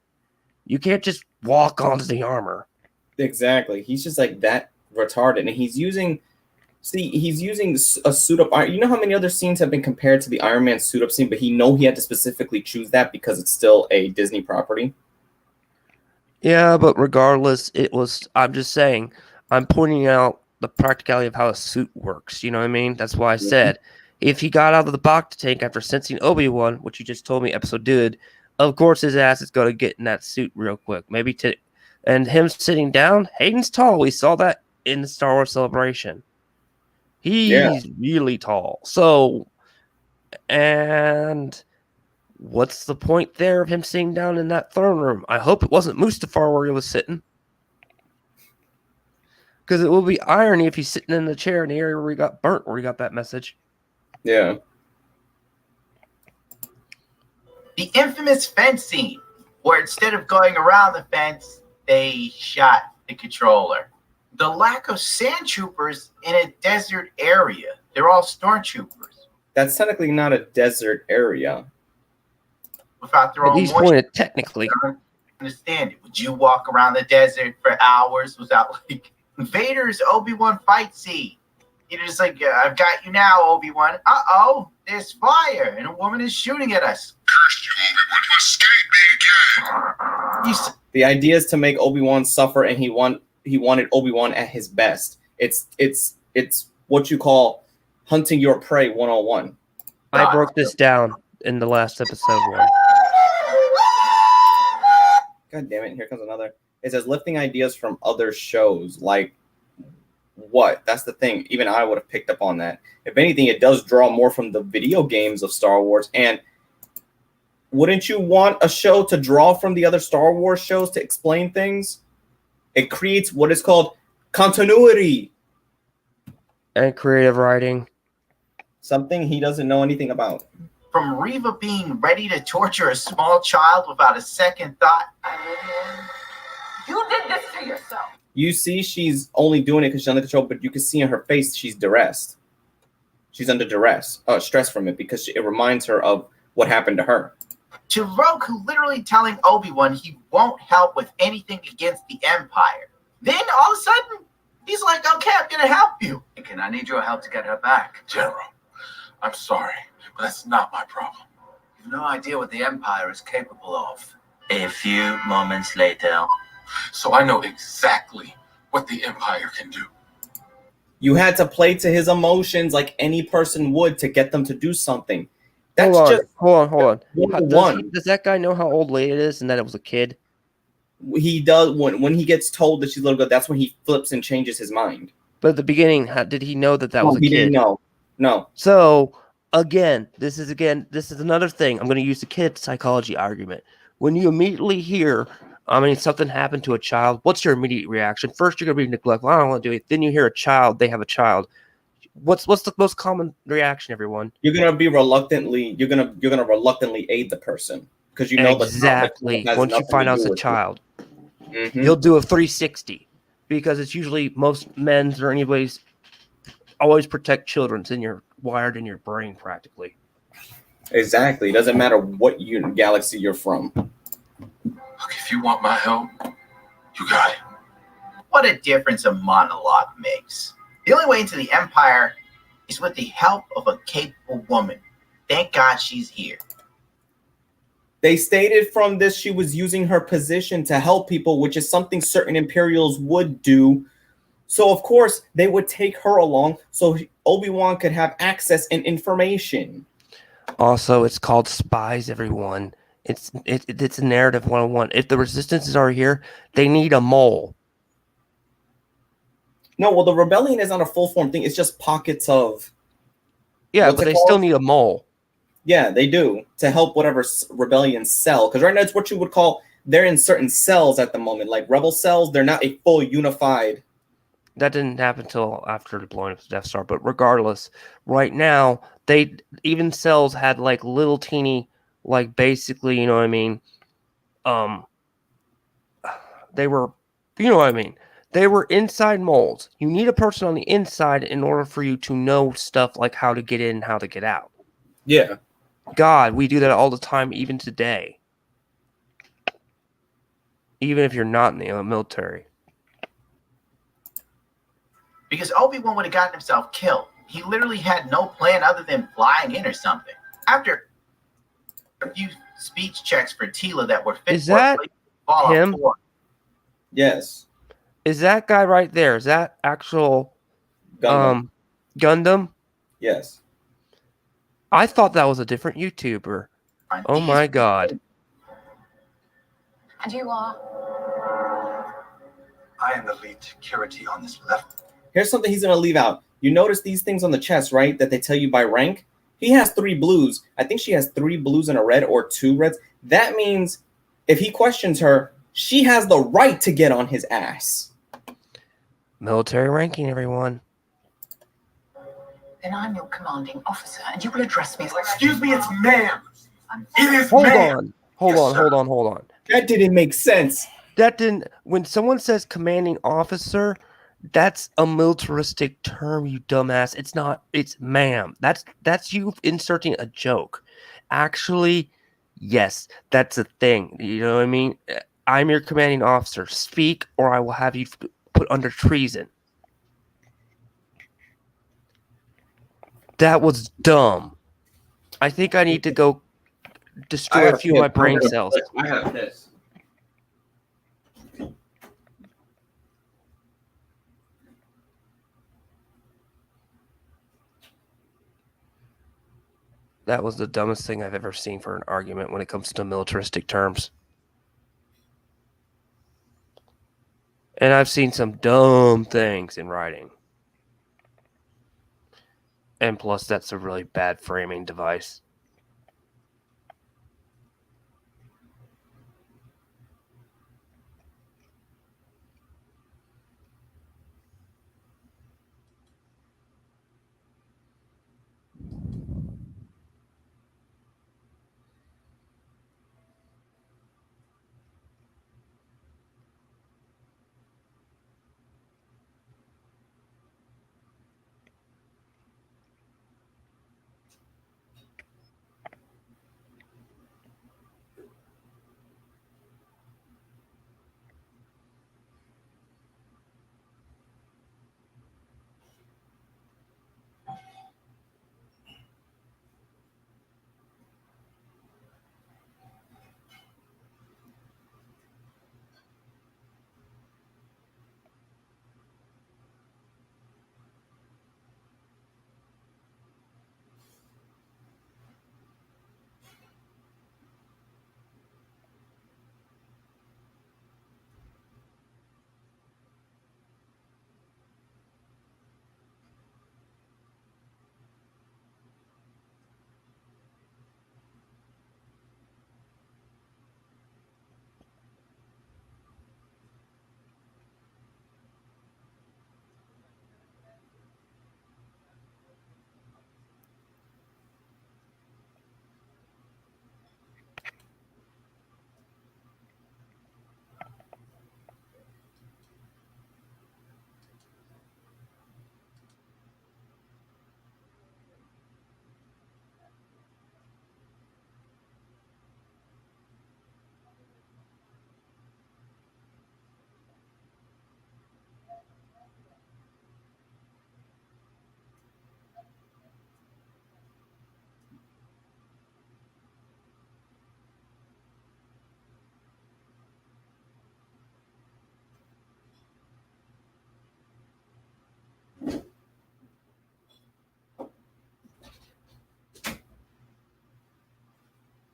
You can't just walk onto the armor. Exactly. He's just like that retarded. And he's using a suit up. You know how many other scenes have been compared to the Iron Man suit up scene, but he had to specifically choose that because it's still a Disney property. Yeah, but regardless, I'm just saying, I'm pointing out the practicality of how a suit works. You know what I mean? That's why I said, if he got out of the Bacta tank after sensing Obi-Wan, which you just told me episode did, of course his ass is going to get in that suit real quick. And him sitting down, Hayden's tall. We saw that in the Star Wars Celebration. He's really tall. So, and what's the point there of him sitting down in that throne room? I hope it wasn't Mustafar where he was sitting. Because it will be irony if he's sitting in the chair in the area where he got burnt, where he got that message. Yeah. The infamous fence scene, where instead of going around the fence, they shot the controller. The lack of sand troopers in a desert area. They're all stormtroopers. That's technically not a desert area. Without their At own least moisture. pointed technically. I don't understand it. Would you walk around the desert for hours without like Vader's Obi-Wan fight scene? You're just like, I've got you now, Obi-Wan. Uh-oh, there's fire, and a woman is shooting at us. Curse you, Obi-Wan, you escaped me again. The idea is to make Obi-Wan suffer, and he wanted Obi-Wan at his best. It's what you call hunting your prey 101. I broke this down in the last episode one. God damn it, here comes another. It says lifting ideas from other shows. Like, what? That's the thing. Even I would have picked up on that. If anything, it does draw more from the video games of Star Wars. And wouldn't you want a show to draw from the other Star Wars shows to explain things? It creates what is called continuity. And creative writing. Something he doesn't know anything about. From Reva being ready to torture a small child without a second thought. You did this to yourself. You see she's only doing it because she's under control, but you can see in her face she's duress. She's under duress, stress from it, because it reminds her of what happened to her. To Roku literally telling Obi-Wan he won't help with anything against the Empire. Then all of a sudden, he's like, okay, I'm going to help you. Can I need your help to get her back? General, I'm sorry, but that's not my problem. You've no idea what the Empire is capable of. A few moments later. So I know exactly what the Empire can do. You had to play to his emotions like any person would to get them to do something. That's Hold on. One. Does that guy know how old Leia is and that it was a kid? He does. When he gets told that she's a little girl, that's when he flips and changes his mind. But at the beginning, did he know that was a kid? He didn't know. No. So, this is another thing. I'm going to use the kid psychology argument. When you immediately hear, something happened to a child, what's your immediate reaction? First, you're going to be neglectful. I don't want to do it. Then you hear a child, they have a child. What's the most common reaction, everyone? You're gonna reluctantly aid the person because you know exactly. Once you find out it's a child, you'll do a 360 because it's usually most men's or anybody's always protect children. It's wired in your brain practically. Exactly. It doesn't matter what galaxy you're from. Look, if you want my help, you got it. What a difference a monologue makes. The only way into the Empire is with the help of a capable woman. Thank God she's here. They stated from this she was using her position to help people, which is something certain Imperials would do. So, of course, they would take her along so Obi-Wan could have access and information. Also, it's called spies, everyone. It's a narrative 101. If the resistance are here, they need a mole. No, well, the rebellion is not a full form thing. It's just pockets of. Yeah, but they still need a mole. Yeah, they do to help whatever rebellion cell. Because right now it's what you would call they're in certain cells at the moment, like rebel cells. They're not a full unified. That didn't happen until after the blowing up the Death Star. But regardless, right now even cells had like little teeny, like basically, you know what I mean. They were, you know what I mean. They were inside molds. You need a person on the inside in order for you to know stuff like how to get in, how to get out. Yeah. God, we do that all the time, even today. Even if you're not in the military. Because Obi-Wan would have gotten himself killed. He literally had no plan other than flying in or something. After a few speech checks for Tila that were fit Is that him? Yes. Is that guy right there? Is that actual Gundam? Yes. I thought that was a different YouTuber. Oh my God. And you are? I am the lead security on this level. Here's something he's going to leave out. You notice these things on the chest, right, that they tell you by rank? He has 3 blues. I think she has 3 blues and a red or 2 reds. That means if he questions her, she has the right to get on his ass. Military ranking, everyone. Then I'm your commanding officer, and you will address me as... Excuse me, it's ma'am. It is Hold ma'am. on. Hold on. That didn't make sense. That didn't. When someone says commanding officer, that's a militaristic term, you dumbass. It's not. It's ma'am. That's you inserting a joke. Actually, yes, that's a thing. You know what I mean? I'm your commanding officer. Speak, or I will have you put under treason. That was dumb. I think I need to go destroy a few of my brain cells. I have this. That was the dumbest thing I've ever seen for an argument when it comes to militaristic terms. And I've seen some dumb things in writing. And plus, that's a really bad framing device.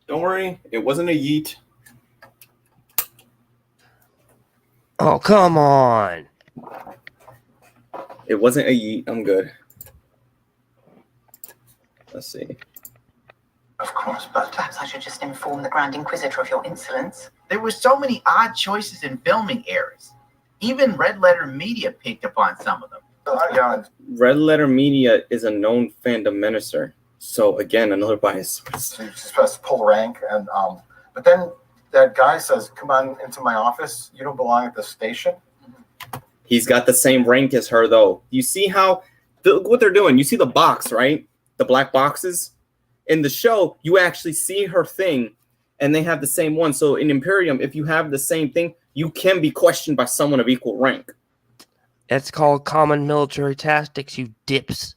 Don't worry, it wasn't a yeet. Oh, come on. It wasn't a yeet. I'm good. Let's see. Of course, but Perhaps I should just inform the Grand Inquisitor of your insolence. There were so many odd choices in filming errors. Even Red Letter Media picked up on some of them. yeah, Red Letter Media is a known fandom menacer. So again, another bias. So you're supposed to pull rank, and but then that guy says, "Come on into my office. You don't belong at the station." He's got the same rank as her, though. You see how what they're doing? You see the box, right? The black boxes in the show. You actually see her thing, and they have the same one. So in Imperium, if you have the same thing, you can be questioned by someone of equal rank. It's called common military tactics, you dips.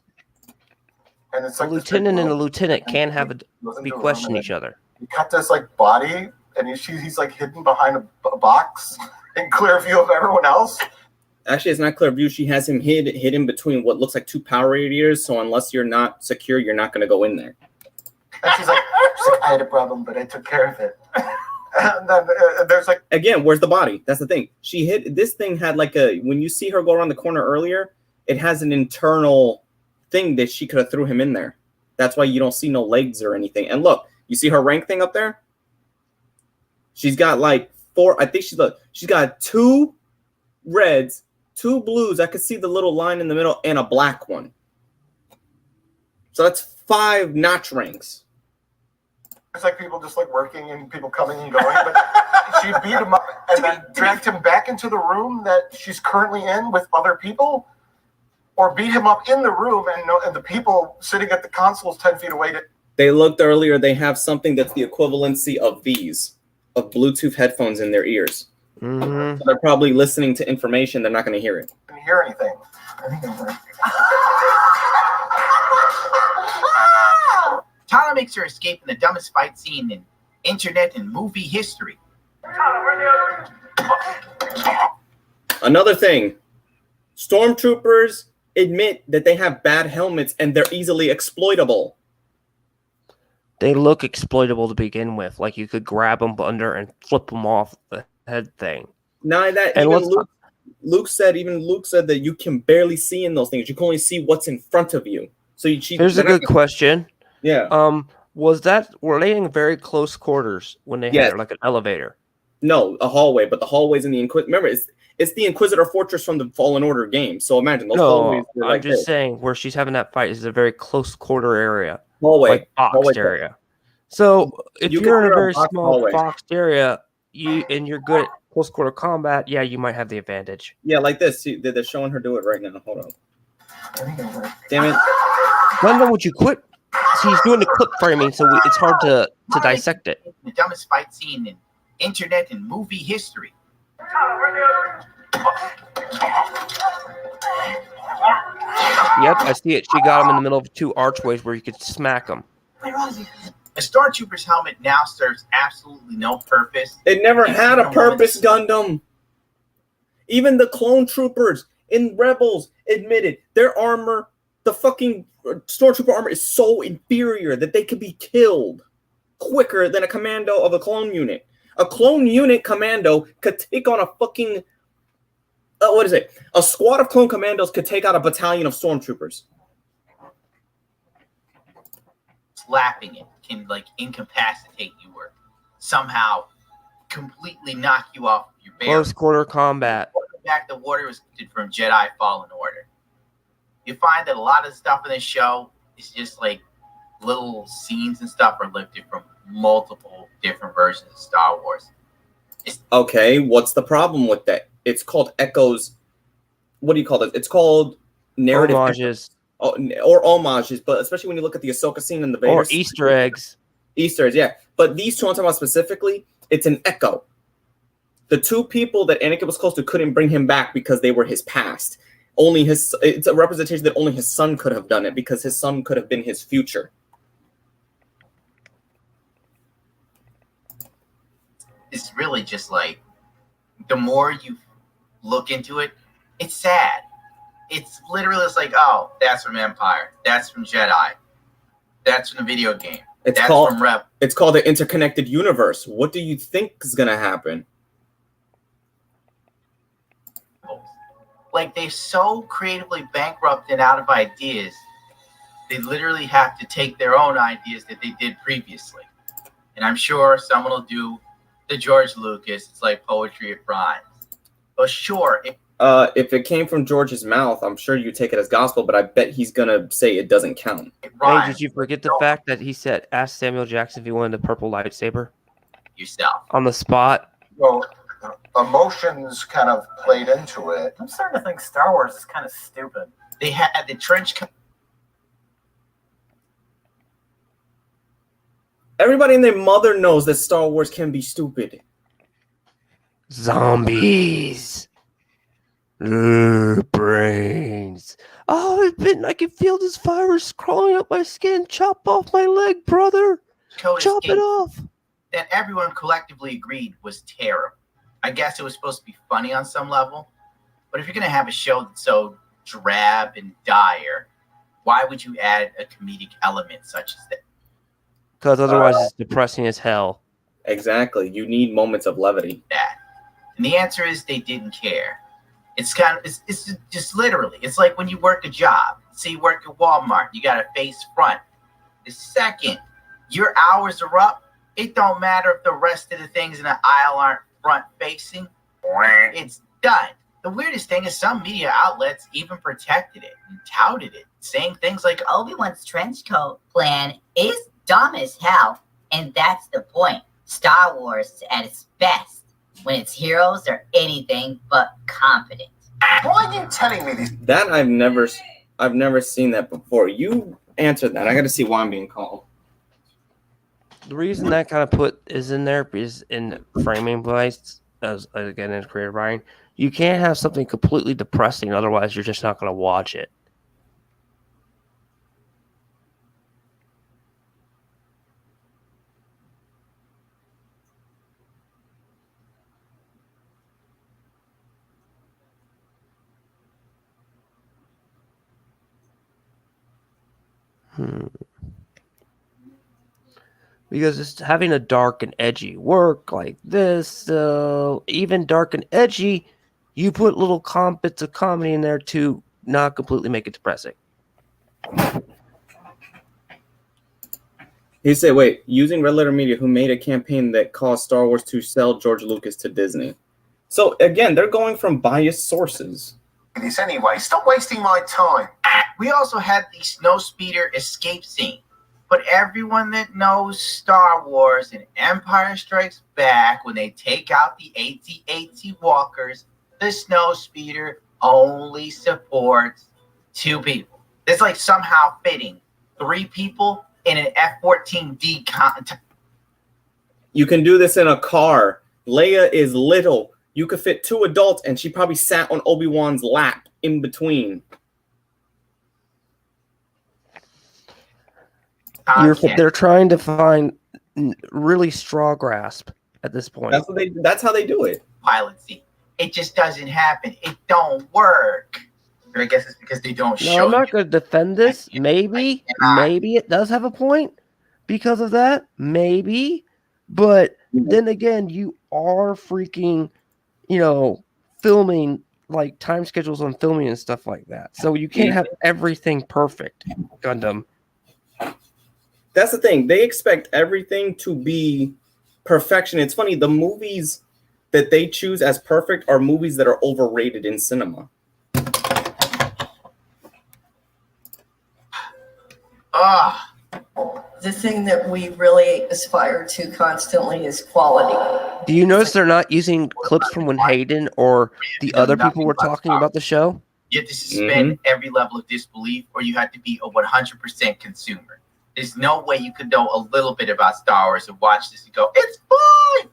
And it's A like lieutenant and a lieutenant can have Goes be into a questioning room each other. He cut this like body, and he's like hidden behind a box in clear view of everyone else. Actually, it's not clear view. She has him hidden between what looks like 2 power radiators. So unless you're not secure, you're not going to go in there. And she's like, I had a problem, but I took care of it. And then there's like again, where's the body? That's the thing. She hit this thing had like a when you see her go around the corner earlier, it has an internal thing that she could have threw him in there. That's why you don't see no legs or anything. And look, you see her rank thing up there? She's got like 4. I think she's got 2 reds, 2 blues. I could see the little line in the middle and a black one. So that's 5 notch ranks. It's like people just like working and people coming and going, but she beat him up and then dragged him back into the room that she's currently in with other people, or beat him up in the room and the people sitting at the consoles 10 feet away. They looked earlier. They have something that's the equivalency of these, of Bluetooth headphones in their ears. Mm-hmm. So they're probably listening to information. They're not going to hear it. Didn't hear anything. Tana makes her escape in the dumbest fight scene in internet and movie history. Another thing, stormtroopers admit that they have bad helmets and they're easily exploitable. They look exploitable to begin with. Like you could grab them under and flip them off the head thing. Now that and even Luke said that you can barely see in those things. You can only see what's in front of you. So here's a good question. Yeah. Were they in very close quarters when they had like an elevator? No, a hallway, but the hallways in the remember it's the Inquisitor Fortress from the Fallen Order game. So imagine those hallways. I'm just saying where she's having that fight is a very close quarter area. Hallway. Like boxed area. So if you're in a very small boxed area, you're good at close quarter combat, you might have the advantage. Yeah, like this. See, they're showing her do it right now. Hold on. Damn it. Gundam, would you quit? He's doing the clip framing, so it's hard to dissect it. The dumbest fight scene in internet and movie history. Yep, I see it. She got him in the middle of 2 archways where you could smack him. A stormtrooper's helmet now serves absolutely no purpose. It never had a purpose, Gundam. Even the clone troopers in Rebels admitted their armor, the fucking stormtrooper armor is so inferior that they could be killed quicker than a commando of a clone unit. A clone unit commando could take on a fucking a squad of clone commandos could take out a battalion of stormtroopers. Slapping it can like incapacitate you or somehow completely knock you off your bear. Close quarter combat. Back the water was from Jedi Fallen Order. You find that a lot of stuff in this show is just like little scenes and stuff are lifted from multiple different versions of Star Wars. Okay, what's the problem with that? It's called echoes. What do you call it? It's called narrative homages. Or homages, but especially when you look at the Ahsoka scene in the Vader. Or Easter eggs. Easter eggs, yeah. But these two I'm talking about specifically, it's an echo. The 2 people that Anakin was close to couldn't bring him back because they were his past. It's a representation that only his son could have done it because his son could have been his future. It's really just like the more you look into it, it's sad. It's literally just like, oh, that's from Empire, that's from Jedi, that's from the video game, that's from Rebels. It's called the interconnected universe. What do you think is gonna happen? Like, they're so creatively bankrupt and out of ideas, they literally have to take their own ideas that they did previously. And I'm sure someone will do the George Lucas, it's like poetry, it rhymes. But sure. If it came from George's mouth, I'm sure you take it as gospel, but I bet he's going to say it doesn't count. Hey, did you forget the fact that he said, ask Samuel Jackson if he wanted the purple lightsaber? Yourself. On the spot? Well, emotions kind of played into it. I'm starting to think Star Wars is kind of stupid. They had the trench coat. Everybody and their mother knows that Star Wars can be stupid. Zombies. Brains. Oh, I can feel this virus crawling up my skin. Chop off my leg, brother. Chop it off. That everyone collectively agreed was terrible. I guess it was supposed to be funny on some level. But if you're going to have a show that's so drab and dire, why would you add a comedic element such as that? Because otherwise it's depressing as hell. Exactly. You need moments of levity. That. And the answer is they didn't care. It's kind of, it's just literally, it's like when you work a job. Say you work at Walmart, you got to face front. The second your hours are up, it don't matter if the rest of the things in the aisle aren't front facing. It's done. The weirdest thing is some media outlets even protected it and touted it, saying things like Obi-Wan's trench coat plan is dumb as hell, and that's the point. Star Wars is at its best when its heroes are anything but confident. Why are you telling me this? That I've never seen that before. You answered that. I got to see why I'm being called. The reason that kind of is in there is in framing device, as again in creative writing. You can't have something completely depressing, otherwise you're just not going to watch it. Because it's having a dark and edgy work like this, even dark and edgy, you put little bits of comedy in there to not completely make it depressing. He said, wait, using Red Letter Media, who made a campaign that caused Star Wars to sell George Lucas to Disney. So, again, they're going from biased sources. This anyway. Stop wasting my time. We also had the Snowspeeder escape scene. But everyone that knows Star Wars and Empire Strikes Back, when they take out the AT-AT walkers, the Snowspeeder only supports 2 people. It's like somehow fitting 3 people in an F-14D You can do this in a car. Leia is little. You could fit 2 adults, and she probably sat on Obi-Wan's lap in between. They're trying to find really straw grasp at this point. That's how they do it. Pilot seat. It just doesn't happen. It don't work. I guess it's because they don't show. No, I'm not going to defend this. Maybe it does have a point because of that. Maybe, but then again, you are freaking, filming like time schedules on filming and stuff like that. So you can't have everything perfect. Gundam. That's the thing. They expect everything to be perfection. It's funny. The movies that they choose as perfect are movies that are overrated in cinema. The thing that we really aspire to constantly is quality. Do you notice they're not using clips from when Hayden or the other people were talking about the show? You have to suspend every level of disbelief, or you have to be a 100% consumer. There's no way you could know a little bit about Star Wars and watch this and go, it's fine!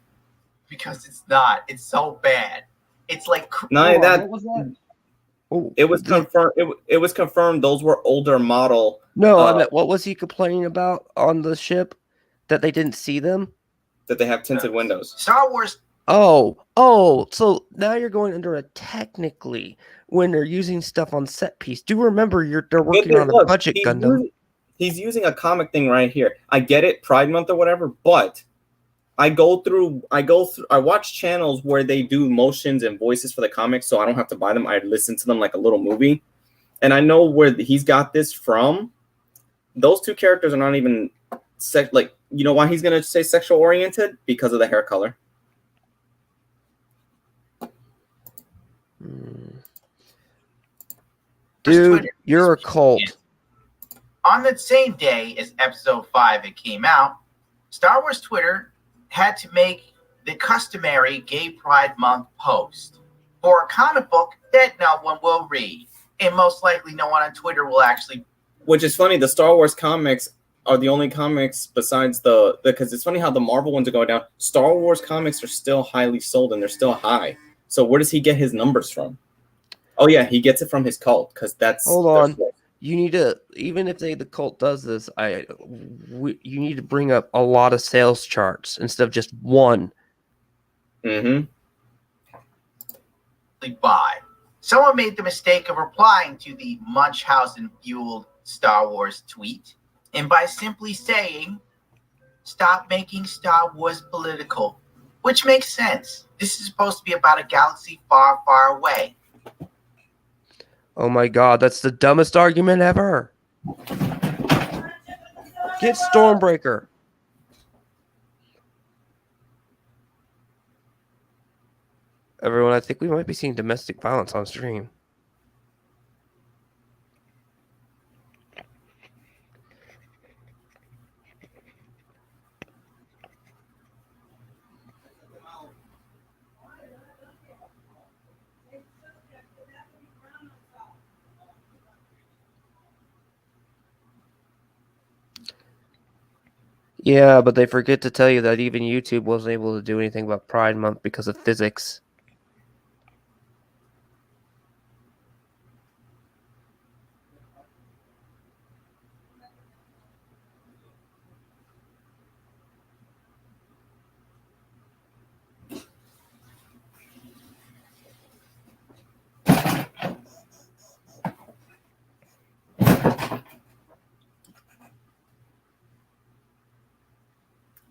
Because it's not. It's so bad. It's like... What was that? It was confirmed. It was confirmed those were older model. No, I meant, what was he complaining about on the ship? That they didn't see them? That they have tinted windows. Star Wars... Oh, so now you're going under a technically when they're using stuff on set piece. Do remember they're working on a budget Gundam. He's using a comic thing right here. I get it, Pride Month or whatever, but I watch channels where they do motions and voices for the comics, so I don't have to buy them. I listen to them like a little movie. And I know where he's got this from. Those 2 characters are not even you know why he's gonna say sexual oriented? Because of the hair color. Dude, you're a cult. On the same day as Episode 5 it came out, Star Wars Twitter had to make the customary Gay Pride Month post for a comic book that no one will read. And most likely no one on Twitter will actually... Which is funny, the Star Wars comics are the only comics besides because it's funny how the Marvel ones are going down. Star Wars comics are still highly sold and they're still high. So where does he get his numbers from? Oh yeah, he gets it from his cult because that's... Hold on. You need to, even if the cult does this, you need to bring up a lot of sales charts instead of just one. Mm-hmm. Buy. Someone made the mistake of replying to the Munchausen-fueled Star Wars tweet, and by simply saying, Stop making Star Wars political. Which makes sense. This is supposed to be about a galaxy far, far away. Oh my god, that's the dumbest argument ever. Get Stormbreaker. Everyone, I think we might be seeing domestic violence on stream. Yeah, but they forget to tell you that even YouTube wasn't able to do anything about Pride Month because of physics.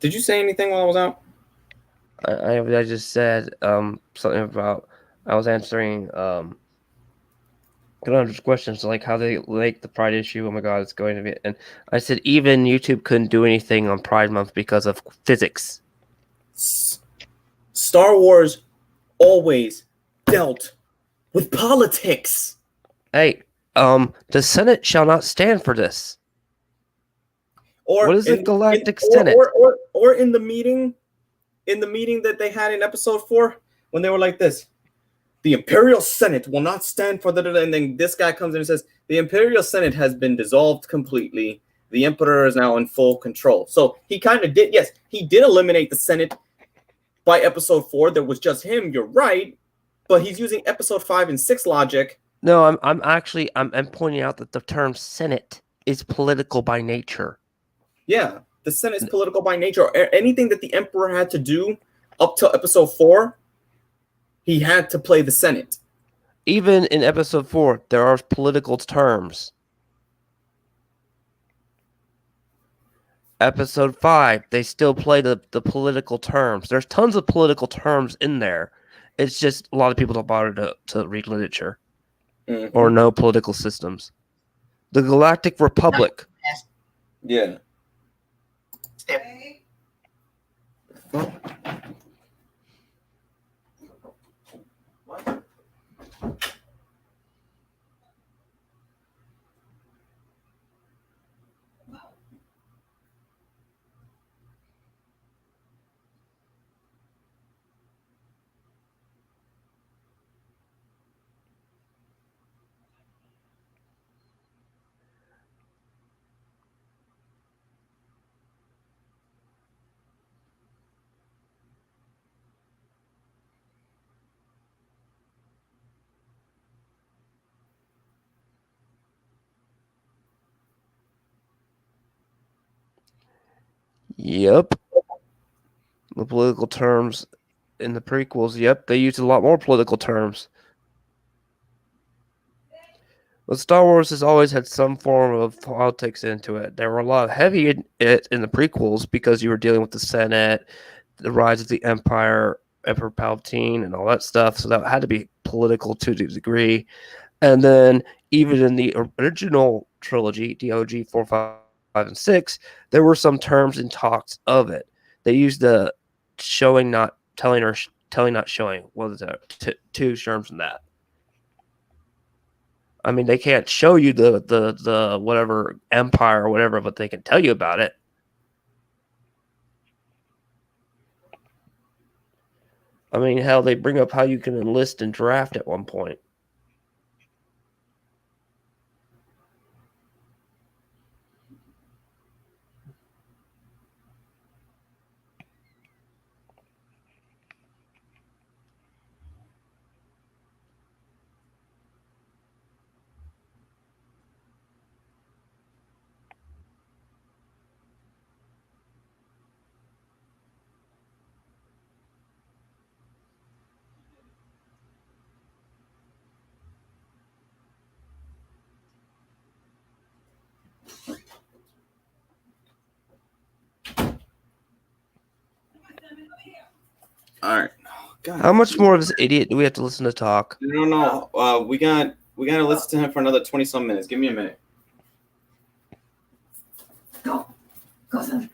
Did you say anything while I was out? I just said something about I was answering Conundrum's questions like how they like the Pride issue. Oh my god, it's going to be, and I said even YouTube couldn't do anything on Pride Month because of physics. Star Wars always dealt with politics. Hey, the Senate shall not stand for this. Or what is the Galactic or, Senate? Or in the meeting that they had in episode 4 when they were like this. The Imperial Senate will not stand for the, and then this guy comes in and says, the Imperial Senate has been dissolved completely. The Emperor is now in full control. So he kind of did, yes, he did eliminate the Senate by episode 4. There was just him, you're right, but he's using episode 5 and 6 logic. No, I'm actually pointing out that the term Senate is political by nature. Yeah, the Senate is political by nature. Anything that the Emperor had to do up to episode 4, he had to play the Senate. Even in episode 4, there are political terms. Episode 5, they still play the political terms. There's tons of political terms in there. It's just a lot of people don't bother to read literature or know political systems. The Galactic Republic. Yeah. Yep. The political terms in the prequels, yep, they used a lot more political terms. But Star Wars has always had some form of politics into it. There were a lot of heavy in the prequels because you were dealing with the Senate, the rise of the Empire, Emperor Palpatine, and all that stuff. So that had to be political to a degree. And then even in the original trilogy, DOG 4, 5, and 6, there were some terms and talks of it. They used the showing, not telling, or telling, not showing. What is that? Two terms in that. I mean, they can't show you the whatever empire or whatever, but they can tell you about it. I mean, hell, they bring up how you can enlist and draft at one point. All right. God. How much more of this idiot do we have to listen to talk? No. We gotta listen to him for another 20-some minutes. Give me a minute. Go, son.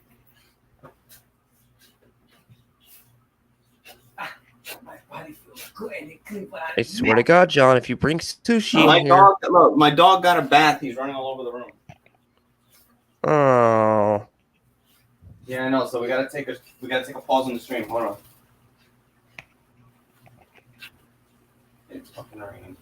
My body feels good and it clean, but I swear to God, John, if you bring sushi My in here, dog, look, my dog got a bath. He's running all over the room. oh, Yeah, I know. So we gotta take a pause on the stream. Hold on. It's fucking raining.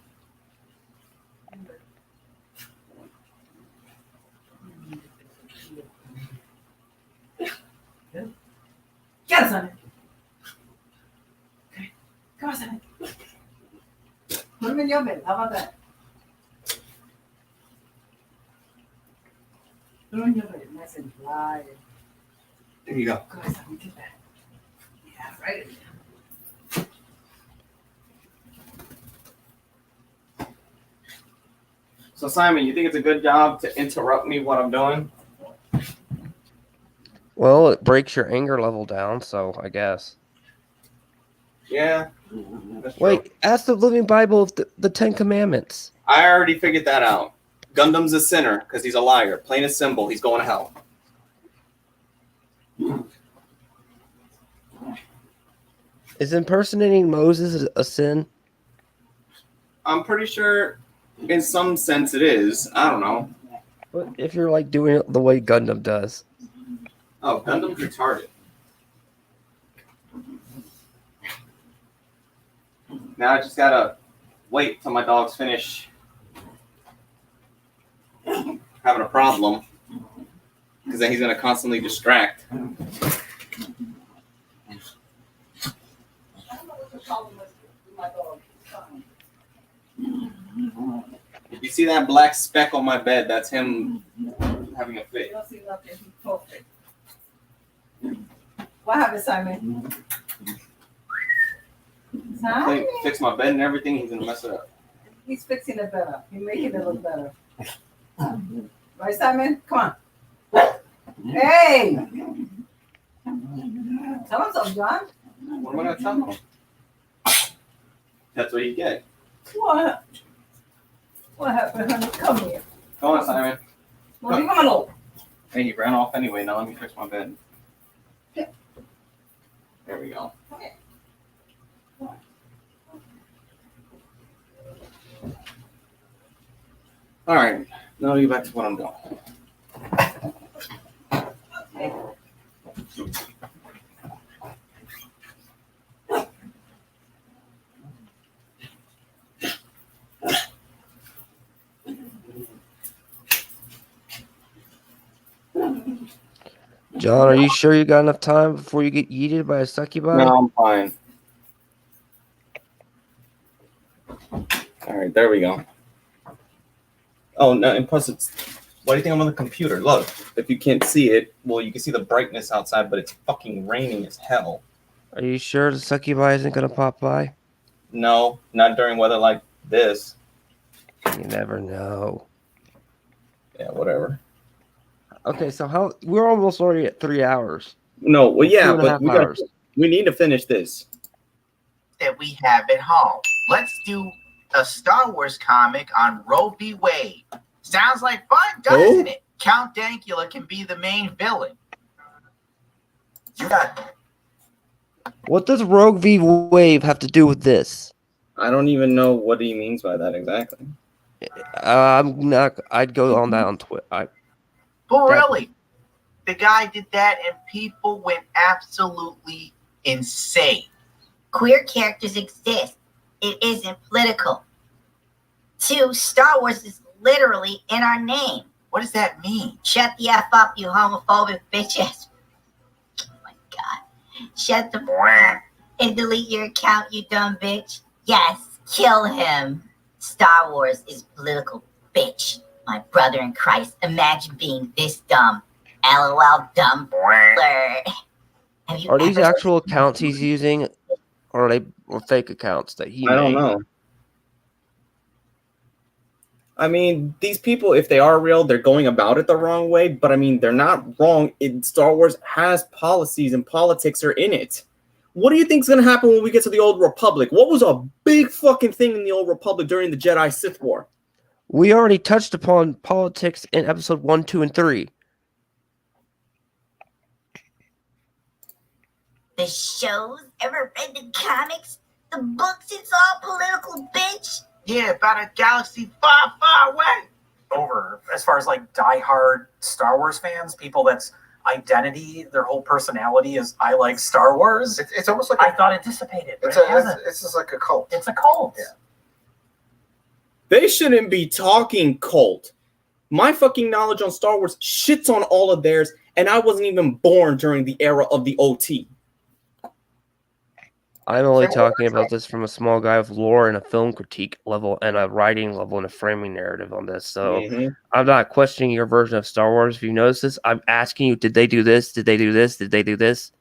Get us on it. Okay, come on, son. Put him in your bed. How about that? Put him in your bed. Nice and dry. There you go. Come on, son. Get that. Yeah, right. So Simon, you think it's a good job to interrupt me what I'm doing? well, it breaks your anger level down, so I guess. Yeah. That's true. Wait, ask the Living Bible of the Ten Commandments. I already figured that out. Gundam's a sinner because he's a liar. Plain and simple. He's going to hell. Is impersonating Moses a sin? I'm pretty sure in some sense it is. I don't know. What if you're like doing it the way Gundam does? Oh, Gundam's retarded. Now I just gotta wait till my dogs finish having a problem, because then he's gonna constantly distract. If you see that black speck on my bed, that's him having a fit. Perfect. What happened, Simon? Simon? Fix my bed and everything, he's gonna mess it up. He's fixing it better. He's making it look better. Right, Simon? Come on. Hey! Tell him something, John. What am I gonna tell him? That's what you get. What? What happened, honey? Come here. Come on, Simon. Well, leave him alone. Hey, he ran off anyway. Now let me fix my bed. Yeah. There we go. Okay. All right. Now I'll get back to what I'm doing. John, are you sure you got enough time before you get yeeted by a succubi? No, I'm fine. All right, there we go. Oh, no, and plus it's... Why do you think I'm on the computer? Look, if you can't see it, well, you can see the brightness outside, but it's fucking raining as hell. Are you sure the succubi isn't going to pop by? No, not during weather like this. You never know. Yeah, whatever. Okay, so we're almost already at 3 hours. No, well, yeah, but hours. We need to finish this. That we have at home. Let's do a Star Wars comic on Roe v. Wade. Sounds like fun, doesn't it? Count Dankula can be the main villain. You got. What does Rogue v. Wave have to do with this? I don't even know what he means by that exactly. I'm not. I'd go on that on Twitter. But really, the guy did that and people went absolutely insane. Queer characters exist. It isn't political. 2, Star Wars is literally in our name. What does that mean? Shut the F up, you homophobic bitches. Oh my god. Shut the f up and delete your account, you dumb bitch. Yes, kill him. Star Wars is political, bitch. My brother in Christ, imagine being this dumb. LOL, dumb blur. Are these actual accounts he's using, or are they fake accounts that he made? I don't know. I mean, these people, if they are real, they're going about it the wrong way. But I mean, they're not wrong. Star Wars has policies and politics are in it. What do you think's gonna happen when we get to the Old Republic? What was a big fucking thing in the Old Republic during the Jedi Sith War? We already touched upon politics in episode 1, 2, and 3. The shows? Ever read the comics? The books? It's all political, bitch. Yeah, about a galaxy far, far away. Over as far as like diehard Star Wars fans, people that's identity, their whole personality is I like Star Wars. It's almost like I thought it dissipated. But it's just like a cult. It's a cult. Yeah. They shouldn't be talking cult. My fucking knowledge on Star Wars shits on all of theirs, and I wasn't even born during the era of the OT. I'm only talking about this from a small guy with lore and a film critique level and a writing level and a framing narrative on this. So I'm not questioning your version of Star Wars. If you notice this, I'm asking you, did they do this? Did they do this? Did they do this?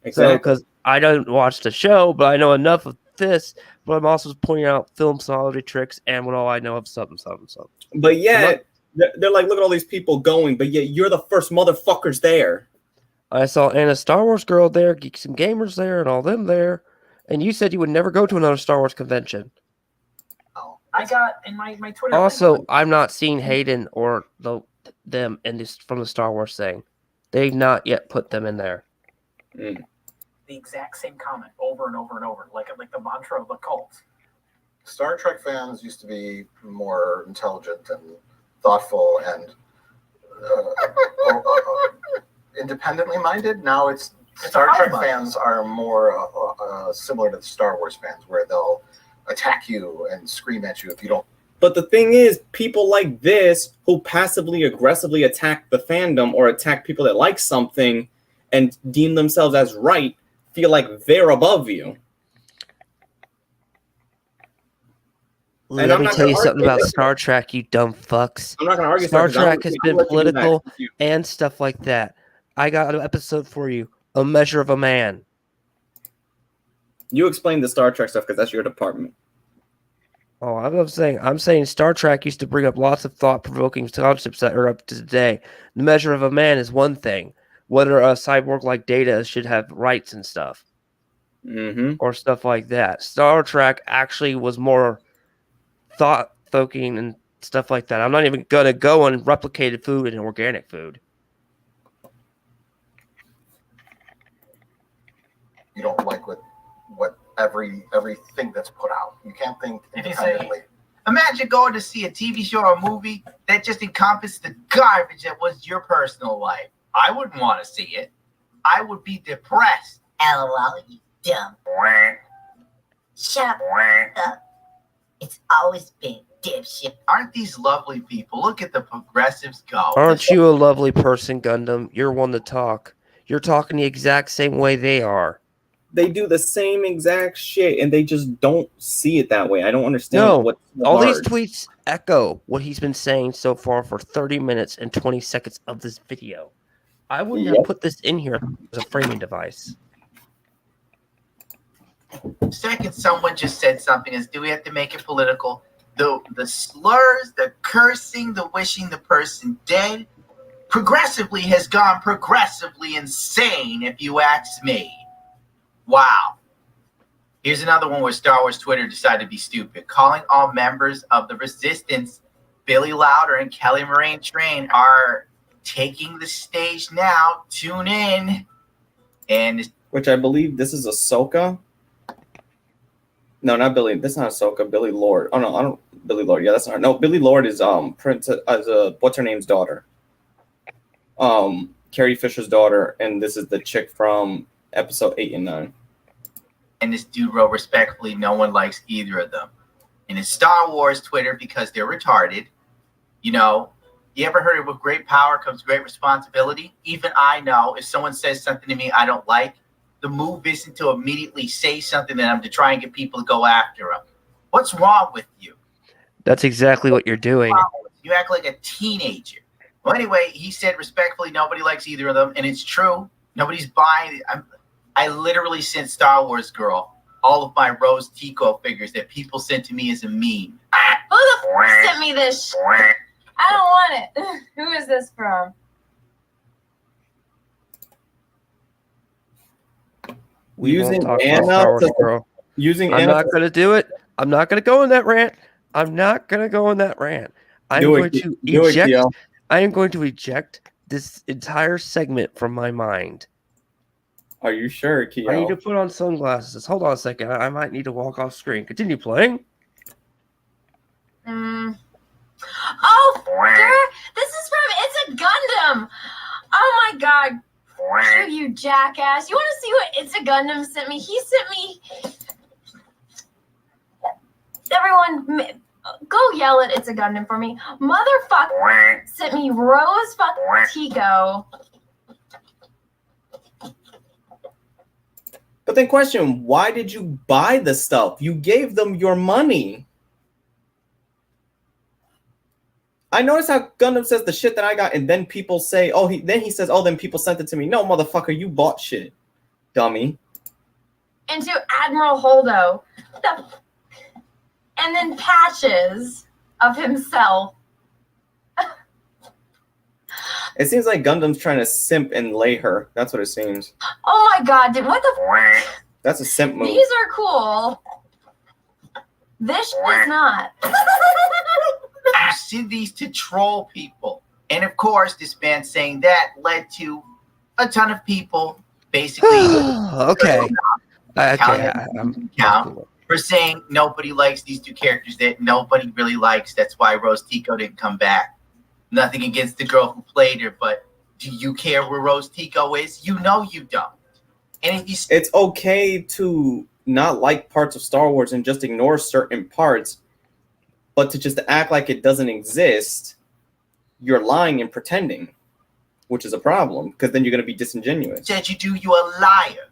Exactly. So, because I don't watch the show, but I know enough of this, but I'm also pointing out film sonology tricks and what all I know of something. But yet, they're like, look at all these people going, but yet you're the first motherfuckers there. I saw Anna Star Wars Girl there, Geeks and Gamers there, and all them there. And you said you would never go to another Star Wars convention. Oh, I got in my Twitter. Also, I'm not seeing Hayden or them in this from the Star Wars thing. They've not yet put them in there. The exact same comment over and over and over, like the mantra of the cult. Star Trek fans used to be more intelligent and thoughtful and independently minded. Now it's Star Trek fans are more similar to the Star Wars fans, where they'll attack you and scream at you if you don't. But the thing is, people like this who passively aggressively attack the fandom or attack people that like something and deem themselves as right feel like they're above you. Let me tell you something about Star Trek, you dumb fucks. I'm not going to argue. Star Trek has been political and stuff like that. I got an episode for you. A Measure of a Man. You explain the Star Trek stuff because that's your department. Oh, I'm saying Star Trek used to bring up lots of thought-provoking concepts that are up to today. The Measure of a Man is one thing. Whether a cyborg like Data should have rights and stuff. Or stuff like that. Star Trek actually was more thought-provoking and stuff like that. I'm not even going to go on replicated food and organic food. You don't like what everything that's put out. You can't think independently. Imagine going to see a TV show or movie that just encompassed the garbage that was your personal life. I wouldn't want to see it. I would be depressed. LOL, you dumb. Shut up. It's always been dipshit. Aren't these lovely people? Look at the progressives go. Aren't you a lovely person, Gundam? You're one to talk. You're talking the exact same way they are. They do the same exact shit, and they just don't see it that way. I don't understand. No, all these tweets echo what he's been saying so far for 30 minutes and 20 seconds of this video. I wouldn't have put this in here as a framing device. Second, someone just said something as, do we have to make it political? The slurs, the cursing, the wishing the person dead, progressively has gone progressively insane, if you ask me. Wow. Here's another one where Star Wars Twitter decided to be stupid. Calling all members of the Resistance, Billy Lauder and Kelly Moraine Train are taking the stage now. Tune in. And which I believe this is Ahsoka. No, not Billy. This is not Ahsoka. Billy Lord. Oh no, I don't. Billy Lord. Yeah, that's not. No, Billy Lord is Princess what's her name's daughter. Carrie Fisher's daughter, and this is the chick from episode 8 and 9. And this dude wrote respectfully, no one likes either of them. And it's Star Wars Twitter because they're retarded. You know, you ever heard of with great power comes great responsibility? Even I know if someone says something to me I don't like, the move isn't to immediately say something to them to try and get people to go after them. What's wrong with you? That's exactly what you're doing. You act like a teenager. Well, anyway, he said respectfully, nobody likes either of them. And it's true. Nobody's buying it. I literally sent Star Wars Girl all of my Rose Tico figures that people sent to me as a meme. Who the f sent me this? I don't want it. Who is this from? We won't Using talk about Anna Star Wars, to- bro. Using I'm Anna not going to do it. I'm not going to go on that rant. I'm not going to go on that rant. I am Do it, going to do it, eject. Keo. I am going to eject this entire segment from my mind. Are you sure, Keo? I need to put on sunglasses. Hold on a second. I might need to walk off screen. Continue playing. Oh, this is from It'sAGundamn. Oh my god. You jackass. You want to see what It'sAGundamn sent me? He sent me... Everyone, go yell at It'sAGundamn for me. Motherfucker sent me Rose fucking Tico. But then question, why did you buy the stuff? You gave them your money. I notice how Gundam says the shit that I got, and then people say, oh, then he says, oh, then people sent it to me. No, motherfucker, you bought shit, dummy. And to Admiral Holdo. And then patches of himself. It seems like Gundam's trying to simp and lay her. That's what it seems. Oh my god, dude, what the That's a simp move. These are cool. This is not. You see these to troll people. And of course, this man saying that led to a ton of people basically Okay. For saying nobody likes these two characters that nobody really likes. That's why Rose Tico didn't come back. Nothing against the girl who played her, but do you care where Rose Tico is? You know you don't. And if you it's okay to not like parts of Star Wars and just ignore certain parts, but to just act like it doesn't exist, you're lying and pretending, which is a problem, because then you're going to be disingenuous. Said you do, you a liar.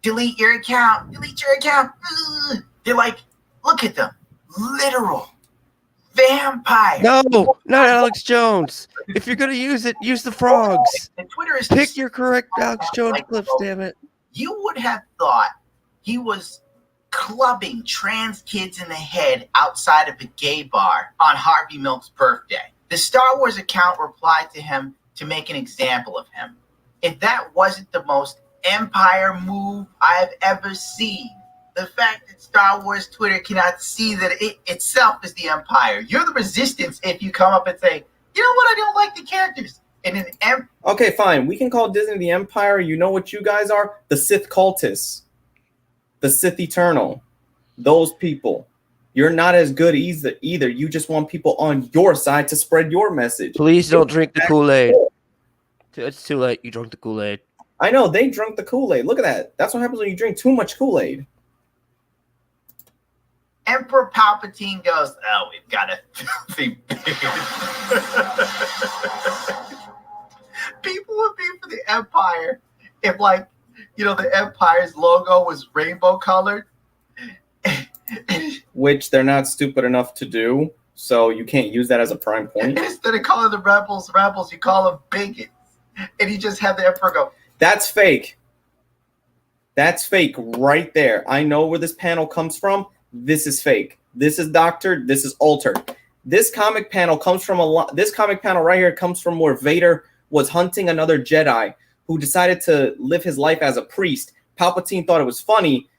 Delete your account. Delete your account. Ugh. They're like, look at them. Literal vampire. No, not Alex Jones. If you're going to use it, use the frogs. And Twitter is Pick your correct Alex Jones clips, damn it. You would have thought he was clubbing trans kids in the head outside of a gay bar on Harvey Milk's birthday. The Star Wars account replied to him to make an example of him. If that wasn't the most Empire move I've ever seen, the fact that Star Wars Twitter cannot see that it itself is the Empire. You're the Resistance if you come up and say, you know what, I don't like the characters. And an Okay, fine. We can call Disney the Empire. You know what you guys are? The Sith cultists. The Sith Eternal. Those people. You're not as good either. You just want people on your side to spread your message. Please don't drink the Kool-Aid. It's too late. You drank the Kool-Aid. I know. They drank the Kool-Aid. Look at that. That's what happens when you drink too much Kool-Aid. Emperor Palpatine goes, oh, we've got a filthy beard. People would be for the Empire if, like, you know, the Empire's logo was rainbow colored. Which they're not stupid enough to do, so you can't use that as a prime point. Instead of calling the rebels, you call them bigots. And you just have the Emperor go, that's fake. That's fake right there. I know where this panel comes from. This is fake. This is doctored. This is altered. This comic panel comes from this comic panel right here comes from where Vader was hunting another Jedi who decided to live his life as a priest. Palpatine thought it was funny.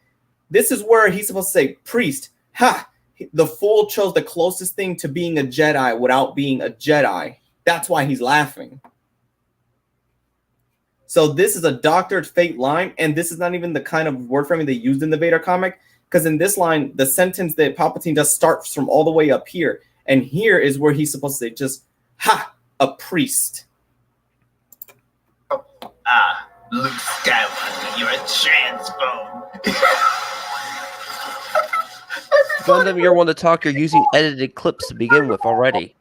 This is where he's supposed to say, priest. Ha! The fool chose the closest thing to being a Jedi without being a Jedi. That's why he's laughing. So this is a doctored fake line, and this is not even the kind of word framing they used in the Vader comic, because in this line, the sentence that Palpatine does starts from all the way up here, and here is where he's supposed to say just, ha, a priest. Ah, Luke Skywalker, you're a transphobe. Gundam, you're one to talk. You're using edited clips to begin with already.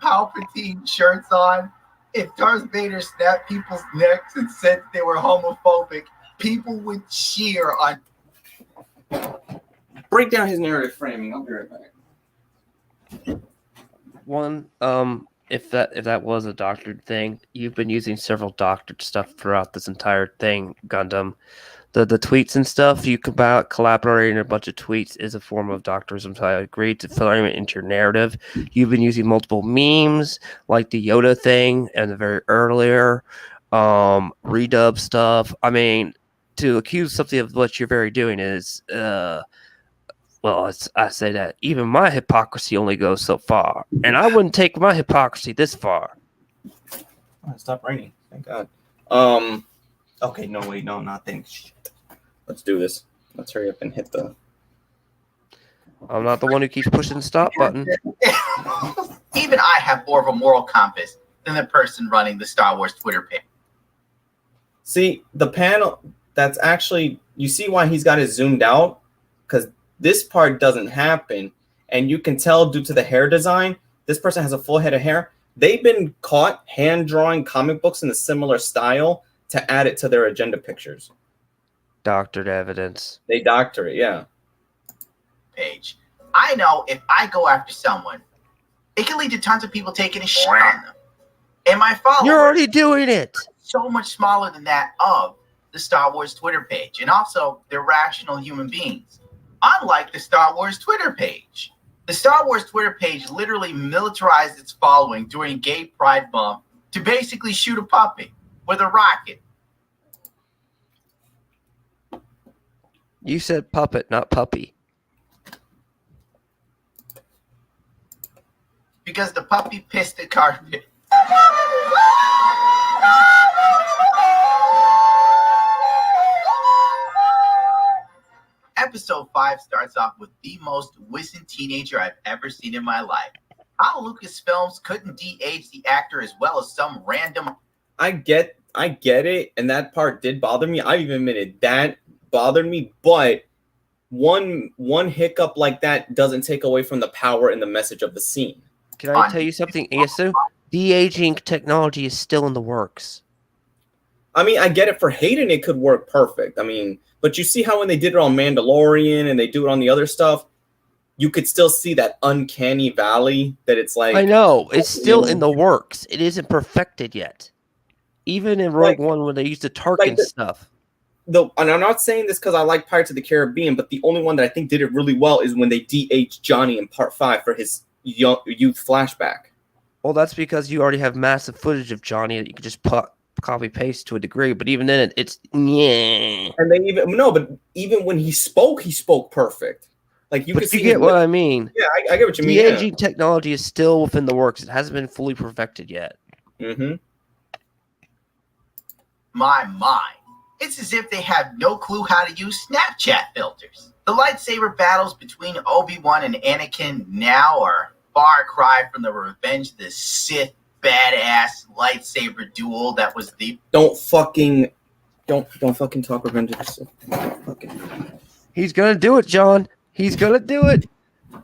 Palpatine shirts on. If Darth Vader snapped people's necks and said they were homophobic, people would cheer on. Break down his narrative framing. I'll be right back. One, if that was a doctored thing, you've been using several doctored stuff throughout this entire thing, Gundam. The tweets and stuff, you collaborating a bunch of tweets is a form of doctorism, so I agree to frame it into your narrative. You've been using multiple memes, like the Yoda thing and the very earlier redub stuff. I mean, to accuse something of what you're very doing is, I say that even my hypocrisy only goes so far, and I wouldn't take my hypocrisy this far. Oh, it stopped raining. Thank God. Okay, no, wait, no, not thanks. Let's do this. Let's hurry up and hit the... I'm not the one who keeps pushing the stop button. Even I have more of a moral compass than the person running the Star Wars Twitter page. See, the panel, that's actually... You see why he's got it zoomed out? Because this part doesn't happen, and you can tell due to the hair design, this person has a full head of hair. They've been caught hand-drawing comic books in a similar style to add it to their agenda pictures. Doctored evidence. They doctor it, yeah. Page. I know if I go after someone, it can lead to tons of people taking a shit on them. And my followers... You're already doing it! So much smaller than that of the Star Wars Twitter page. And also, they're rational human beings. Unlike the Star Wars Twitter page. The Star Wars Twitter page literally militarized its following during Gay Pride Month to basically shoot a puppy with a rocket. You said puppet, not puppy. Because the puppy pissed the carpet. Episode 5 starts off with the most wizened teenager I've ever seen in my life. How Lucasfilms couldn't de-age the actor as well as some random... I get it, and that part did bother me. I even admitted that bothered me, but one hiccup like that doesn't take away from the power and the message of the scene. Can I tell you something, ASU? De-aging technology is still in the works. I mean, I get it. For Hayden, it could work perfect. I mean, but you see how when they did it on Mandalorian and they do it on the other stuff, you could still see that uncanny valley that it's like... I know. It's still in the works. It isn't perfected yet. Even in Rogue One when they used the Tarkin stuff. And I'm not saying this because I like Pirates of the Caribbean, but the only one that I think did it really well is when they de-aged Johnny in Part 5 for his youth flashback. Well, that's because you already have massive footage of Johnny that you could just copy paste to a degree, but even then it's yeah. And they even when he spoke perfect. Like you get what I mean. Yeah, I get what you mean. The aging technology is still within the works. It hasn't been fully perfected yet. Mm-hmm. My mind. It's as if they have no clue how to use Snapchat filters. The lightsaber battles between Obi-Wan and Anakin now are far cry from the Revenge of the Sith badass lightsaber duel that was the... Don't fucking talk Revenge of the Sith. He's gonna do it, John. He's gonna do it.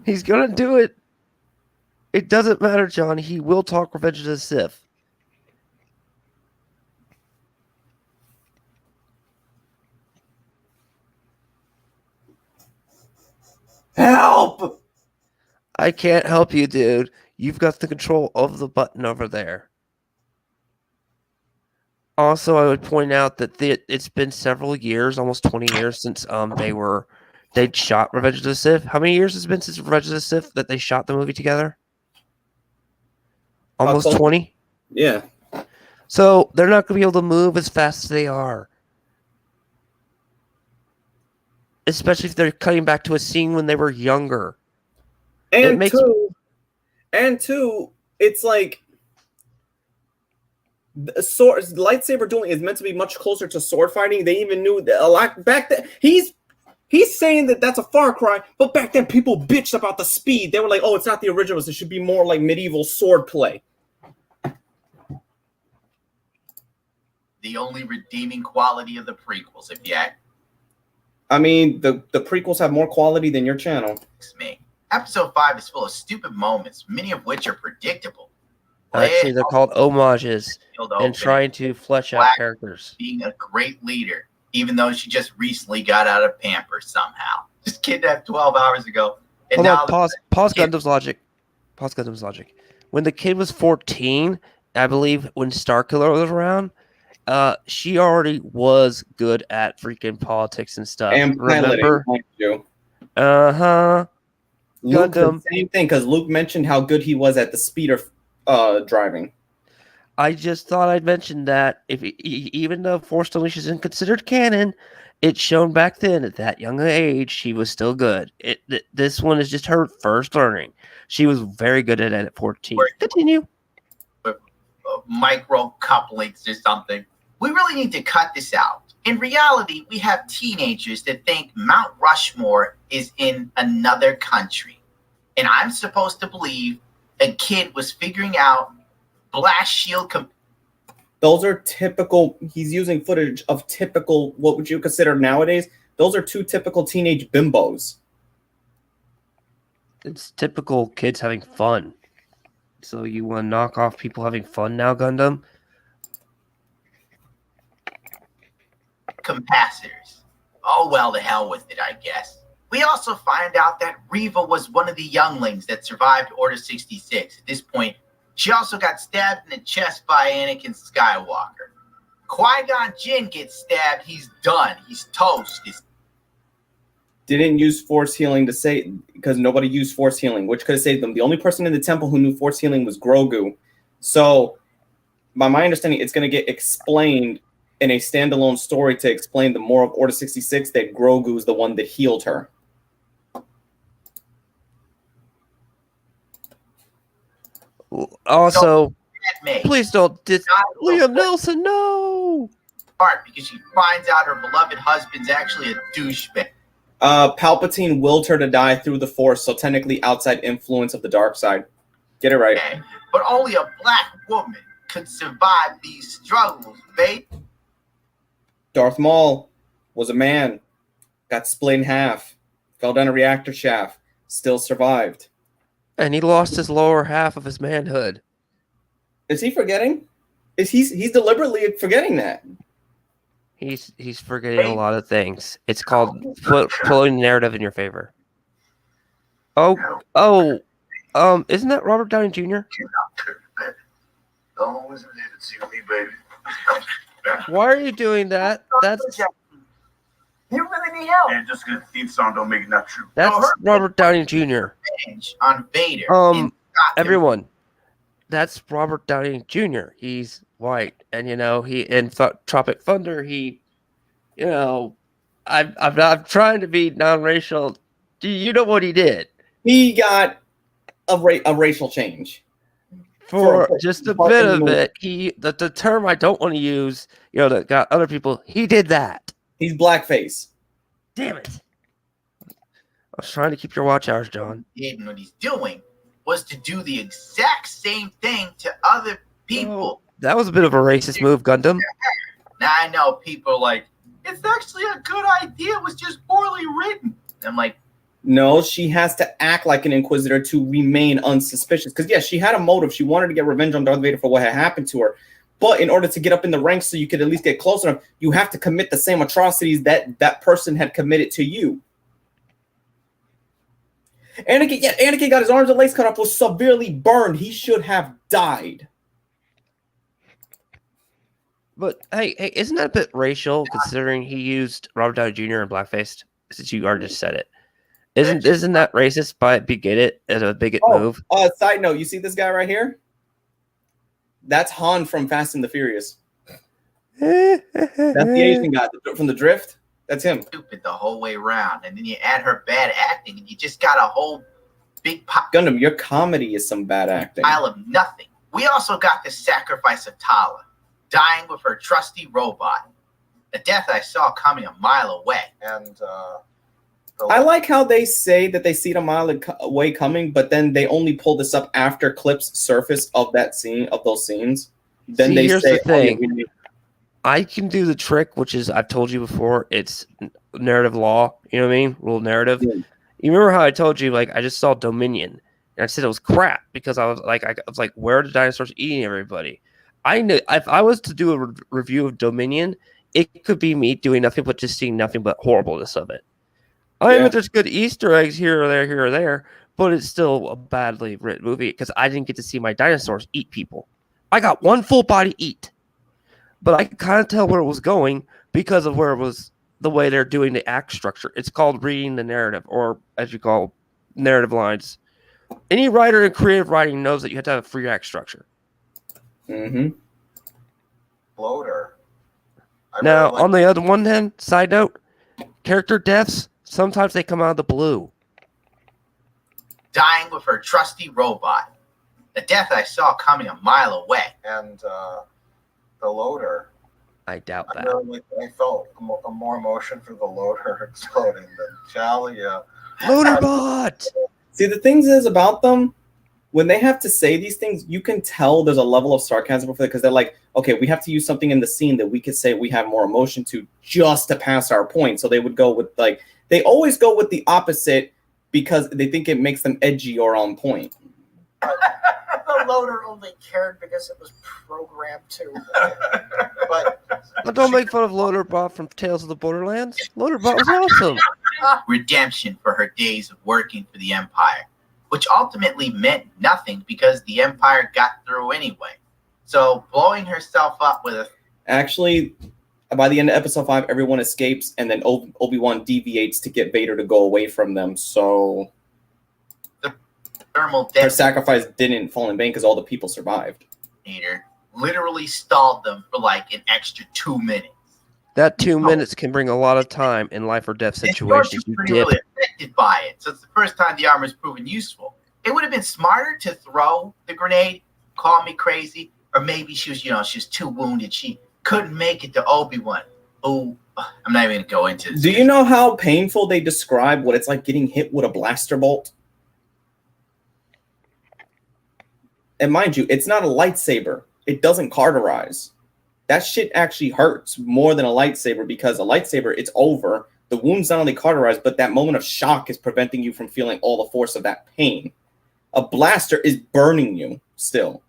He's gonna do it. It doesn't matter, John. He will talk Revenge of the Sith. Help! I can't help you, dude. You've got the control of the button over there. Also, I would point out that it's been several years, almost 20 years since they'd shot Revenge of the Sith. How many years has it been since Revenge of the Sith that they shot the movie together? Almost 20? Yeah. So they're not going to be able to move as fast as they are. Especially if they're cutting back to a scene when they were younger. And two, it's like lightsaber dueling is meant to be much closer to sword fighting. They even knew that a lot back then. He's saying that that's a far cry, but back then people bitched about the speed. They were like, "Oh, it's not the originals. It should be more like medieval sword play." The only redeeming quality of the prequels, if you ask. I mean, the prequels have more quality than your channel. It's me. Episode 5 is full of stupid moments, many of which are predictable. Actually, they're called homages and trying to flesh out characters. Being a great leader, even though she just recently got out of Pampers somehow. Just kidnapped 12 hours ago. And Hold on, pause Gundam's logic. Pause Gundam's logic. When the kid was 14, I believe when Starkiller was around, she already was good at freaking politics and stuff. And remember? Luke, the same thing, because Luke mentioned how good he was at the speed of driving. I just thought I'd mention that even though Force Unleashed isn't considered canon, it's shown back then at that young age she was still good. This one is just her first learning. She was very good at it at 14. Continue. Micro couplings or something. We really need to cut this out. In reality, we have teenagers that think Mount Rushmore is in another country. And I'm supposed to believe a kid was figuring out blast shield. Those are typical. He's using footage of typical, what would you consider nowadays? Those are two typical teenage bimbos. It's typical kids having fun. So you want to knock off people having fun now, Gundam? Capacitors. Oh, well, the hell with it, I guess. We also find out that Reva was one of the younglings that survived Order 66. At this point, she also got stabbed in the chest by Anakin Skywalker. Qui-Gon Jinn gets stabbed. He's done. He's toast. Didn't use force healing to say, because nobody used force healing, which could have saved them. The only person in the temple who knew force healing was Grogu. So, by my understanding, it's going to get explained in a standalone story to explain the more of Order 66 that Grogu is the one that healed her. Also, please don't Liam Nelson, no! Part because she finds out her beloved husband's actually a douchebag. Palpatine willed her to die through the Force, so technically outside influence of the dark side. Get it right. Okay. But only a black woman could survive these struggles, babe. Darth Maul was a man, got split in half, fell down a reactor shaft, still survived. And he lost his lower half of his manhood. Is he forgetting? He's deliberately forgetting that. He's forgetting a lot of things. It's called pulling the narrative in your favor. Isn't that Robert Downey Jr.? Always needed to see me, baby. Why are you doing that? That's you really need help. And just because the theme song don't make it not true. That's Robert Downey Jr. On Vader. Everyone, that's Robert Downey Jr. He's white, and he in Tropic Thunder. I'm trying to be non-racial. Do you know what he did? He got a racial change. For just a bit of it, the term I don't want to use, that got other people. He did that. He's blackface. Damn it! I was trying to keep your watch hours, John. Hayden, what he's doing was to do the exact same thing to other people. That was a bit of a racist move, Gundam. Now I know people are like, it's actually a good idea. It was just poorly written. I'm like, no, she has to act like an Inquisitor to remain unsuspicious. Because, yes, she had a motive. She wanted to get revenge on Darth Vader for what had happened to her. But in order to get up in the ranks so you could at least get close enough, you have to commit the same atrocities that person had committed to you. Anakin got his arms and legs cut off, was severely burned. He should have died. But, hey, isn't that a bit racial, considering he used Robert Downey Jr. in blackface, since you already just said it? Isn't that racist by Bigot it as a bigot move? Side note, you see this guy right here? That's Han from Fast and the Furious. That's the Asian guy from the Drift. That's him. Stupid the whole way around, and then you add her bad acting, and you just got a whole big Gundam, your comedy is some bad acting. Pile of nothing. We also got the sacrifice of Tala, dying with her trusty robot. A death I saw coming a mile away. And I like how they say that they see it a mile away coming, but then they only pull this up after clips surface of that scene, of those scenes. Then here's the thing. I can do the trick, which is, I've told you before, it's narrative law. You know what I mean? Rule narrative. Yeah. You remember how I told you, I just saw Dominion, and I said it was crap because I was like, where are the dinosaurs eating everybody? I knew if I was to do a review of Dominion, it could be me doing nothing but just seeing nothing but horribleness of it. I mean, there's good Easter eggs here or there, but it's still a badly written movie because I didn't get to see my dinosaurs eat people. I got one full body eat, but I could kind of tell where it was going because of where it was, the way they're doing the act structure. It's called reading the narrative, or as you call narrative lines. Any writer in creative writing knows that you have to have a free act structure. Mm-hmm. Loader. Now, on the other one hand, side note, character deaths, sometimes they come out of the blue. Dying with her trusty robot. A death I saw coming a mile away. And the Loader. I doubt that. I felt more emotion for the Loader exploding than Jalia. Loaderbot! See, the thing is about them, when they have to say these things, you can tell there's a level of sarcasm with it because they're like, okay, we have to use something in the scene that we could say we have more emotion to just to pass our point. So they would go with they always go with the opposite because they think it makes them edgy or on point. The Loader only cared because it was programmed to. But don't make fun of Loaderbot from Tales of the Borderlands. Loaderbot was awesome. Redemption for her days of working for the Empire, which ultimately meant nothing because the Empire got through anyway. So blowing herself up with a... Actually, by the end of episode 5, everyone escapes, and then Obi-Wan deviates to get Vader to go away from them. So the thermal her sacrifice didn't fall in vain because all the people survived. Vader literally stalled them for like an extra 2 minutes. That 2 minutes can bring a lot of time in life or death situations. You're pretty really affected by it, so it's the first time the armor has proven useful. It would have been smarter to throw the grenade, call me crazy, or maybe she was, she was too wounded. She couldn't make it to Obi-Wan. Oh, I'm not even going to go into this. Do you know how painful they describe what it's like getting hit with a blaster bolt? And mind you, it's not a lightsaber. It doesn't cauterize. That shit actually hurts more than a lightsaber because a lightsaber, it's over. The wound's not only cauterized, but that moment of shock is preventing you from feeling all the force of that pain. A blaster is burning you still.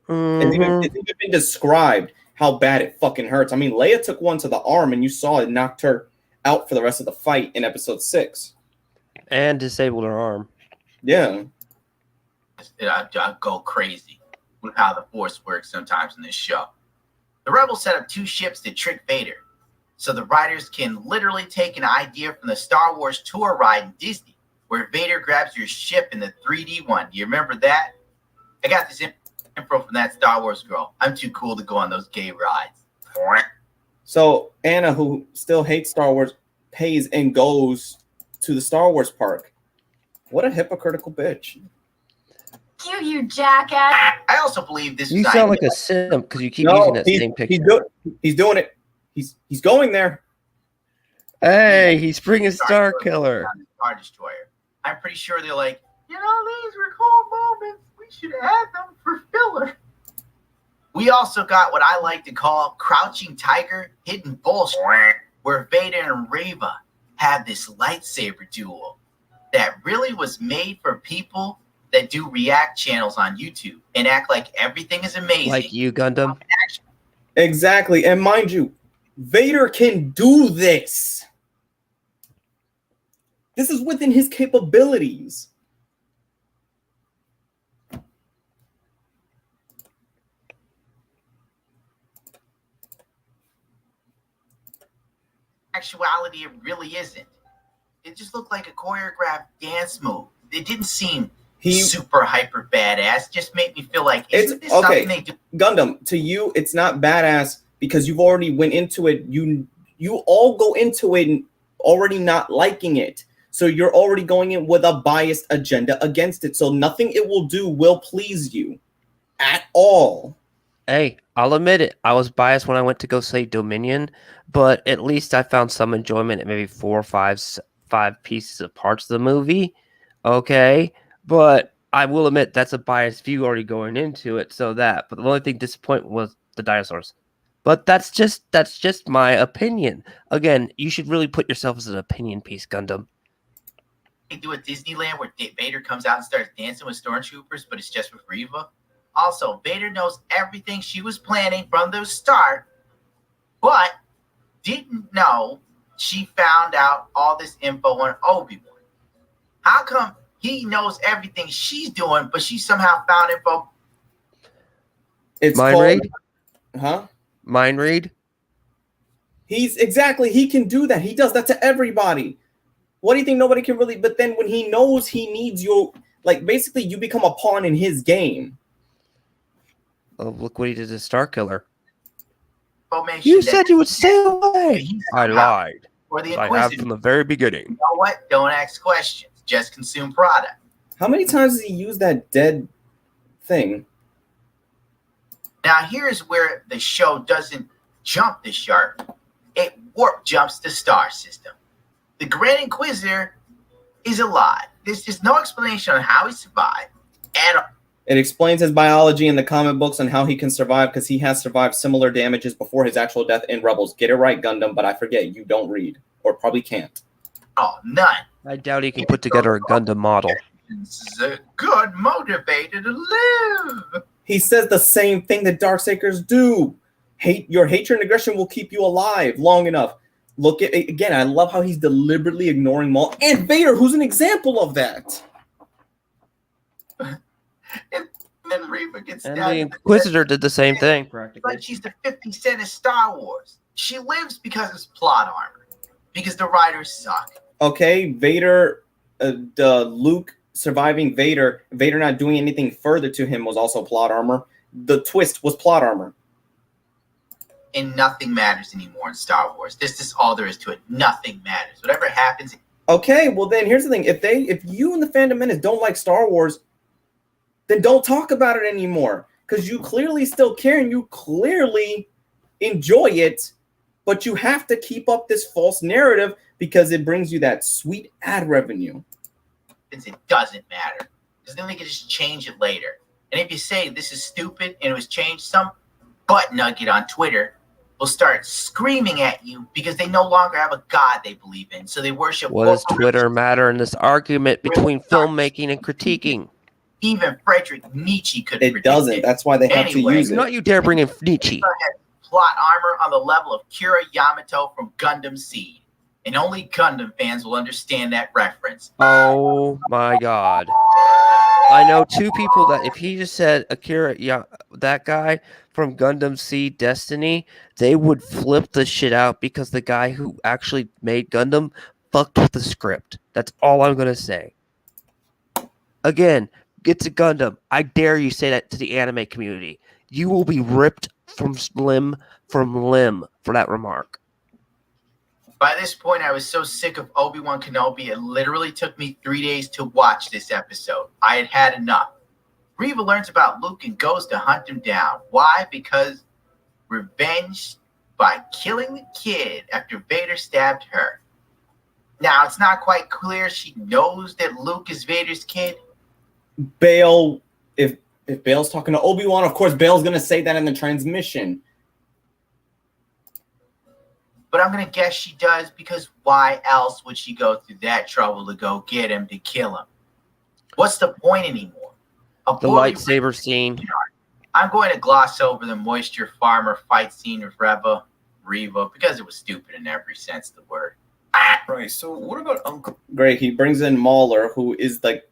It's even been described how bad it fucking hurts. I mean, Leia took one to the arm, and you saw it knocked her out for the rest of the fight in episode 6. And disabled her arm. Yeah. I go crazy with how the Force works sometimes in this show. The Rebels set up 2 ships to trick Vader, so the writers can literally take an idea from the Star Wars tour ride in Disney, where Vader grabs your ship in the 3D one. Do you remember that? I got this info from that Star Wars girl. I'm too cool to go on those gay rides. So Anna, who still hates Star Wars, pays and goes to the Star Wars park. What a hypocritical bitch. You jackass. I also believe this. You sound like a simp because you keep using that same picture. He's doing it. He's going there. Hey, he's bringing Star Killer. Star Destroyer. I'm pretty sure they're like, these were cool moments. We should add them for filler. We also got what I like to call Crouching Tiger, Hidden Bullshit, where Vader and Reva had this lightsaber duel that really was made for people that do react channels on YouTube and act like everything is amazing. Like you, Gundam. Exactly. And mind you, Vader can do this. This is within his capabilities. Actuality, it really isn't. It just looked like a choreographed dance move. It didn't seem super hyper badass. Just made me feel like isn't this something they do? Gundam, to you, it's not badass because you've already went into it. You all go into it already not liking it. So you're already going in with a biased agenda against it. So nothing it will do will please you at all. Hey, I'll admit it. I was biased when I went to go say Dominion, but at least I found some enjoyment in maybe 4 or 5 pieces of parts of the movie. Okay, but I will admit that's a biased view already going into it. But the only thing disappointing was the dinosaurs. But that's just my opinion. Again, you should really put yourself as an opinion piece, Gundam. They do at Disneyland where Vader comes out and starts dancing with stormtroopers, but it's just with Reva. Also, Vader knows everything she was planning from the start, but didn't know she found out all this info on Obi-Wan. How come he knows everything she's doing, but she somehow found info? It's mind read? Huh? Mind read? He can do that. He does that to everybody. What do you think nobody can really? But then when he knows he needs your, basically you become a pawn in his game. Oh, look what he did to Star Killer. information. You said you would stay away. I lied. Or the I have Inquisitor. from the very beginning. You know what? Don't ask questions. Just consume product. How many times does he use that dead thing? Now, here's where the show doesn't jump the shark. It warp jumps the star system. The Grand Inquisitor is alive. There's just no explanation on how he survived. And It explains his biology in the comic books and how he can survive because he has survived similar damages before his actual death in Rebels. Get it right, Gundam, but I forget you don't read or probably can't. oh, none. I doubt he can put together a Gundam model. It's a good motivator to live. He says the same thing that Darksiders do. Your hatred and aggression will keep you alive long enough. Look at again. I love how he's deliberately ignoring Maul and Vader, who's an example of that. And then Reva gets And down. the Inquisitor did the same thing, practically. But she's the 50 Cent of Star Wars. She lives because it's plot armor. Because the writers suck. Okay, Vader, Luke surviving Vader not doing anything further to him was also plot armor. The twist was plot armor. And nothing matters anymore in Star Wars. This is all there is to it. Nothing matters. Whatever happens. Okay, well then here's the thing: if you and the Fandom Menace don't like Star Wars, then don't talk about it anymore. Because you clearly still care and you clearly enjoy it, but you have to keep up this false narrative because it brings you that sweet ad revenue. It doesn't matter. Because then they can just change it later. And if you say this is stupid and it was changed, some butt nugget on Twitter will start screaming at you because they no longer have a god they believe in. So they worship. What does Twitter matter in this argument between filmmaking and critiquing? Even Friedrich Nietzsche could It doesn't. That's why they have to use it. Not you dare bring in Nietzsche. Plot armor on the level of Kira Yamato from Gundam Seed. And only Gundam fans will understand that reference. Oh my god. I know two people that if he just said Akira, that guy from Gundam Seed Destiny, they would flip the shit out because the guy who actually made Gundam fucked with the script. That's all I'm going to say. Again, It'sAGundamn. I dare you say that to the anime community. You will be ripped from limb for that remark. By this point, I was so sick of Obi-Wan Kenobi, it literally took me 3 days to watch this episode. I had had enough. Reva learns about Luke and goes to hunt him down. Why? Because revenge by killing the kid after Vader stabbed her. Now, it's not quite clear she knows that Luke is Vader's kid. Bail, if Bail's talking to Obi-Wan, of course Bail's going to say that in the transmission. But I'm going to guess she does because why else would she go through that trouble to go get him to kill him? What's the point anymore? The lightsaber scene. I'm going to gloss over the moisture farmer fight scene with Reva because it was stupid in every sense of the word. Right, so what about Uncle? Great, he brings in Mauler, who is like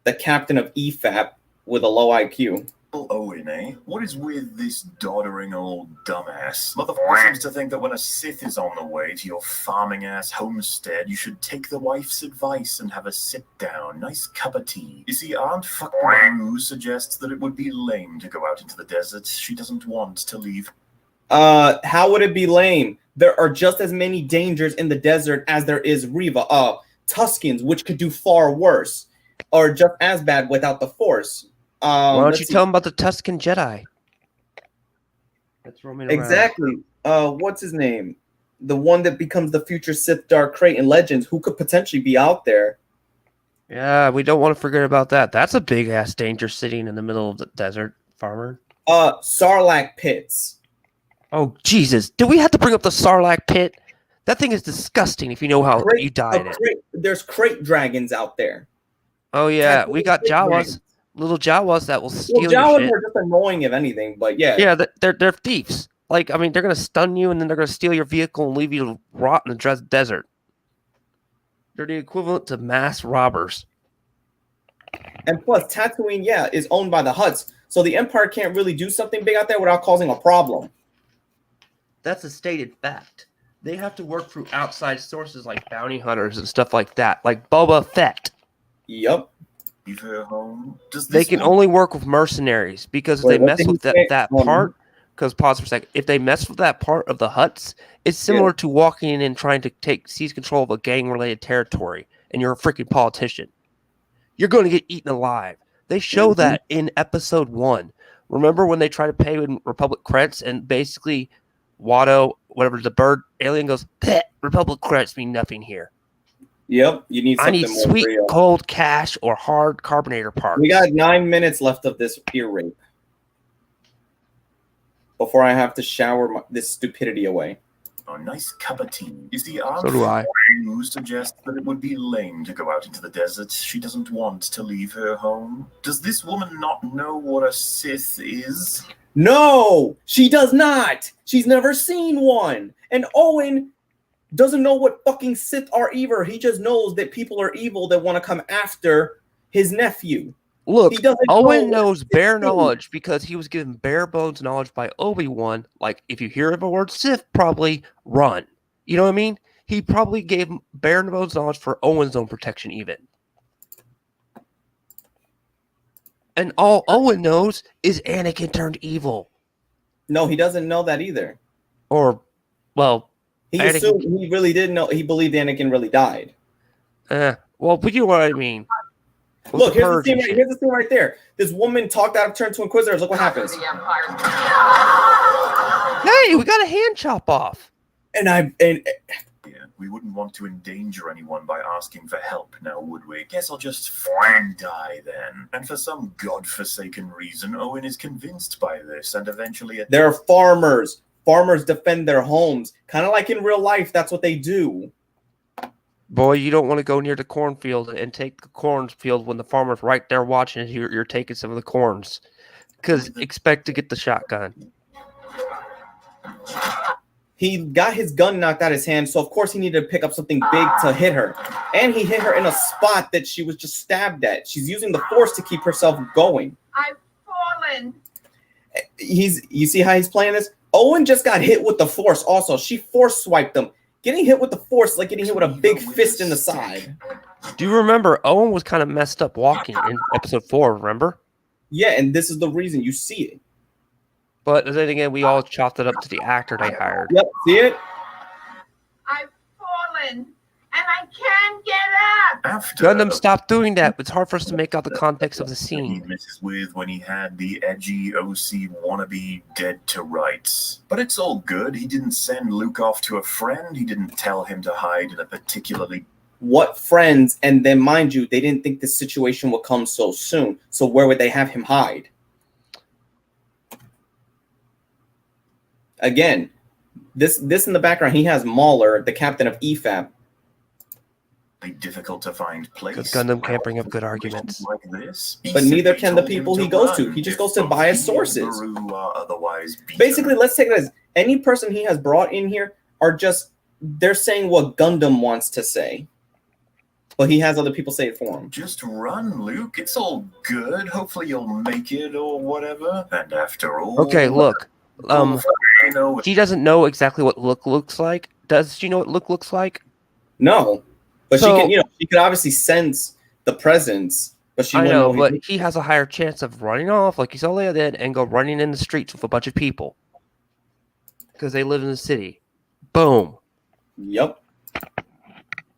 the captain of EFAP with a low IQ. Owen, eh? What is with this doddering old dumbass? Motherfucker seems to think that when a Sith is on the way to your farming-ass homestead, you should take the wife's advice and have a sit-down, nice cup of tea. You see, Aunt fucking Rue suggests that it would be lame to go out into the desert. She doesn't want to leave. How would it be lame? There are just as many dangers in the desert as there is Reva. Tuskens, which could do far worse, or just as bad without the Force. Why don't you tell him about the Tusken Jedi? That's roaming around. Exactly. What's his name? The one that becomes the future Sith Dark Crate in Legends, who could potentially be out there. Yeah, we don't want to forget about that. That's a big-ass danger sitting in the middle of the desert, farmer. Sarlacc pits. Oh, Jesus. Do we have to bring up the Sarlacc pit? That thing is disgusting if you know how you died in it. There's crate dragons out there. Oh, yeah. We got Jawas. Little Jawas that will steal your Jawas shit. are just annoying, if anything, but yeah. Yeah, they're thieves. Like, I mean, they're going to stun you, and then they're going to steal your vehicle and leave you to rot in the desert. They're the equivalent to mass robbers. And plus, Tatooine, is owned by the Hutts, so the Empire can't really do something big out there without causing a problem. That's a stated fact. They have to work through outside sources like bounty hunters and stuff like that, like Boba Fett. Yep. They can only work with mercenaries because if they mess with that part, Because pause for a second. If they mess with that part of the huts, it's similar to walking in and trying to seize control of a gang-related territory, and you're a freaking politician. You're going to get eaten alive. They show that in episode 1. Remember when they try to pay in Republic credits, and basically Watto, whatever the bird alien goes, Republic credits mean nothing here. Yep, you need something I need more sweet, real. cold cash or hard carbonator parts. We got 9 minutes left of this ear rape before I have to shower this stupidity away. A nice cup of tea. Is the So do I. who suggests that it would be lame to go out into the desert? She doesn't want to leave her home. Does this woman not know what a Sith is? No, she does not. She's never seen one. And Owen doesn't know what fucking Sith are either. He just knows that people are evil that want to come after his nephew. Look, He doesn't Owen know knows bare knowledge because he was given bare bones knowledge by Obi-Wan. Like, if you hear of a word Sith, probably run. You know what I mean? He probably gave him bare bones knowledge for Owen's own protection, even. And all Owen knows is Anakin turned evil. No, he doesn't know that either. Or, well, He Anakin- assumed he really didn't know. He believed Anakin really died. well, but you know what I mean. With Look, the here's the purge scene and right, shit. here's the scene right there. This woman talked out of turn to Inquisitors. Look what happens. Hey, we got a hand chop off. Yeah, we wouldn't want to endanger anyone by asking for help now, would we? Guess I'll just fucking die then. And for some godforsaken reason, Owen is convinced by this and eventually... They're farmers. Farmers defend their homes. Kind of like in real life, that's what they do. Boy, you don't want to go near the cornfield and take the cornfield when the farmer's right there watching as you're taking some of the corns. Because expect to get the shotgun. He got his gun knocked out of his hand, so of course he needed to pick up something big to hit her. And he hit her in a spot that she was just stabbed at. She's using the force to keep herself going. I've fallen. You see how he's playing this? Owen just got hit with the force also. She force swiped him. Getting hit with the force is like getting hit with a big fist in the side. Do you remember Owen was kind of messed up walking in episode 4, remember? Yeah, and this is the reason you see it. But then again, we all chopped it up to the actor they hired. Yep, see it? I've fallen. And I can't get up. Gundam, stop doing that. It's hard for us to make out the context of the scene. He messes with when he had the edgy OC wannabe dead to rights. But it's all good. He didn't send Luke off to a friend. He didn't tell him to hide in a particularly... What friends? And then, mind you, they didn't think this situation would come so soon. So where would they have him hide? Again, this in the background, he has Mauler, the captain of EFAP. Difficult to find place. Because Gundam can't bring up good arguments. Like this. But neither can the people he goes to. He just goes to biased sources. Basically, let's take it as any person he has brought in here are just, they're saying what Gundam wants to say. But he has other people say it for him. Just run, Luke. It's all good. Hopefully you'll make it or whatever. And after all... Okay, look. She doesn't know exactly what Luke looks like. Does she know what Luke looks like? No. But So- she can, she could obviously sense the presence, but she I wouldn't know, know. but he has a higher chance of running off, like you saw Leia did, and go running in the streets with a bunch of people. Because they live in the city. Boom. Yep.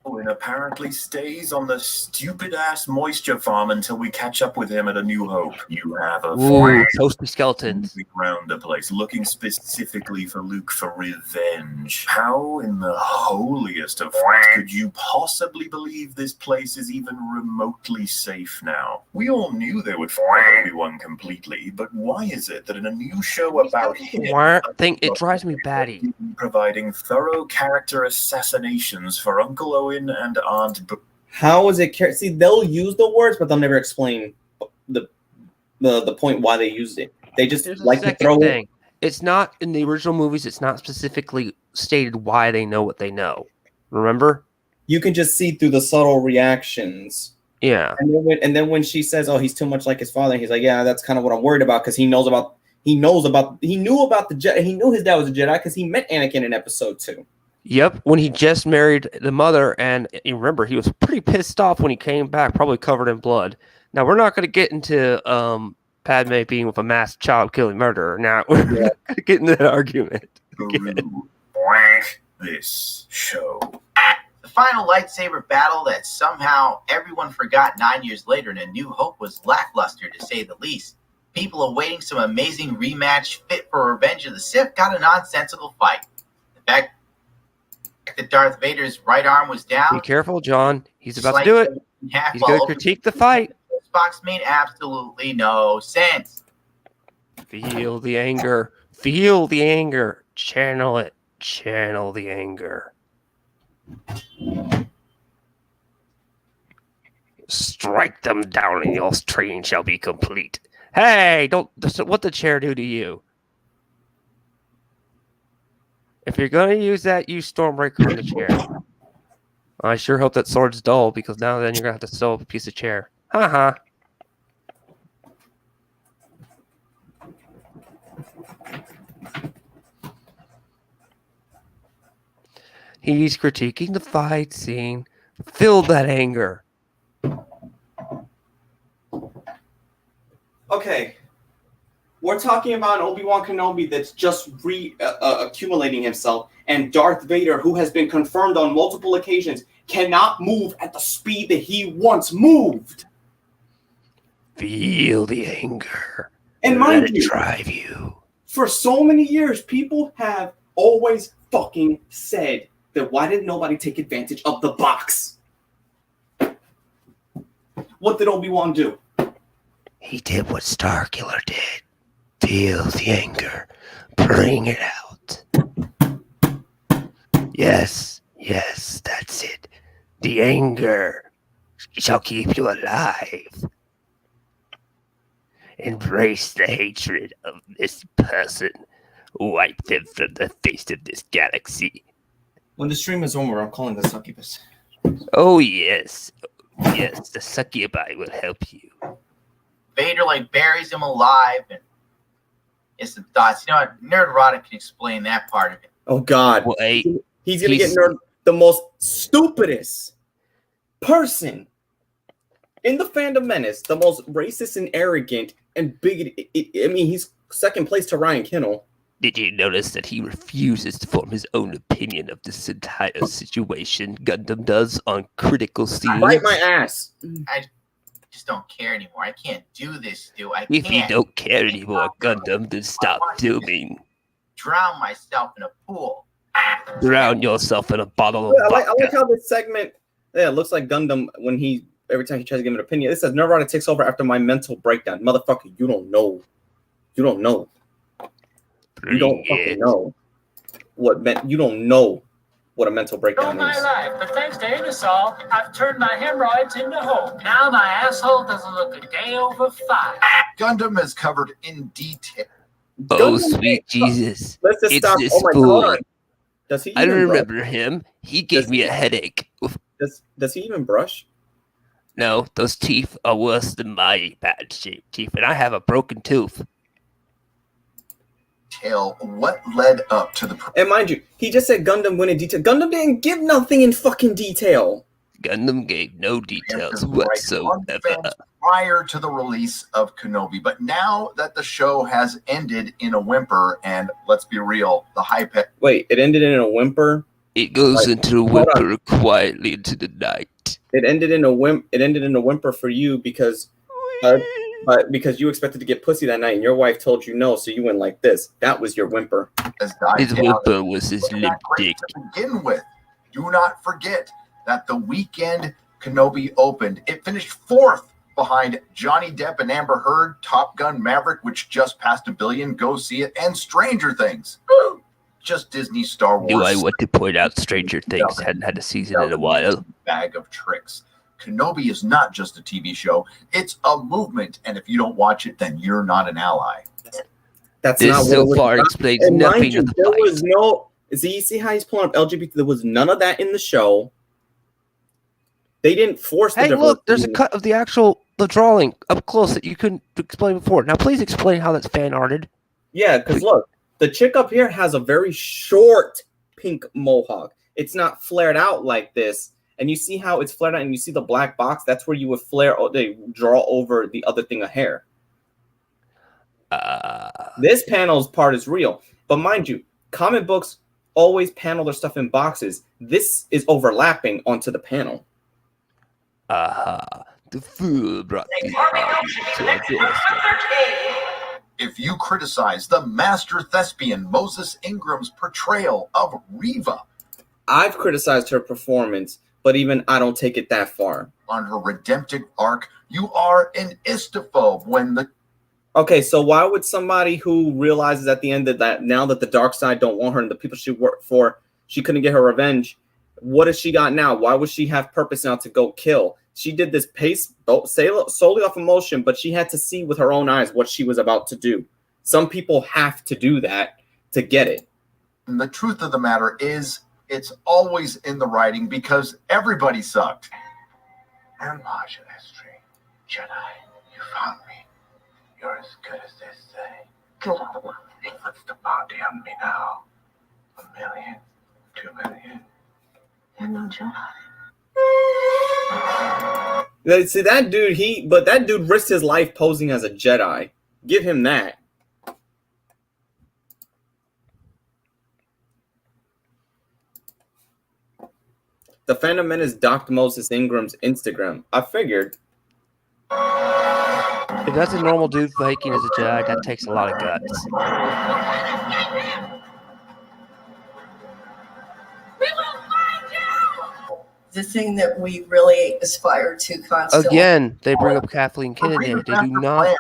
And apparently stays on the stupid-ass moisture farm until we catch up with him at A New Hope. You have a Ooh, toasty skeletons. around the place, looking specifically for Luke for revenge. How in the holiest of could you possibly believe this place is even remotely safe now? We all knew they would fight Obi-Wan completely, but why is it that in a new show about him, It drives me batty. providing thorough character assassinations for Uncle Owen and Aunt How is it? See, they'll use the words, but they'll never explain the point why they used it. They just like to throw it. It's not in the original movies. It's not specifically stated why they know what they know. Remember? You can just see through the subtle reactions. Yeah. And then when she says, "Oh, he's too much like his father," he's like, "Yeah, that's kind of what I'm worried about," because he knew about the Jedi. He knew his dad was a Jedi because he met Anakin in episode 2. Yep, when he just married the mother, and you remember he was pretty pissed off when he came back, probably covered in blood. Now we're not going to get into Padme being with a mass child-killing murderer. Now we're getting that argument. This show. The final lightsaber battle that somehow everyone forgot 9 years later in A New Hope was lackluster, to say the least. People awaiting some amazing rematch fit for Revenge of the Sith got a nonsensical fight. The fact that Darth Vader's right arm was down... Be careful, John. He's about to do it. He's going to critique the fight. This box made absolutely no sense. Feel the anger. Feel the anger. Channel it. Channel the anger. Strike them down and your training shall be complete. Hey, don't... What the chair do to you? If you're going to use that, use Stormbreaker on the chair. I sure hope that sword's dull, because now then you're going to have to sew up a piece of chair. Haha. He's critiquing the fight scene. Feel that anger. Okay. We're talking about an Obi-Wan Kenobi that's just accumulating himself, and Darth Vader, who has been confirmed on multiple occasions, cannot move at the speed that he once moved. Feel the anger. And mind you, drive you. For so many years, people have always fucking said that why didn't nobody take advantage of the box? What did Obi-Wan do? He did what Starkiller did. Feel the anger. Bring it out. Yes, that's it. The anger shall keep you alive. Embrace the hatred of this person. Wipe them from the face of this galaxy. When the stream is over, I'm calling the succubus. Oh, yes. Yes, the succubi will help you. Vader buries him alive, and it's the thoughts. You know what? Nerdrotic can explain that part of it. Oh God, well, he's gonna get the most stupidest person in the Fandom Menace, the most racist and arrogant and bigoted. I mean, he's second place to Ryan Kinnell. Did you notice that he refuses to form his own opinion of this entire situation? Gundam does on critical scenes. Bite my ass. I just don't care anymore. I can't do this, dude. If you don't care anymore, Gundam, then stop filming. Drown myself in a pool. Drown yourself in a bottle of vodka. I like how this segment, it looks like Gundam when every time he tries to give an opinion, it says Nerdrotic takes over after my mental breakdown. Motherfucker, you don't know. You don't know. You don't fucking know you don't know what a mental breakdown All my is. life, but thanks to Ingersoll, I've turned my hemorrhoids into hope. Now my asshole doesn't look a day over 5. Gundam is covered in detail. Oh, sweet Jesus. Let's just it's stop. this Oh my fool. God. Does he I even remember him. He gave me a headache. Does he even brush? No, those teeth are worse than my bad shaped teeth, and I have a broken tooth. What led up to the... And mind you, he just said Gundam went in detail. Gundam didn't give nothing in fucking detail. Gundam gave no details whatsoever. Prior to the release of Kenobi, but now that the show has ended in a whimper, and let's be real, the hype... Wait, it ended in a whimper? It goes into a whimper quietly into the night. It ended in a whimper for you because... because you expected to get pussy that night and your wife told you no, so you went like this. That was your whimper. His whimper was his lip dick. To begin with, do not forget that the weekend Kenobi opened, it finished 4th behind Johnny Depp and Amber Heard, Top Gun Maverick, which just passed 1 billion. Go see it. And Stranger Things. Just Disney Star Wars. Do I want to point out Stranger Things hadn't had a season in a while? Bag of tricks. Kenobi is not just a TV show, it's a movement, and if you don't watch it, then you're not an ally. That's this not so what far explains nothing you, of the there fight. Was no. See how he's pulling up LGBT? There was none of that in the show. They didn't force. Hey, look! There's a cut of the drawing up close that you couldn't explain before. Now, please explain how that's fan arted. Yeah, because look, the chick up here has a very short pink mohawk. It's not flared out like this. And you see how it's flared out, and you see the black box. That's where you would flare. They draw over the other thing of hair. This panel's part is real. But mind you, comic books always panel their stuff in boxes. This is overlapping onto the panel. The fool brought the argument to our doorstep. If you criticize the master thespian Moses Ingram's portrayal of Reva, I've criticized her performance, but even I don't take it that far. On her redemptive arc, you are an istophobe when the... Okay, so why would somebody who realizes at the end that now that the Darkside don't want her and the people she worked for, she couldn't get her revenge, what has she got now? Why would she have purpose now to go kill? She did this solely off emotion, but she had to see with her own eyes what she was about to do. Some people have to do that to get it. And the truth of the matter is, it's always in the writing because everybody sucked. And March history, Jedi, you found me. You're as good as they say. Get out of my face. What's the bounty on me now? 1 million? 2 million? You're no Jedi. See, that dude risked his life posing as a Jedi. Give him that. The Fandom Menace docked Moses Ingram's Instagram. I figured. If that's a normal dude faking as a Jedi, that takes a lot of guts. The thing that we really aspire to constantly. Again, they bring up Kathleen Kennedy. They do not.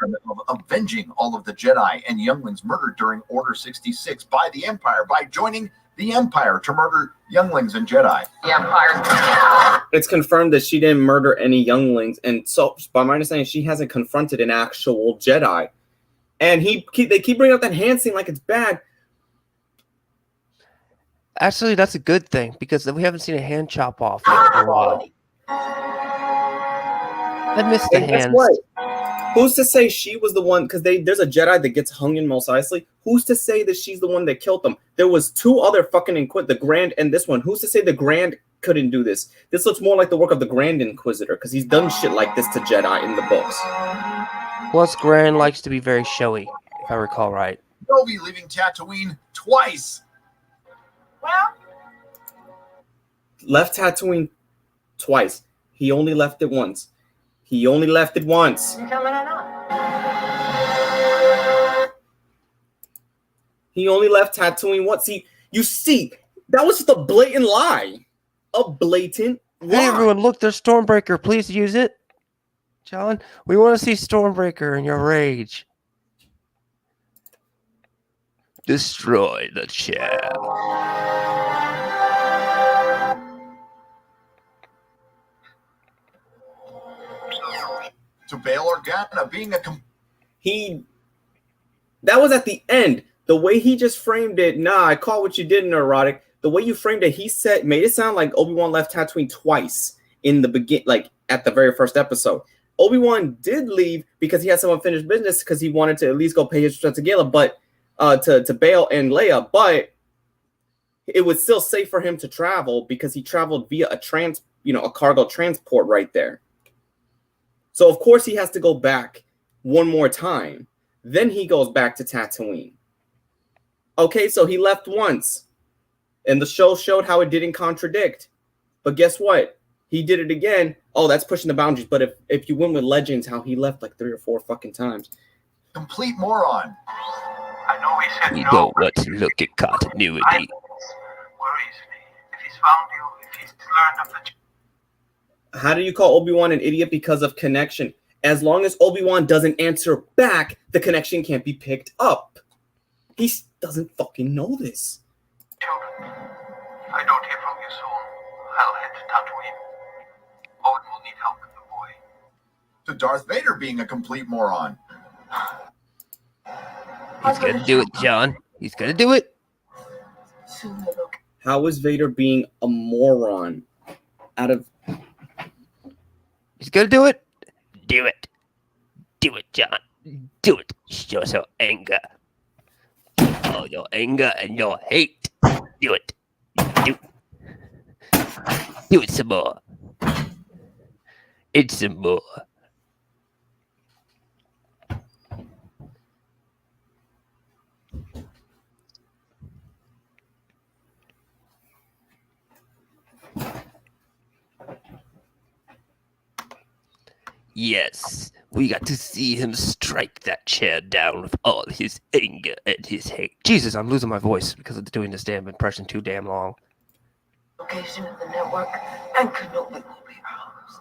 Of avenging all of the Jedi and younglings murdered during Order 66 by the Empire by joining the Empire to murder younglings and Jedi. The Empire. It's confirmed that she didn't murder any younglings, and so by my understanding, she hasn't confronted an actual Jedi. And they keep bringing up that hand scene like it's bad. Actually, that's a good thing because we haven't seen a hand chop off yet for a while. I missed the hands. Who's to say she was the one? Because there's a Jedi that gets hung in Mos Eisley. Who's to say that she's the one that killed them? There was 2 other fucking the Grand and this one. Who's to say the Grand couldn't do this? This looks more like the work of the Grand Inquisitor because he's done shit like this to Jedi in the books. Plus, Grand likes to be very showy, if I recall right. Kenobi leaving Tatooine twice. Well, Left Tatooine twice. He only left it once. He only left it once. you coming or not? He only left Tatooine once. You see, that was just a blatant lie. A blatant lie. Hey, everyone, look, there's Stormbreaker. Please use it. John, we want to see Stormbreaker in your rage. Destroy the chat. To Bail Organa being a... That was at the end. The way he just framed it, I caught what you did, Nerdrotic. The way you framed it, made it sound like Obi-Wan left Tatooine twice in the like at the very first episode. Obi-Wan did leave because he had some unfinished business because he wanted to at least go pay his respects to Gala, but to Bail and Leia, but it was still safe for him to travel because he traveled via a cargo transport right there. So of course he has to go back one more time. Then he goes back to Tatooine. Okay, so he left once. And the show showed how it didn't contradict. But guess what? He did it again. Oh, that's pushing the boundaries. But if you went with Legends, how he left like 3 or 4 fucking times. Complete moron. I know he said We no, don't want to look at continuity. worries me. If he's found you, if he's learned of the... How do you call Obi-Wan an idiot because of connection? As long as Obi-Wan doesn't answer back, the connection can't be picked up. He doesn't fucking know this. Children, if I don't hear from you soon, I'll head to Tatooine. Odin will need help with the boy. To Darth Vader being a complete moron. He's going to do it, John. He's going to do it. How is Vader being a moron? He's going to do it. Do it. Do it, John. Do it. Show some anger. All your anger and your hate. Do it. Do it some more. It's some more. Yes, we got to see him strike that chair down with all his anger and his hate. Jesus, I'm losing my voice because of doing this damn impression too damn long. Location of the network and Kenobi will be ours.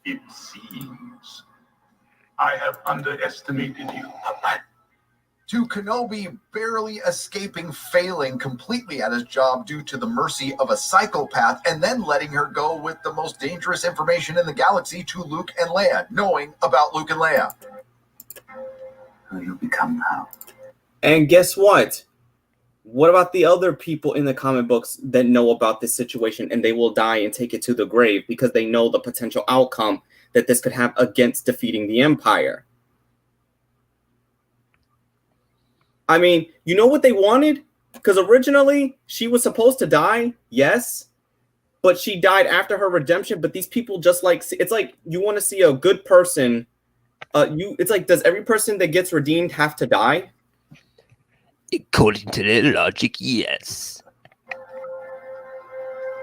It seems I have underestimated you. To Kenobi barely escaping failing completely at his job due to the mercy of a psychopath, and then letting her go with the most dangerous information in the galaxy to Luke and Leia, knowing about Luke and Leia. Who you become now. And guess what? What about the other people in the comic books that know about this situation and they will die and take it to the grave because they know the potential outcome that this could have against defeating the Empire? I mean, you know what they wanted? Because originally she was supposed to die, yes, but she died after her redemption. But these people just like, it's like you want to see a good person. It's like, does every person that gets redeemed have to die? According to their logic, yes.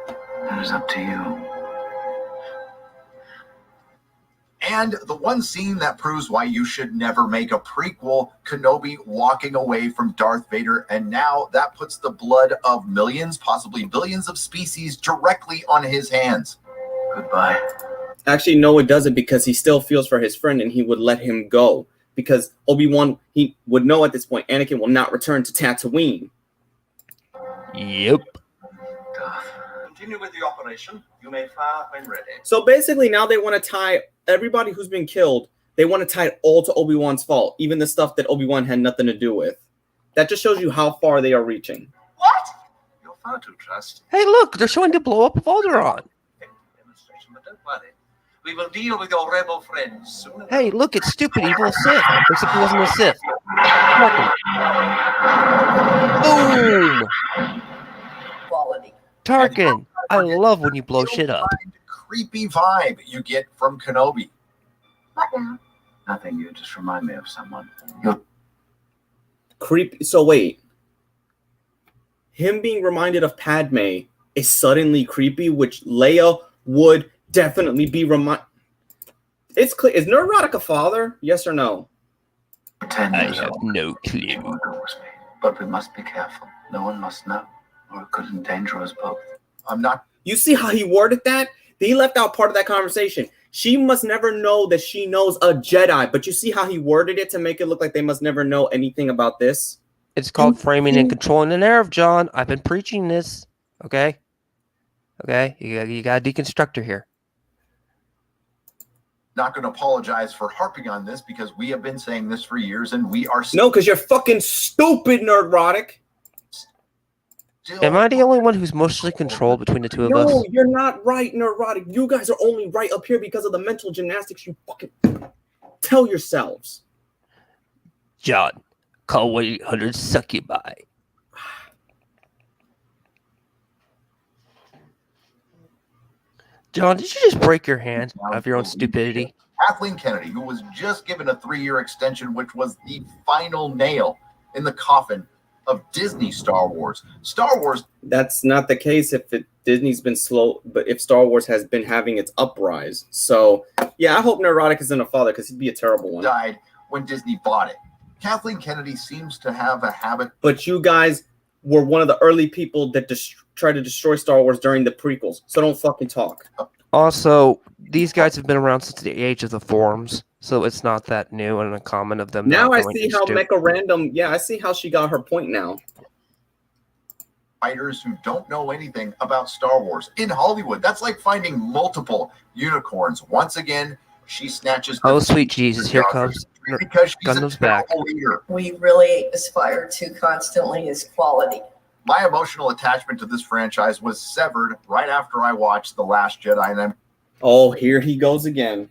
It is up to you. And the one scene that proves why you should never make a prequel, Kenobi walking away from Darth Vader, and now that puts the blood of millions, possibly billions of species directly on his hands. Goodbye. Actually, no, it doesn't, because he still feels for his friend and he would let him go. Because Obi-Wan, he would know at this point, Anakin will not return to Tatooine. Yep. Continue with the operation. You may fire when ready. So basically now they want to tie everybody who's been killed, they want to tie it all to Obi-Wan's fault, even the stuff that Obi-Wan had nothing to do with. That just shows you how far they are reaching. What? You're far too trusting. Hey, look, they're showing the blow up of Alderaan. Demonstration, but don't worry. We will deal with your rebel friends soon. Hey, look, it's stupid evil Sith. Except he wasn't a Sith. Boom! Quality. Tarkin, I love when you blow shit up. Creepy vibe you get from Kenobi. What now? Nothing, you just remind me of someone. Creepy. So wait. Him being reminded of Padme is suddenly creepy, which Leia would definitely be reminded. It's clear. Is Nerdrotic a father? Yes or no? 10 I years have old. no clue. But we must be careful. No one must know, or it could endanger us both. I'm not. You see how he worded that? He left out part of that conversation. She must never know that she knows a Jedi. But you see how he worded it to make it look like they must never know anything about this? It's called framing and controlling the narrative, John. I've been preaching this. Okay? Okay? You got a deconstructor here. Not going to apologize for harping on this because we have been saying this for years and we are No, because you're fucking stupid, Nerdrotic. Am I the only one who's mostly controlled between the two of us? No, you're not right, Nerdrotic. You guys are only right up here because of the mental gymnastics you fucking tell yourselves. John, call 1-800 succubi. John, did you just break your hand of your own stupidity? Kathleen Kennedy, who was just given a 3-year extension, which was the final nail in the coffin of Disney Star Wars. Star Wars. That's not the case if Disney's been slow, but if Star Wars has been having its uprise. So, yeah, I hope Nerdrotic isn't a father because he'd be a terrible one. Died when Disney bought it. Kathleen Kennedy seems to have a habit. But you guys were one of the early people that tried to destroy Star Wars during the prequels. So don't fucking talk. Also, these guys have been around since the age of the forums, so it's not that new and uncommon of them. Now I see how Mecha Random, I see how she got her point now. Writers who don't know anything about Star Wars in Hollywood. That's like finding multiple unicorns. Once again, she snatches. Oh, sweet Jesus, here comes because she's Gundam's back. Leader. We really aspire to constantly is quality. My emotional attachment to this franchise was severed right after I watched The Last Jedi, and oh, here he goes again.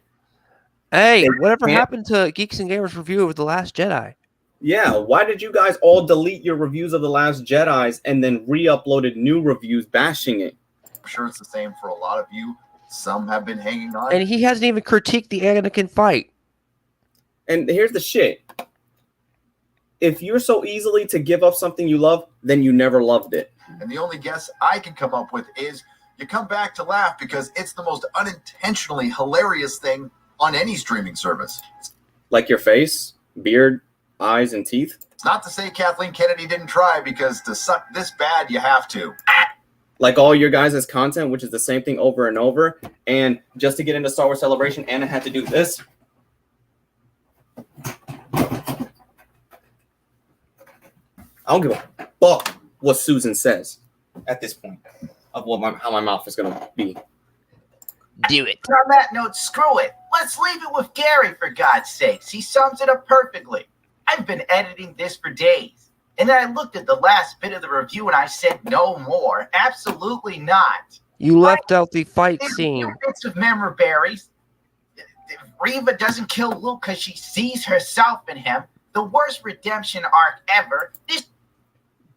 Hey, whatever happened to Geeks and Gamers review of The Last Jedi? Yeah, why did you guys all delete your reviews of The Last Jedis and then re-uploaded new reviews bashing it? I'm sure it's the same for a lot of you. Some have been hanging on. And he hasn't even critiqued the Anakin fight. And here's the shit. If you're so easily to give up something you love, then you never loved it. And the only guess I can come up with is you come back to laugh because it's the most unintentionally hilarious thing on any streaming service. Like your face, beard, eyes, and teeth. It's not to say Kathleen Kennedy didn't try, because to suck this bad, you have to. Like all your guys' content, which is the same thing over and over. And just to get into Star Wars Celebration, Anna had to do this. I don't give a fuck what Susan says at this point of how my mouth is going to be. Do it. On that note, screw it. Let's leave it with Gary, for God's sakes. He sums it up perfectly. I've been editing this for days. And then I looked at the last bit of the review and I said, no more. Absolutely not. You left out the fight scene. Bits of memorabilities. Reva doesn't kill Luke because she sees herself in him. The worst redemption arc ever. This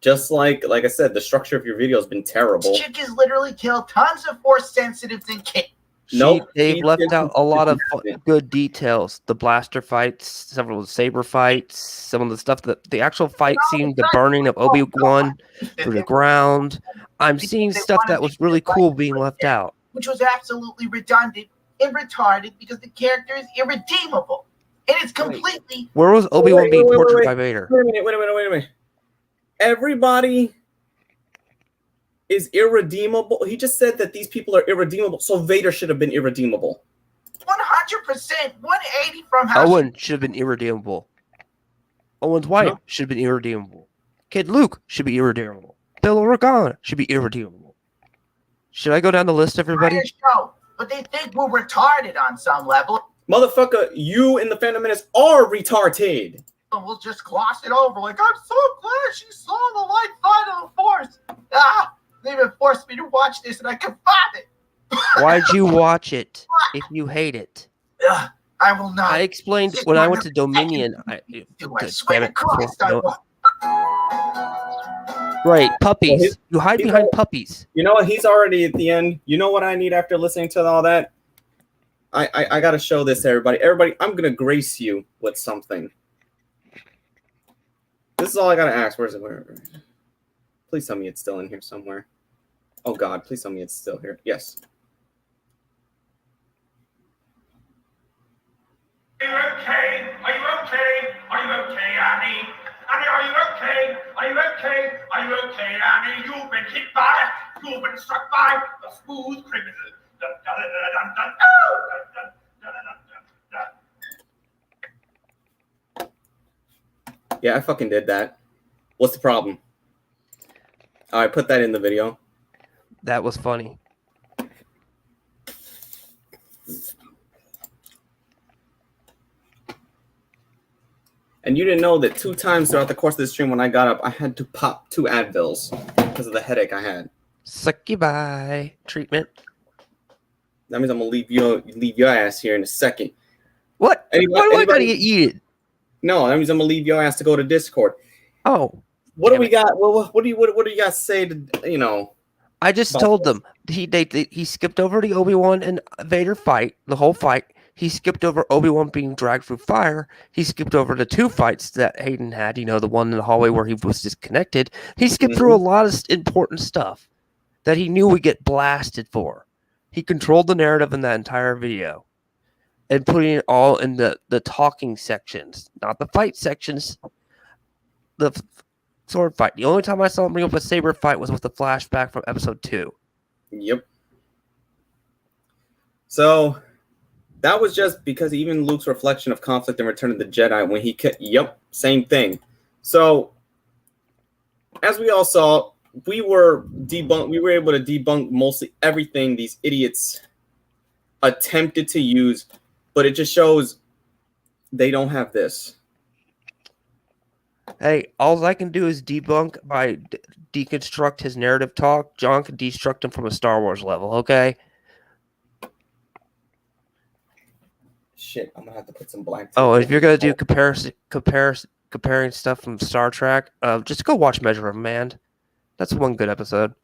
Just like I said, the structure of your video has been terrible. chick has literally killed tons of force sensitives and kids. Nope, They've left out a lot of good details. The blaster fights, several of the saber fights, some of the stuff that the actual fight scene, the burning of Obi-Wan through the ground. I'm seeing stuff that was really cool being left out. Which was absolutely redundant and retarded because the character is irredeemable. And it's completely... Where was Obi-Wan being tortured by Vader? Wait a minute. Everybody is irredeemable. He just said that these people are irredeemable, so Vader should have been irredeemable. 100%, 180 from how... Owen should have been irredeemable. Owen's wife should have been irredeemable. Kid Luke should be irredeemable. Bill Organa should be irredeemable. Should I go down the list, everybody? Show, but they think we're retarded on some level. Motherfucker, you in the Fandom Menace are retarded. And we'll just gloss it over like, I'm so glad she saw the light side of the Force. They even forced me to watch this and I can find it. Why'd you watch it if you hate it? I will not. I explained when I went to Dominion. I swear to Christ, I will. Right, puppies. You hide behind puppies. You know what? He's already at the end. You know what I need after listening to all that? I got to show this to everybody. Everybody, I'm going to grace you with something. This is all I got to ask. Where's it? Where? Please tell me it's still in here somewhere. Oh, God. Please tell me it's still here. Yes. Are you okay? Are you okay? Are you okay, Annie? Annie, are you okay? Are you okay? Are you okay, Annie? You've been hit by, you've been struck by the smooth criminal. Dun, dun, dun, dun, dun, dun, dun, dun, dun, dun. Yeah, I fucking did that. What's the problem? I put that in the video. That was funny. And you didn't know that 2 times throughout the course of the stream when I got up, I had to pop 2 Advils because of the headache I had. Sucky bye treatment. That means I'm gonna leave your ass here in a second. What? Why do I gotta get yeeted? No, that means I'm gonna leave your ass to go to Discord. Oh. What do we got? Well, what do you guys say to I just told them he skipped over the Obi-Wan and Vader fight, the whole fight. He skipped over Obi-Wan being dragged through fire. He skipped over the 2 fights that Hayden had, the one in the hallway where he was disconnected. He skipped through a lot of important stuff that he knew we'd get blasted for. He controlled the narrative in that entire video and putting it all in the talking sections, not the fight sections, the sword fight. The only time I saw him bring up a saber fight was with the flashback from episode 2. Yep. So that was just because even Luke's reflection of conflict in Return of the Jedi when he could, same thing. So as we all saw, we were able to debunk mostly everything these idiots attempted to use, but it just shows they don't have this. Hey, all I can do is debunk by deconstruct his narrative talk. John can destruct him from a Star Wars level, okay? Shit, I'm gonna have to put some black. Oh, if you're gonna do comparing stuff from Star Trek, just go watch Measure of Man. That's one good episode.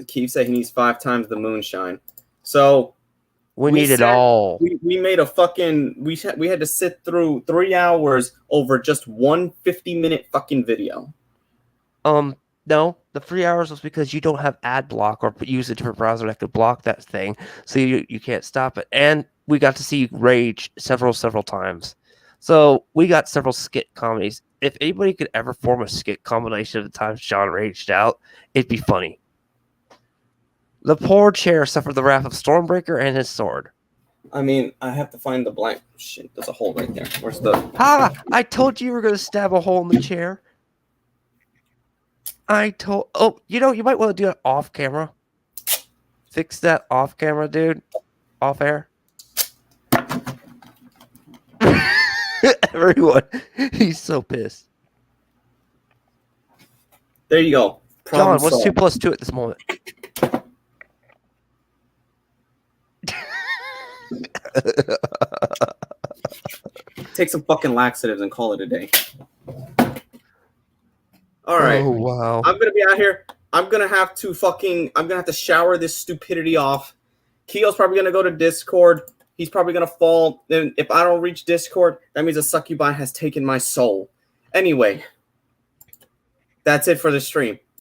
Keith said he needs 5 times the moonshine. So we need it all. We made a fucking we had to sit through 3 hours over just one 50-minute fucking video. No, the 3 hours was because you don't have ad block or use a different browser that could block that thing, so you can't stop it. And we got to see you rage several times. So we got several skit comedies. If anybody could ever form a skit combination of the times John raged out, it'd be funny. The poor chair suffered the wrath of Stormbreaker and his sword. I mean, I have to find the blank. Shit, there's a hole right there. Where's the... Ah! I told you were going to stab a hole in the chair. Oh, you might want to do that off camera. Fix that off camera, dude. Off air. Everyone, he's so pissed. There you go. John, what's 2 plus 2 at this moment? Take some fucking laxatives and call it a day. All right. Oh, wow. I'm gonna be out here. I'm gonna have to shower this stupidity off. Keo's probably gonna go to Discord. He's probably gonna fall. And if I don't reach Discord, that means a succubi has taken my soul. Anyway, that's it for the stream.